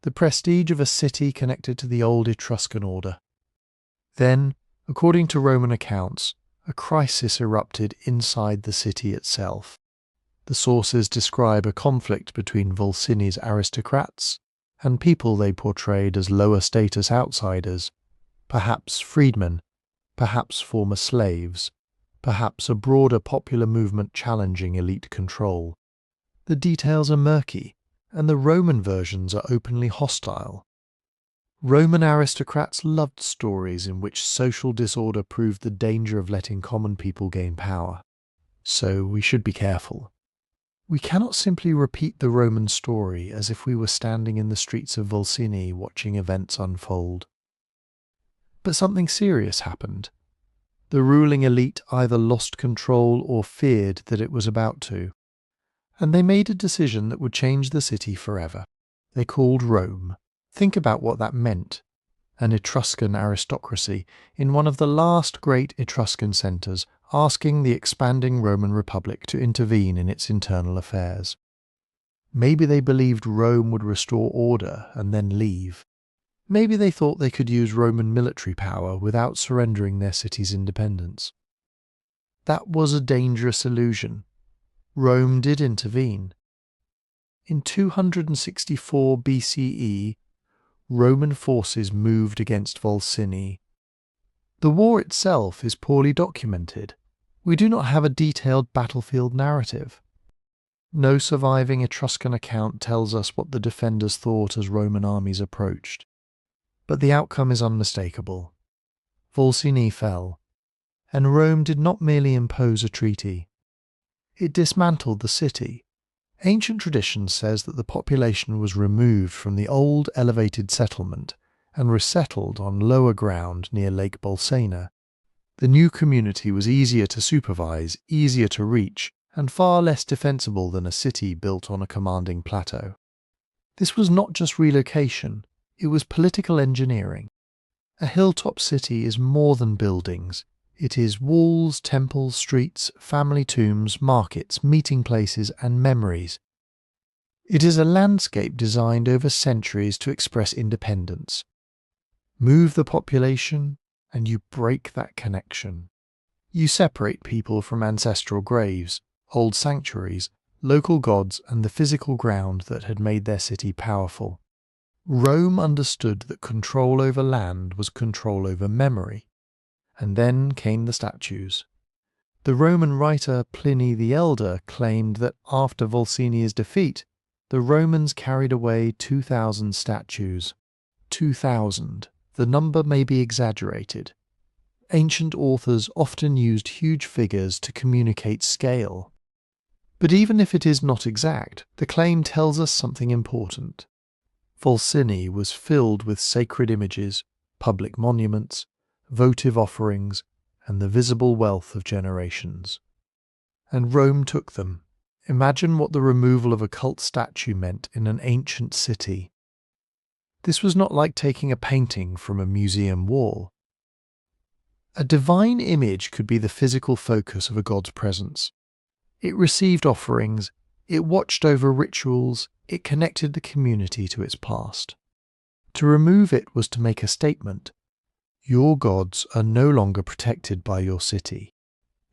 the prestige of a city connected to the old Etruscan order. Then, according to Roman accounts, a crisis erupted inside the city itself. The sources describe a conflict between Volsinii's aristocrats and people they portrayed as lower status outsiders, perhaps freedmen, perhaps former slaves, perhaps a broader popular movement challenging elite control. The details are murky, and the Roman versions are openly hostile. Roman aristocrats loved stories in which social disorder proved the danger of letting common people gain power. So we should be careful. We cannot simply repeat the Roman story as if we were standing in the streets of Volsinii watching events unfold. But something serious happened. The ruling elite either lost control or feared that it was about to, and they made a decision that would change the city forever. They called Rome. Think about what that meant. An Etruscan aristocracy in one of the last great Etruscan centres, asking the expanding Roman Republic to intervene in its internal affairs. Maybe they believed Rome would restore order and then leave. Maybe they thought they could use Roman military power without surrendering their city's independence. That was a dangerous illusion. Rome did intervene. In 264 BCE, Roman forces moved against Volsinii. The war itself is poorly documented. We do not have a detailed battlefield narrative. No surviving Etruscan account tells us what the defenders thought as Roman armies approached. But the outcome is unmistakable. Volsinii fell, and Rome did not merely impose a treaty. It dismantled the city. Ancient tradition says that the population was removed from the old elevated settlement and resettled on lower ground near Lake Bolsena. The new community was easier to supervise, easier to reach, and far less defensible than a city built on a commanding plateau. This was not just relocation, it was political engineering. A hilltop city is more than buildings. It is walls, temples, streets, family tombs, markets, meeting places, and memories. It is a landscape designed over centuries to express independence. Move the population, and you break that connection. You separate people from ancestral graves, old sanctuaries, local gods, and the physical ground that had made their city powerful. Rome understood that control over land was control over memory. And then came the statues. The Roman writer Pliny the Elder claimed that after Volsinii's defeat, the Romans carried away 2,000 statues. 2,000. The number may be exaggerated. Ancient authors often used huge figures to communicate scale. But even if it is not exact, the claim tells us something important. Volsinii was filled with sacred images, public monuments, votive offerings, and the visible wealth of generations. And Rome took them. Imagine what the removal of a cult statue meant in an ancient city. This was not like taking a painting from a museum wall. A divine image could be the physical focus of a god's presence. It received offerings, it watched over rituals, it connected the community to its past. To remove it was to make a statement. Your gods are no longer protected by your city.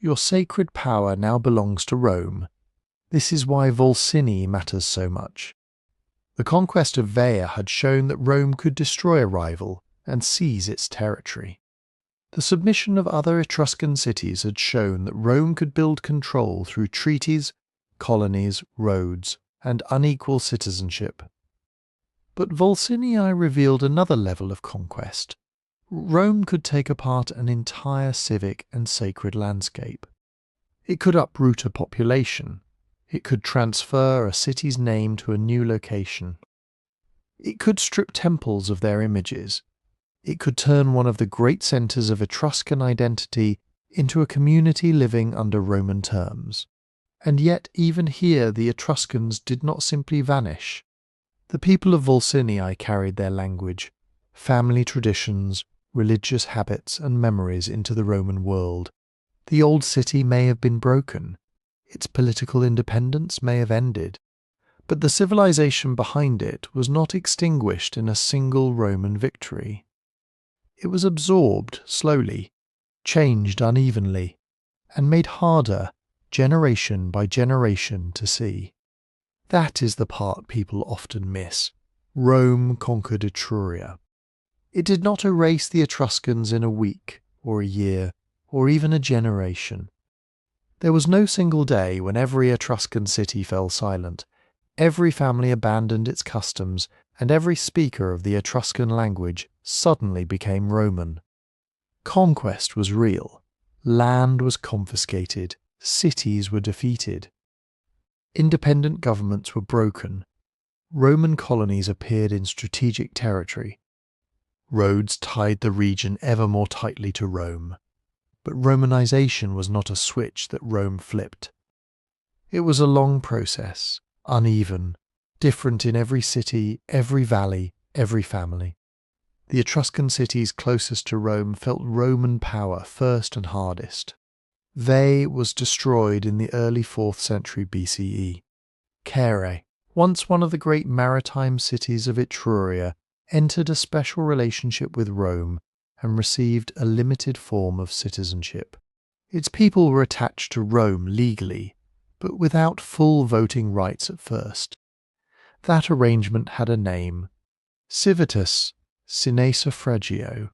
Your sacred power now belongs to Rome. This is why Volsinii matters so much. The conquest of Veii had shown that Rome could destroy a rival and seize its territory. The submission of other Etruscan cities had shown that Rome could build control through treaties, colonies, roads, and unequal citizenship. But Volsinii revealed another level of conquest. Rome could take apart an entire civic and sacred landscape. It could uproot a population. It could transfer a city's name to a new location. It could strip temples of their images. It could turn one of the great centres of Etruscan identity into a community living under Roman terms. And yet even here the Etruscans did not simply vanish. The people of Volsinii carried their language, family traditions, religious habits and memories into the Roman world. The old city may have been broken. Its political independence may have ended. But the civilization behind it was not extinguished in a single Roman victory. It was absorbed slowly, changed unevenly, and made harder, generation by generation, to see. That is the part people often miss. Rome conquered Etruria. It did not erase the Etruscans in a week, or a year, or even a generation. There was no single day when every Etruscan city fell silent. Every family abandoned its customs, and every speaker of the Etruscan language suddenly became Roman. Conquest was real. Land was confiscated. Cities were defeated. Independent governments were broken. Roman colonies appeared in strategic territory. Roads tied the region ever more tightly to Rome. But Romanization was not a switch that Rome flipped. It was a long process, uneven, different in every city, every valley, every family. The Etruscan cities closest to Rome felt Roman power first and hardest. Veii was destroyed in the early 4th century BCE. Caere, once one of the great maritime cities of Etruria, entered a special relationship with Rome and received a limited form of citizenship. Its people were attached to Rome legally, but without full voting rights at first. That arrangement had a name: civitas sine suffragio.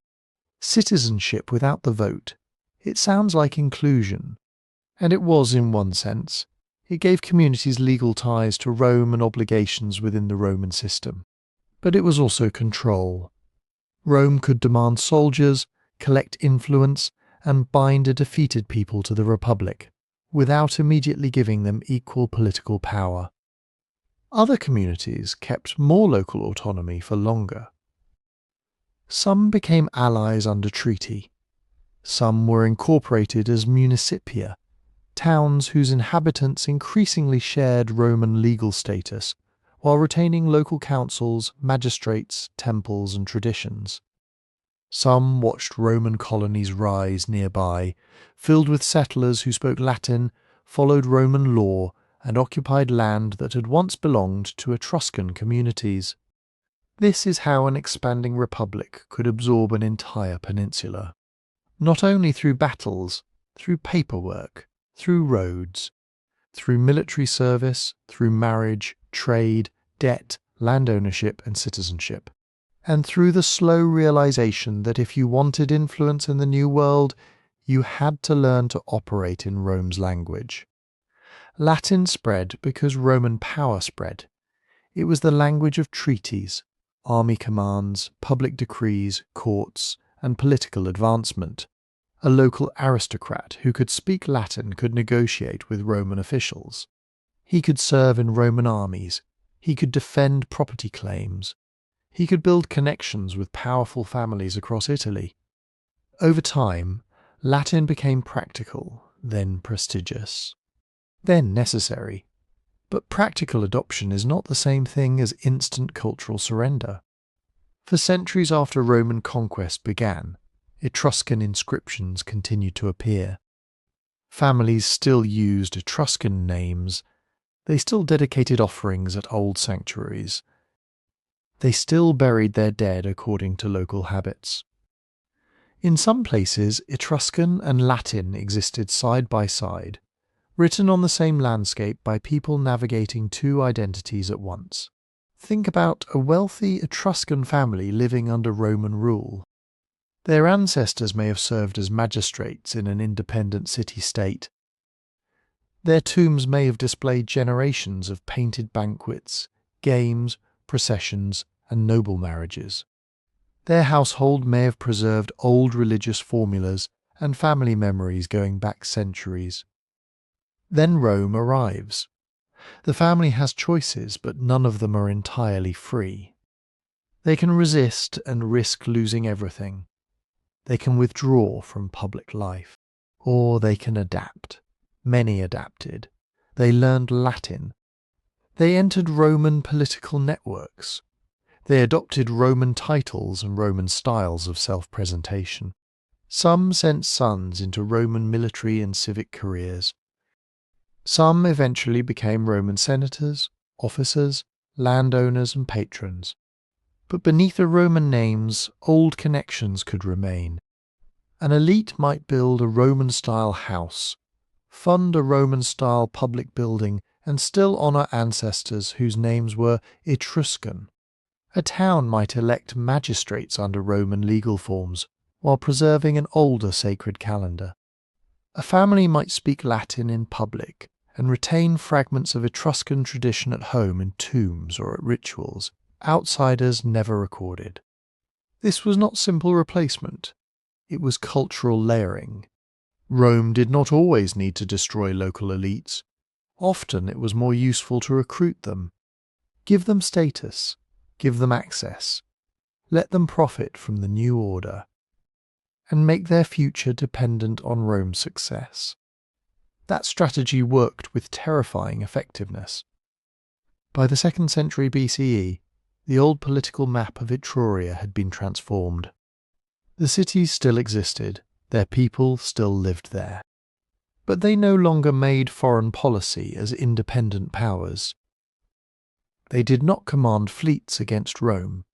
Citizenship without the vote. It sounds like inclusion. And it was in one sense. It gave communities legal ties to Rome and obligations within the Roman system. But it was also control. Rome could demand soldiers, collect influence, and bind a defeated people to the Republic, without immediately giving them equal political power. Other communities kept more local autonomy for longer. Some became allies under treaty. Some were incorporated as municipia, towns whose inhabitants increasingly shared Roman legal status, while retaining local councils, magistrates, temples, and traditions. Some watched Roman colonies rise nearby, filled with settlers who spoke Latin, followed Roman law, and occupied land that had once belonged to Etruscan communities. This is how an expanding republic could absorb an entire peninsula. Not only through battles, through paperwork, through roads, through military service, through marriage, trade, debt, land ownership and citizenship, and through the slow realization that if you wanted influence in the New World, you had to learn to operate in Rome's language. Latin spread because Roman power spread. It was the language of treaties, army commands, public decrees, courts, and political advancement. A local aristocrat who could speak Latin could negotiate with Roman officials. He could serve in Roman armies. He could defend property claims. He could build connections with powerful families across Italy. Over time, Latin became practical, then prestigious, then necessary. But practical adoption is not the same thing as instant cultural surrender. For centuries after Roman conquest began, Etruscan inscriptions continued to appear. Families still used Etruscan names. They still dedicated offerings at old sanctuaries. They still buried their dead according to local habits. In some places, Etruscan and Latin existed side by side, written on the same landscape by people navigating two identities at once. Think about a wealthy Etruscan family living under Roman rule. Their ancestors may have served as magistrates in an independent city-state. Their tombs may have displayed generations of painted banquets, games, processions, and noble marriages. Their household may have preserved old religious formulas and family memories going back centuries. Then Rome arrives. The family has choices, but none of them are entirely free. They can resist and risk losing everything. They can withdraw from public life, or they can adapt. Many adapted. They learned Latin. They entered Roman political networks. They adopted Roman titles and Roman styles of self-presentation. Some sent sons into Roman military and civic careers. Some eventually became Roman senators, officers, landowners, and patrons. But beneath the Roman names, old connections could remain. An elite might build a Roman-style house, fund a Roman-style public building, and still honour ancestors whose names were Etruscan. A town might elect magistrates under Roman legal forms, while preserving an older sacred calendar. A family might speak Latin in public, and retain fragments of Etruscan tradition at home in tombs or at rituals outsiders never recorded. This was not simple replacement. It was cultural layering. Rome did not always need to destroy local elites. Often it was more useful to recruit them. Give them status. Give them access. Let them profit from the new order. And make their future dependent on Rome's success. That strategy worked with terrifying effectiveness. By the 2nd century BCE, the old political map of Etruria had been transformed. The cities still existed, their people still lived there. But they no longer made foreign policy as independent powers. They did not command fleets against Rome.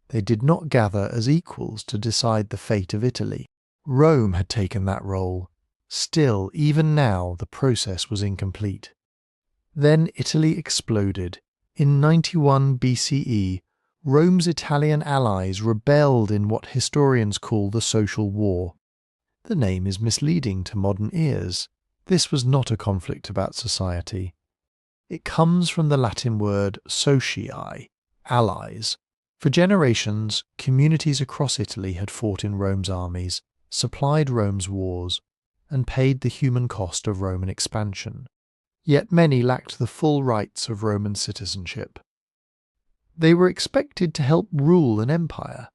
They did not gather as equals to decide the fate of Italy. Rome had taken that role. Still, even now, the process was incomplete. Then Italy exploded. In 91 BCE, Rome's Italian allies rebelled in what historians call the Social War. The name is misleading to modern ears. This was not a conflict about society. It comes from the Latin word socii, allies. For generations, communities across Italy had fought in Rome's armies, supplied Rome's wars, and paid the human cost of Roman expansion. Yet many lacked the full rights of Roman citizenship. They were expected to help rule an empire,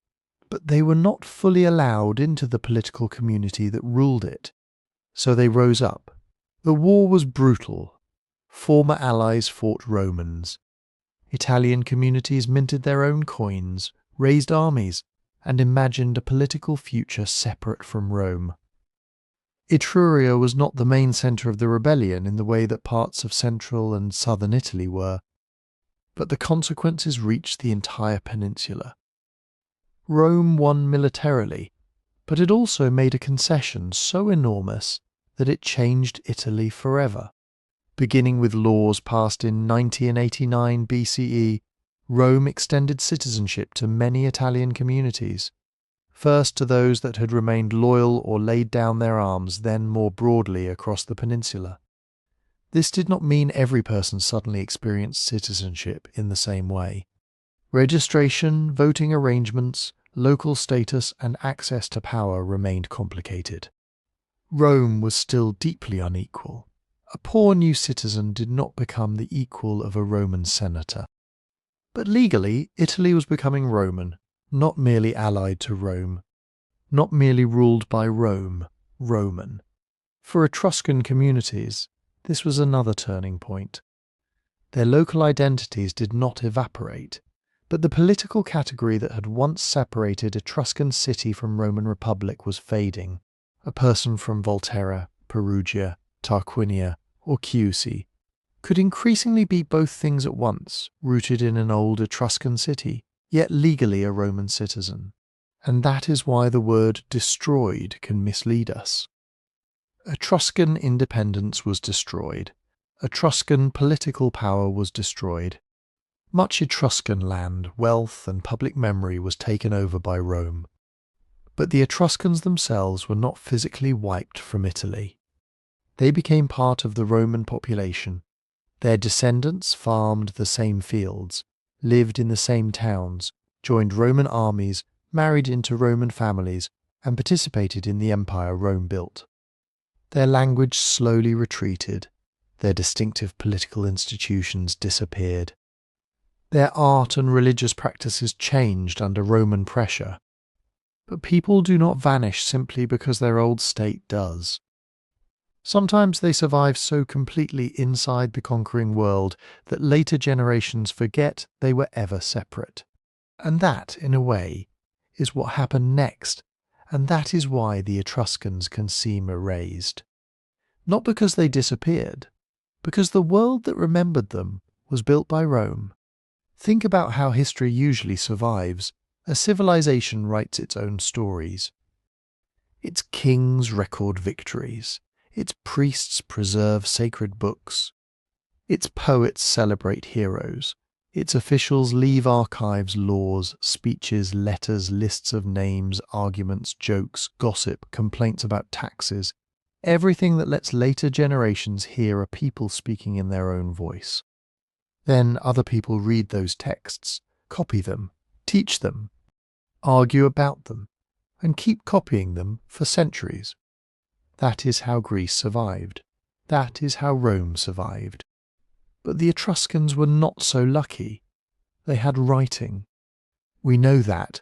but they were not fully allowed into the political community that ruled it. So they rose up. The war was brutal. Former allies fought Romans. Italian communities minted their own coins, raised armies, and imagined a political future separate from Rome. Etruria was not the main centre of the rebellion in the way that parts of central and southern Italy were, but the consequences reached the entire peninsula. Rome won militarily, but it also made a concession so enormous that it changed Italy forever. Beginning with laws passed in 90 and 89 BCE, Rome extended citizenship to many Italian communities, first to those that had remained loyal or laid down their arms, then more broadly across the peninsula. This did not mean every person suddenly experienced citizenship in the same way. Registration, voting arrangements, local status, and access to power remained complicated. Rome was still deeply unequal. A poor new citizen did not become the equal of a Roman senator. But legally, Italy was becoming Roman, not merely allied to Rome, not merely ruled by Rome, Roman. For Etruscan communities, this was another turning point. Their local identities did not evaporate, but the political category that had once separated Etruscan city from Roman Republic was fading. A person from Volterra, Perugia, Tarquinia, or Chiusi could increasingly be both things at once, rooted in an old Etruscan city, yet legally a Roman citizen. And that is why the word destroyed can mislead us. Etruscan independence was destroyed. Etruscan political power was destroyed. Much Etruscan land, wealth, and public memory was taken over by Rome. But the Etruscans themselves were not physically wiped from Italy. They became part of the Roman population. Their descendants farmed the same fields, lived in the same towns, joined Roman armies, married into Roman families, and participated in the empire Rome built. Their language slowly retreated. Their distinctive political institutions disappeared. Their art and religious practices changed under Roman pressure. But people do not vanish simply because their old state does. Sometimes they survive so completely inside the conquering world that later generations forget they were ever separate. And that, in a way, is what happened next, and that is why the Etruscans can seem erased. Not because they disappeared, because the world that remembered them was built by Rome. Think about how history usually survives. A civilization writes its own stories. Its kings record victories. Its priests preserve sacred books. Its poets celebrate heroes. Its officials leave archives laws, speeches, letters, lists of names, arguments, jokes, gossip, complaints about taxes, everything that lets later generations hear a people speaking in their own voice. Then other people read those texts, copy them, teach them, argue about them, and keep copying them for centuries. That is how Greece survived. That is how Rome survived. But the Etruscans were not so lucky. They had writing. We know that.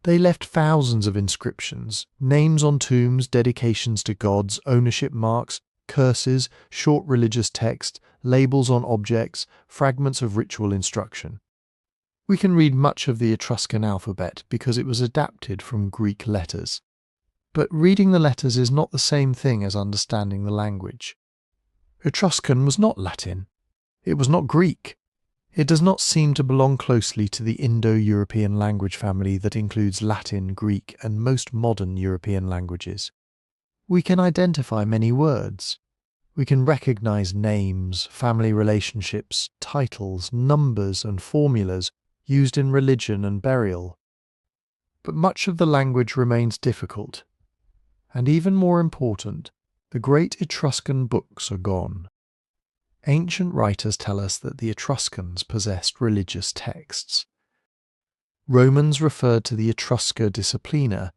They left thousands of inscriptions, names on tombs, dedications to gods, ownership marks, curses, short religious text, labels on objects, fragments of ritual instruction. We can read much of the Etruscan alphabet because it was adapted from Greek letters. But reading the letters is not the same thing as understanding the language. Etruscan was not Latin. It was not Greek. It does not seem to belong closely to the Indo-European language family that includes Latin, Greek, and most modern European languages. We can identify many words. We can recognize names, family relationships, titles, numbers, and formulas used in religion and burial. But much of the language remains difficult. And even more important, the great Etruscan books are gone. Ancient writers tell us that the Etruscans possessed religious texts. Romans referred to the Etrusca Disciplina,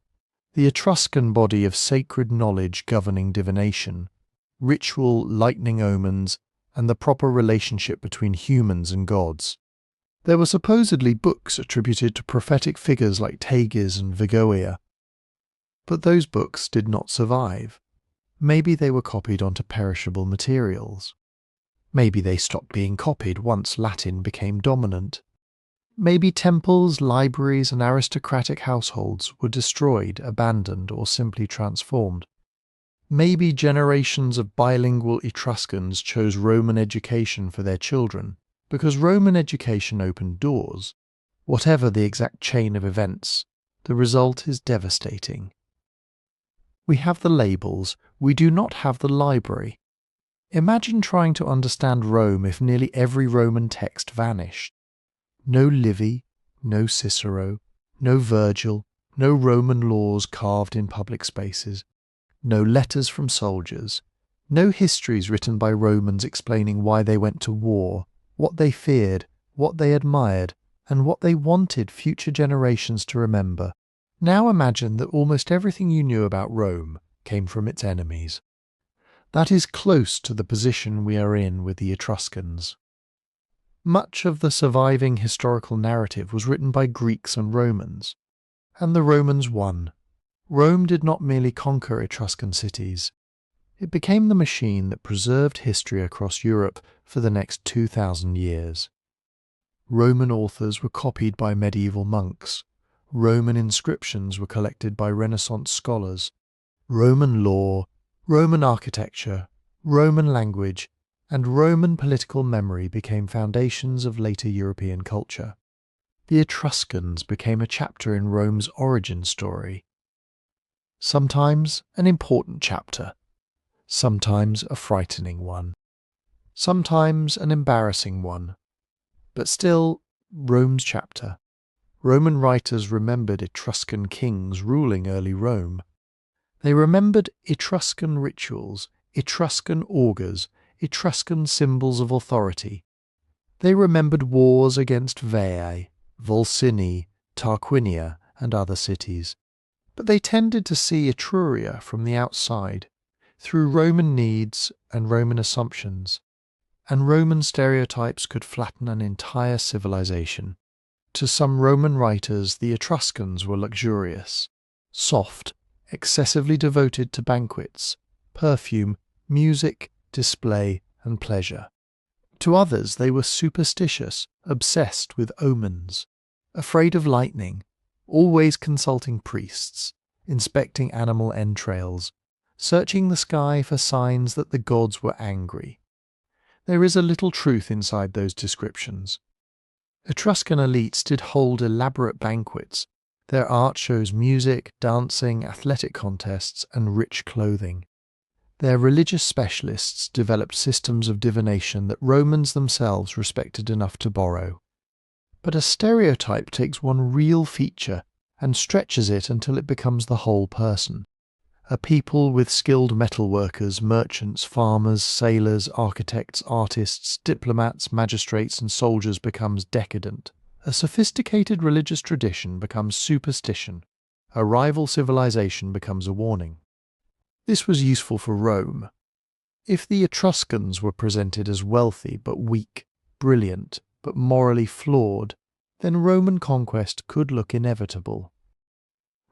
the Etruscan body of sacred knowledge governing divination, ritual lightning omens, and the proper relationship between humans and gods. There were supposedly books attributed to prophetic figures like Tages and Vigoia. But those books did not survive. Maybe they were copied onto perishable materials. Maybe they stopped being copied once Latin became dominant. Maybe temples, libraries, and aristocratic households were destroyed, abandoned, or simply transformed. Maybe generations of bilingual Etruscans chose Roman education for their children, because Roman education opened doors. Whatever the exact chain of events, the result is devastating. We have the labels, we do not have the library. Imagine trying to understand Rome if nearly every Roman text vanished. No Livy, no Cicero, no Virgil, no Roman laws carved in public spaces, no letters from soldiers, no histories written by Romans explaining why they went to war, what they feared, what they admired, and what they wanted future generations to remember. Now imagine that almost everything you knew about Rome came from its enemies. That is close to the position we are in with the Etruscans. Much of the surviving historical narrative was written by Greeks and Romans, and the Romans won. Rome did not merely conquer Etruscan cities. It became the machine that preserved history across Europe for the next 2,000 years. Roman authors were copied by medieval monks. Roman inscriptions were collected by Renaissance scholars. Roman law, Roman architecture, Roman language, and Roman political memory became foundations of later European culture. The Etruscans became a chapter in Rome's origin story. Sometimes an important chapter, sometimes a frightening one, sometimes an embarrassing one, but still Rome's chapter. Roman writers remembered Etruscan kings ruling early Rome. They remembered Etruscan rituals, Etruscan augurs, Etruscan symbols of authority. They remembered wars against Veii, Volsinii, Tarquinia, and other cities. But they tended to see Etruria from the outside, through Roman needs and Roman assumptions, and Roman stereotypes could flatten an entire civilization. To some Roman writers, the Etruscans were luxurious, soft, excessively devoted to banquets, perfume, music, display, and pleasure. To others, they were superstitious, obsessed with omens, afraid of lightning, always consulting priests, inspecting animal entrails, searching the sky for signs that the gods were angry. There is a little truth inside those descriptions. Etruscan elites did hold elaborate banquets. Their art shows music, dancing, athletic contests, and rich clothing. Their religious specialists developed systems of divination that Romans themselves respected enough to borrow. But a stereotype takes one real feature and stretches it until it becomes the whole person. A people with skilled metalworkers, merchants, farmers, sailors, architects, artists, diplomats, magistrates, and soldiers becomes decadent. A sophisticated religious tradition becomes superstition. A rival civilization becomes a warning. This was useful for Rome. If the Etruscans were presented as wealthy but weak, brilliant but morally flawed, then Roman conquest could look inevitable.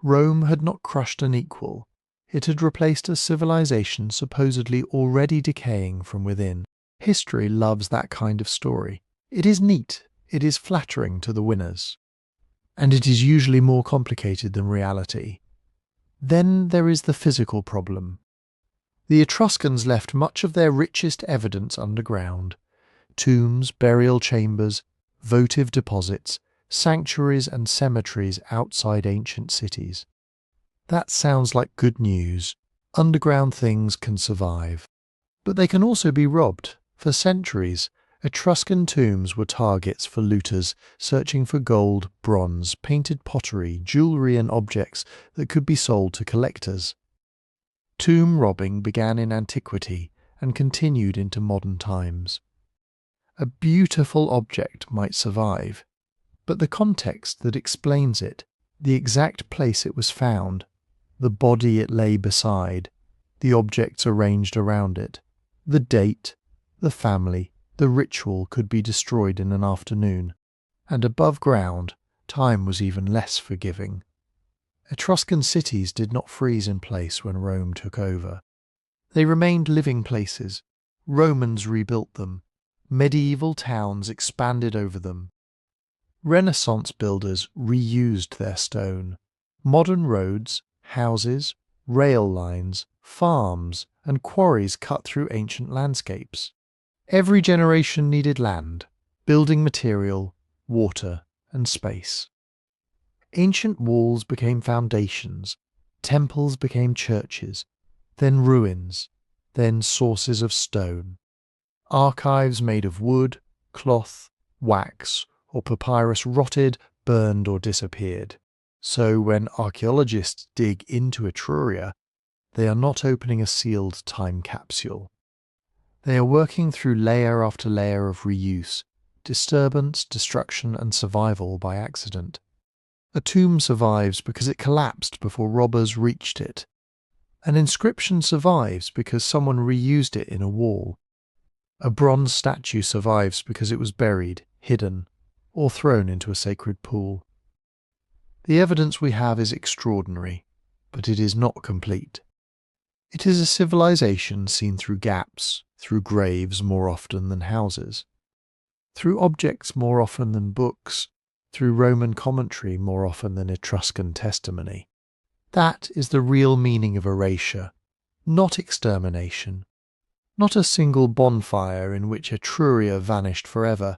Rome had not crushed an equal. It had replaced a civilization supposedly already decaying from within. History loves that kind of story. It is neat, it is flattering to the winners, and it is usually more complicated than reality. Then there is the physical problem. The Etruscans left much of their richest evidence underground: tombs, burial chambers, votive deposits, sanctuaries and cemeteries outside ancient cities. That sounds like good news. Underground things can survive. But they can also be robbed. For centuries, Etruscan tombs were targets for looters searching for gold, bronze, painted pottery, jewellery and objects that could be sold to collectors. Tomb robbing began in antiquity and continued into modern times. A beautiful object might survive, but the context that explains it, the exact place it was found, the body it lay beside, the objects arranged around it, the date, the family, the ritual could be destroyed in an afternoon, and above ground, time was even less forgiving. Etruscan cities did not freeze in place when Rome took over. They remained living places. Romans rebuilt them. Medieval towns expanded over them. Renaissance builders reused their stone. Modern roads, houses, rail lines, farms, and quarries cut through ancient landscapes. Every generation needed land, building material, water, and space. Ancient walls became foundations, temples became churches, then ruins, then sources of stone. Archives made of wood, cloth, wax, or papyrus rotted, burned or disappeared. So when archaeologists dig into Etruria, they are not opening a sealed time capsule. They are working through layer after layer of reuse, disturbance, destruction and survival by accident. A tomb survives because it collapsed before robbers reached it. An inscription survives because someone reused it in a wall. A bronze statue survives because it was buried, hidden, or thrown into a sacred pool. The evidence we have is extraordinary, but it is not complete. It is a civilization seen through gaps, through graves more often than houses, through objects more often than books, through Roman commentary more often than Etruscan testimony. That is the real meaning of erasure, not extermination, not a single bonfire in which Etruria vanished forever.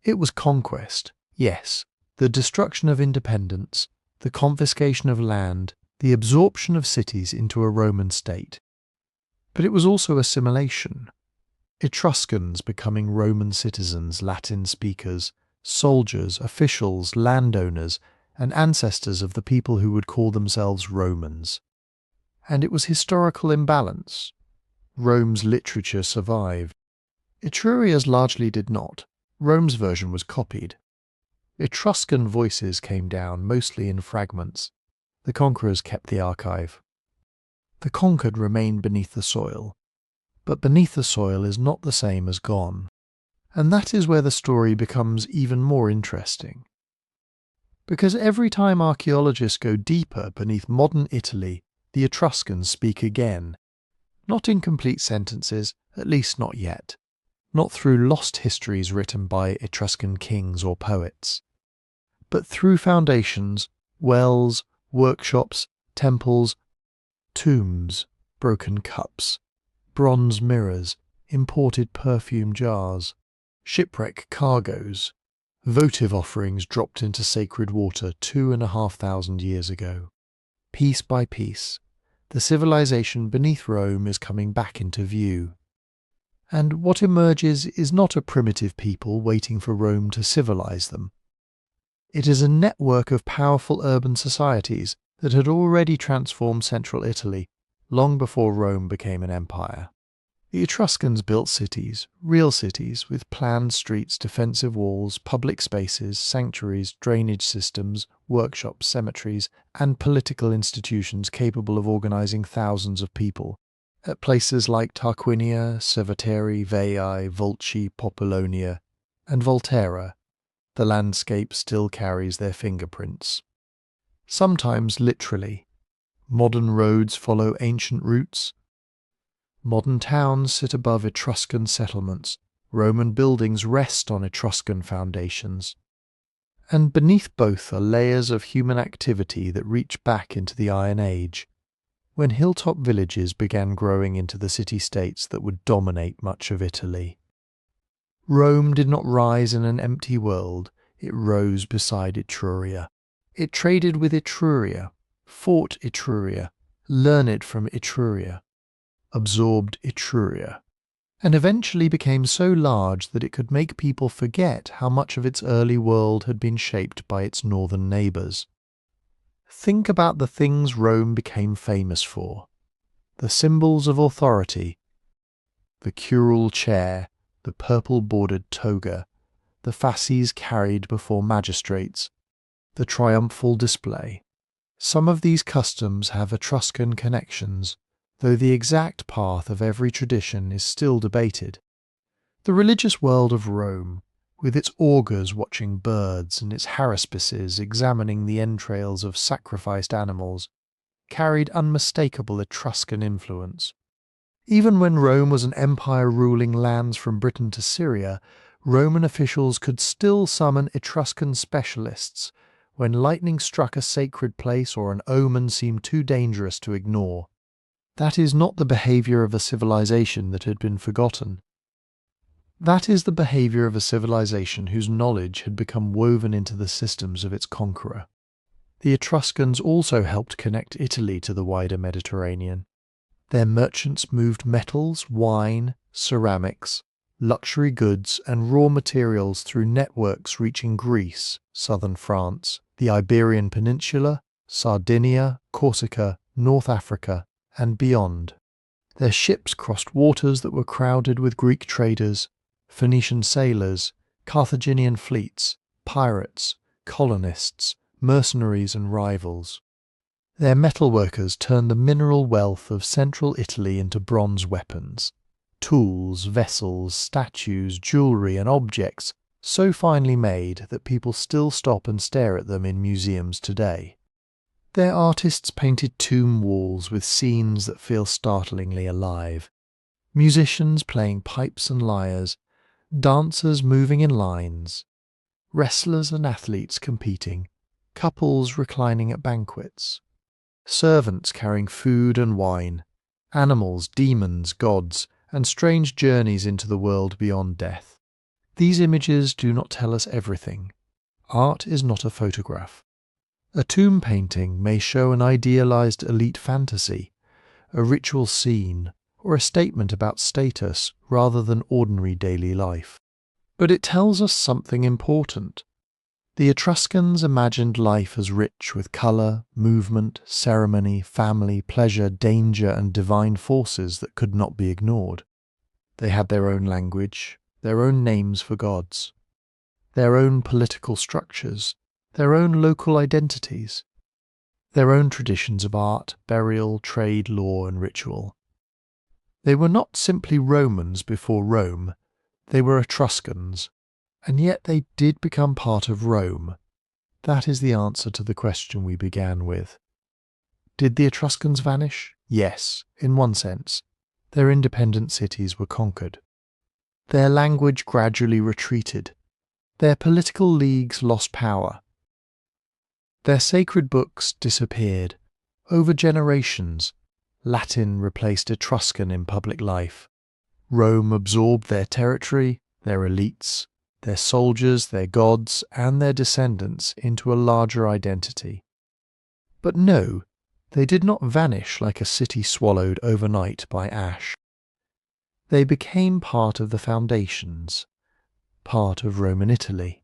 It was conquest, yes, the destruction of independence, the confiscation of land, the absorption of cities into a Roman state. But it was also assimilation. Etruscans becoming Roman citizens, Latin speakers, soldiers, officials, landowners, and ancestors of the people who would call themselves Romans. And it was historical imbalance. Rome's literature survived. Etruria's largely did not. Rome's version was copied. Etruscan voices came down, mostly in fragments. The conquerors kept the archive. The conquered remained beneath the soil. But beneath the soil is not the same as gone. And that is where the story becomes even more interesting. Because every time archaeologists go deeper beneath modern Italy, the Etruscans speak again. Not in complete sentences, at least not yet. Not through lost histories written by Etruscan kings or poets. But through foundations, wells, workshops, temples, tombs, broken cups, bronze mirrors, imported perfume jars, shipwreck cargoes, votive offerings dropped into sacred water 2,500 years ago. Piece by piece, the civilization beneath Rome is coming back into view. And what emerges is not a primitive people waiting for Rome to civilize them. It is a network of powerful urban societies that had already transformed central Italy long before Rome became an empire. The Etruscans built cities, real cities, with planned streets, defensive walls, public spaces, sanctuaries, drainage systems, workshops, cemeteries, and political institutions capable of organizing thousands of people. At places like Tarquinia, Cerveteri, Veii, Volci, Populonia, and Volterra, the landscape still carries their fingerprints. Sometimes literally. Modern roads follow ancient routes. Modern towns sit above Etruscan settlements. Roman buildings rest on Etruscan foundations. And beneath both are layers of human activity that reach back into the Iron Age, when hilltop villages began growing into the city-states that would dominate much of Italy. Rome did not rise in an empty world, it rose beside Etruria. It traded with Etruria, fought Etruria, learned from Etruria, absorbed Etruria, and eventually became so large that it could make people forget how much of its early world had been shaped by its northern neighbours. Think about the things Rome became famous for. The symbols of authority, the curule chair, the purple-bordered toga, the fasces carried before magistrates, the triumphal display. Some of these customs have Etruscan connections, though the exact path of every tradition is still debated. The religious world of Rome, with its augurs watching birds and its haruspices examining the entrails of sacrificed animals, carried unmistakable Etruscan influence. Even when Rome was an empire ruling lands from Britain to Syria, Roman officials could still summon Etruscan specialists when lightning struck a sacred place or an omen seemed too dangerous to ignore. That is not the behaviour of a civilization that had been forgotten. That is the behaviour of a civilization whose knowledge had become woven into the systems of its conqueror. The Etruscans also helped connect Italy to the wider Mediterranean. Their merchants moved metals, wine, ceramics, luxury goods and raw materials through networks reaching Greece, southern France, the Iberian Peninsula, Sardinia, Corsica, North Africa, and beyond. Their ships crossed waters that were crowded with Greek traders, Phoenician sailors, Carthaginian fleets, pirates, colonists, mercenaries and rivals. Their metalworkers turned the mineral wealth of central Italy into bronze weapons. Tools, vessels, statues, jewellery and objects so finely made that people still stop and stare at them in museums today. Their artists painted tomb walls with scenes that feel startlingly alive. Musicians playing pipes and lyres, dancers moving in lines, wrestlers and athletes competing, couples reclining at banquets, servants carrying food and wine, animals, demons, gods, and strange journeys into the world beyond death. These images do not tell us everything. Art is not a photograph. A tomb painting may show an idealized elite fantasy, a ritual scene, or a statement about status rather than ordinary daily life. But it tells us something important. The Etruscans imagined life as rich with colour, movement, ceremony, family, pleasure, danger, and divine forces that could not be ignored. They had their own language, their own names for gods, their own political structures, their own local identities, their own traditions of art, burial, trade, law, and ritual. They were not simply Romans before Rome, they were Etruscans, and yet they did become part of Rome. That is the answer to the question we began with. Did the Etruscans vanish? Yes, in one sense. Their independent cities were conquered. Their language gradually retreated. Their political leagues lost power. Their sacred books disappeared. Over generations, Latin replaced Etruscan in public life. Rome absorbed their territory, their elites, their soldiers, their gods, and their descendants into a larger identity. But no, they did not vanish like a city swallowed overnight by ash. They became part of the foundations, part of Roman Italy,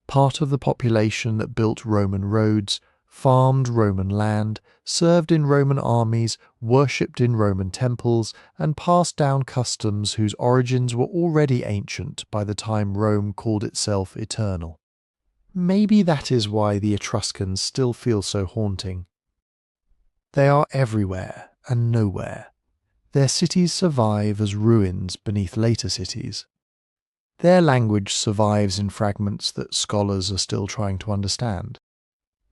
part of the population that built Roman roads, farmed Roman land, served in Roman armies, worshipped in Roman temples, and passed down customs whose origins were already ancient by the time Rome called itself eternal. Maybe that is why the Etruscans still feel so haunting. They are everywhere and nowhere. Their cities survive as ruins beneath later cities. Their language survives in fragments that scholars are still trying to understand.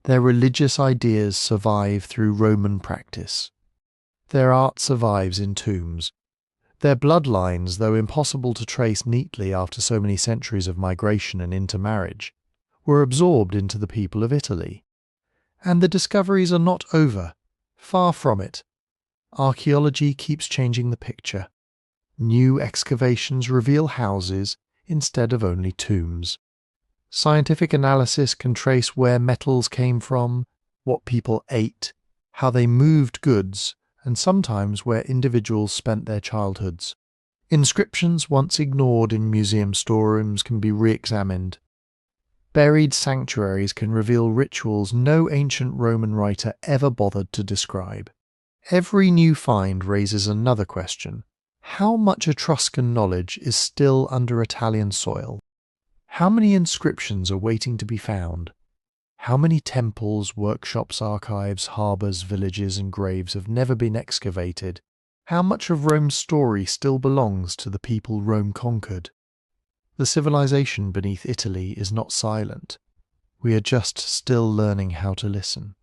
Their religious ideas survive through Roman practice. Their art survives in tombs. Their bloodlines, though impossible to trace neatly after so many centuries of migration and intermarriage, were absorbed into the people of Italy. And the discoveries are not over. Far from it. Archaeology keeps changing the picture. New excavations reveal houses instead of only tombs. Scientific analysis can trace where metals came from, what people ate, how they moved goods, and sometimes where individuals spent their childhoods. Inscriptions once ignored in museum storerooms can be re-examined. Buried sanctuaries can reveal rituals no ancient Roman writer ever bothered to describe. Every new find raises another question. How much Etruscan knowledge is still under Italian soil? How many inscriptions are waiting to be found? How many temples, workshops, archives, harbours, villages and graves have never been excavated? How much of Rome's story still belongs to the people Rome conquered? The civilization beneath Italy is not silent. We are just still learning how to listen.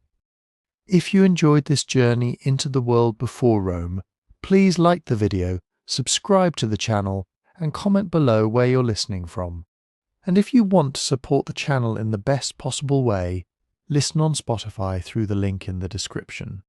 If you enjoyed this journey into the world before Rome, please like the video, subscribe to the channel, and comment below where you're listening from. And if you want to support the channel in the best possible way, listen on Spotify through the link in the description.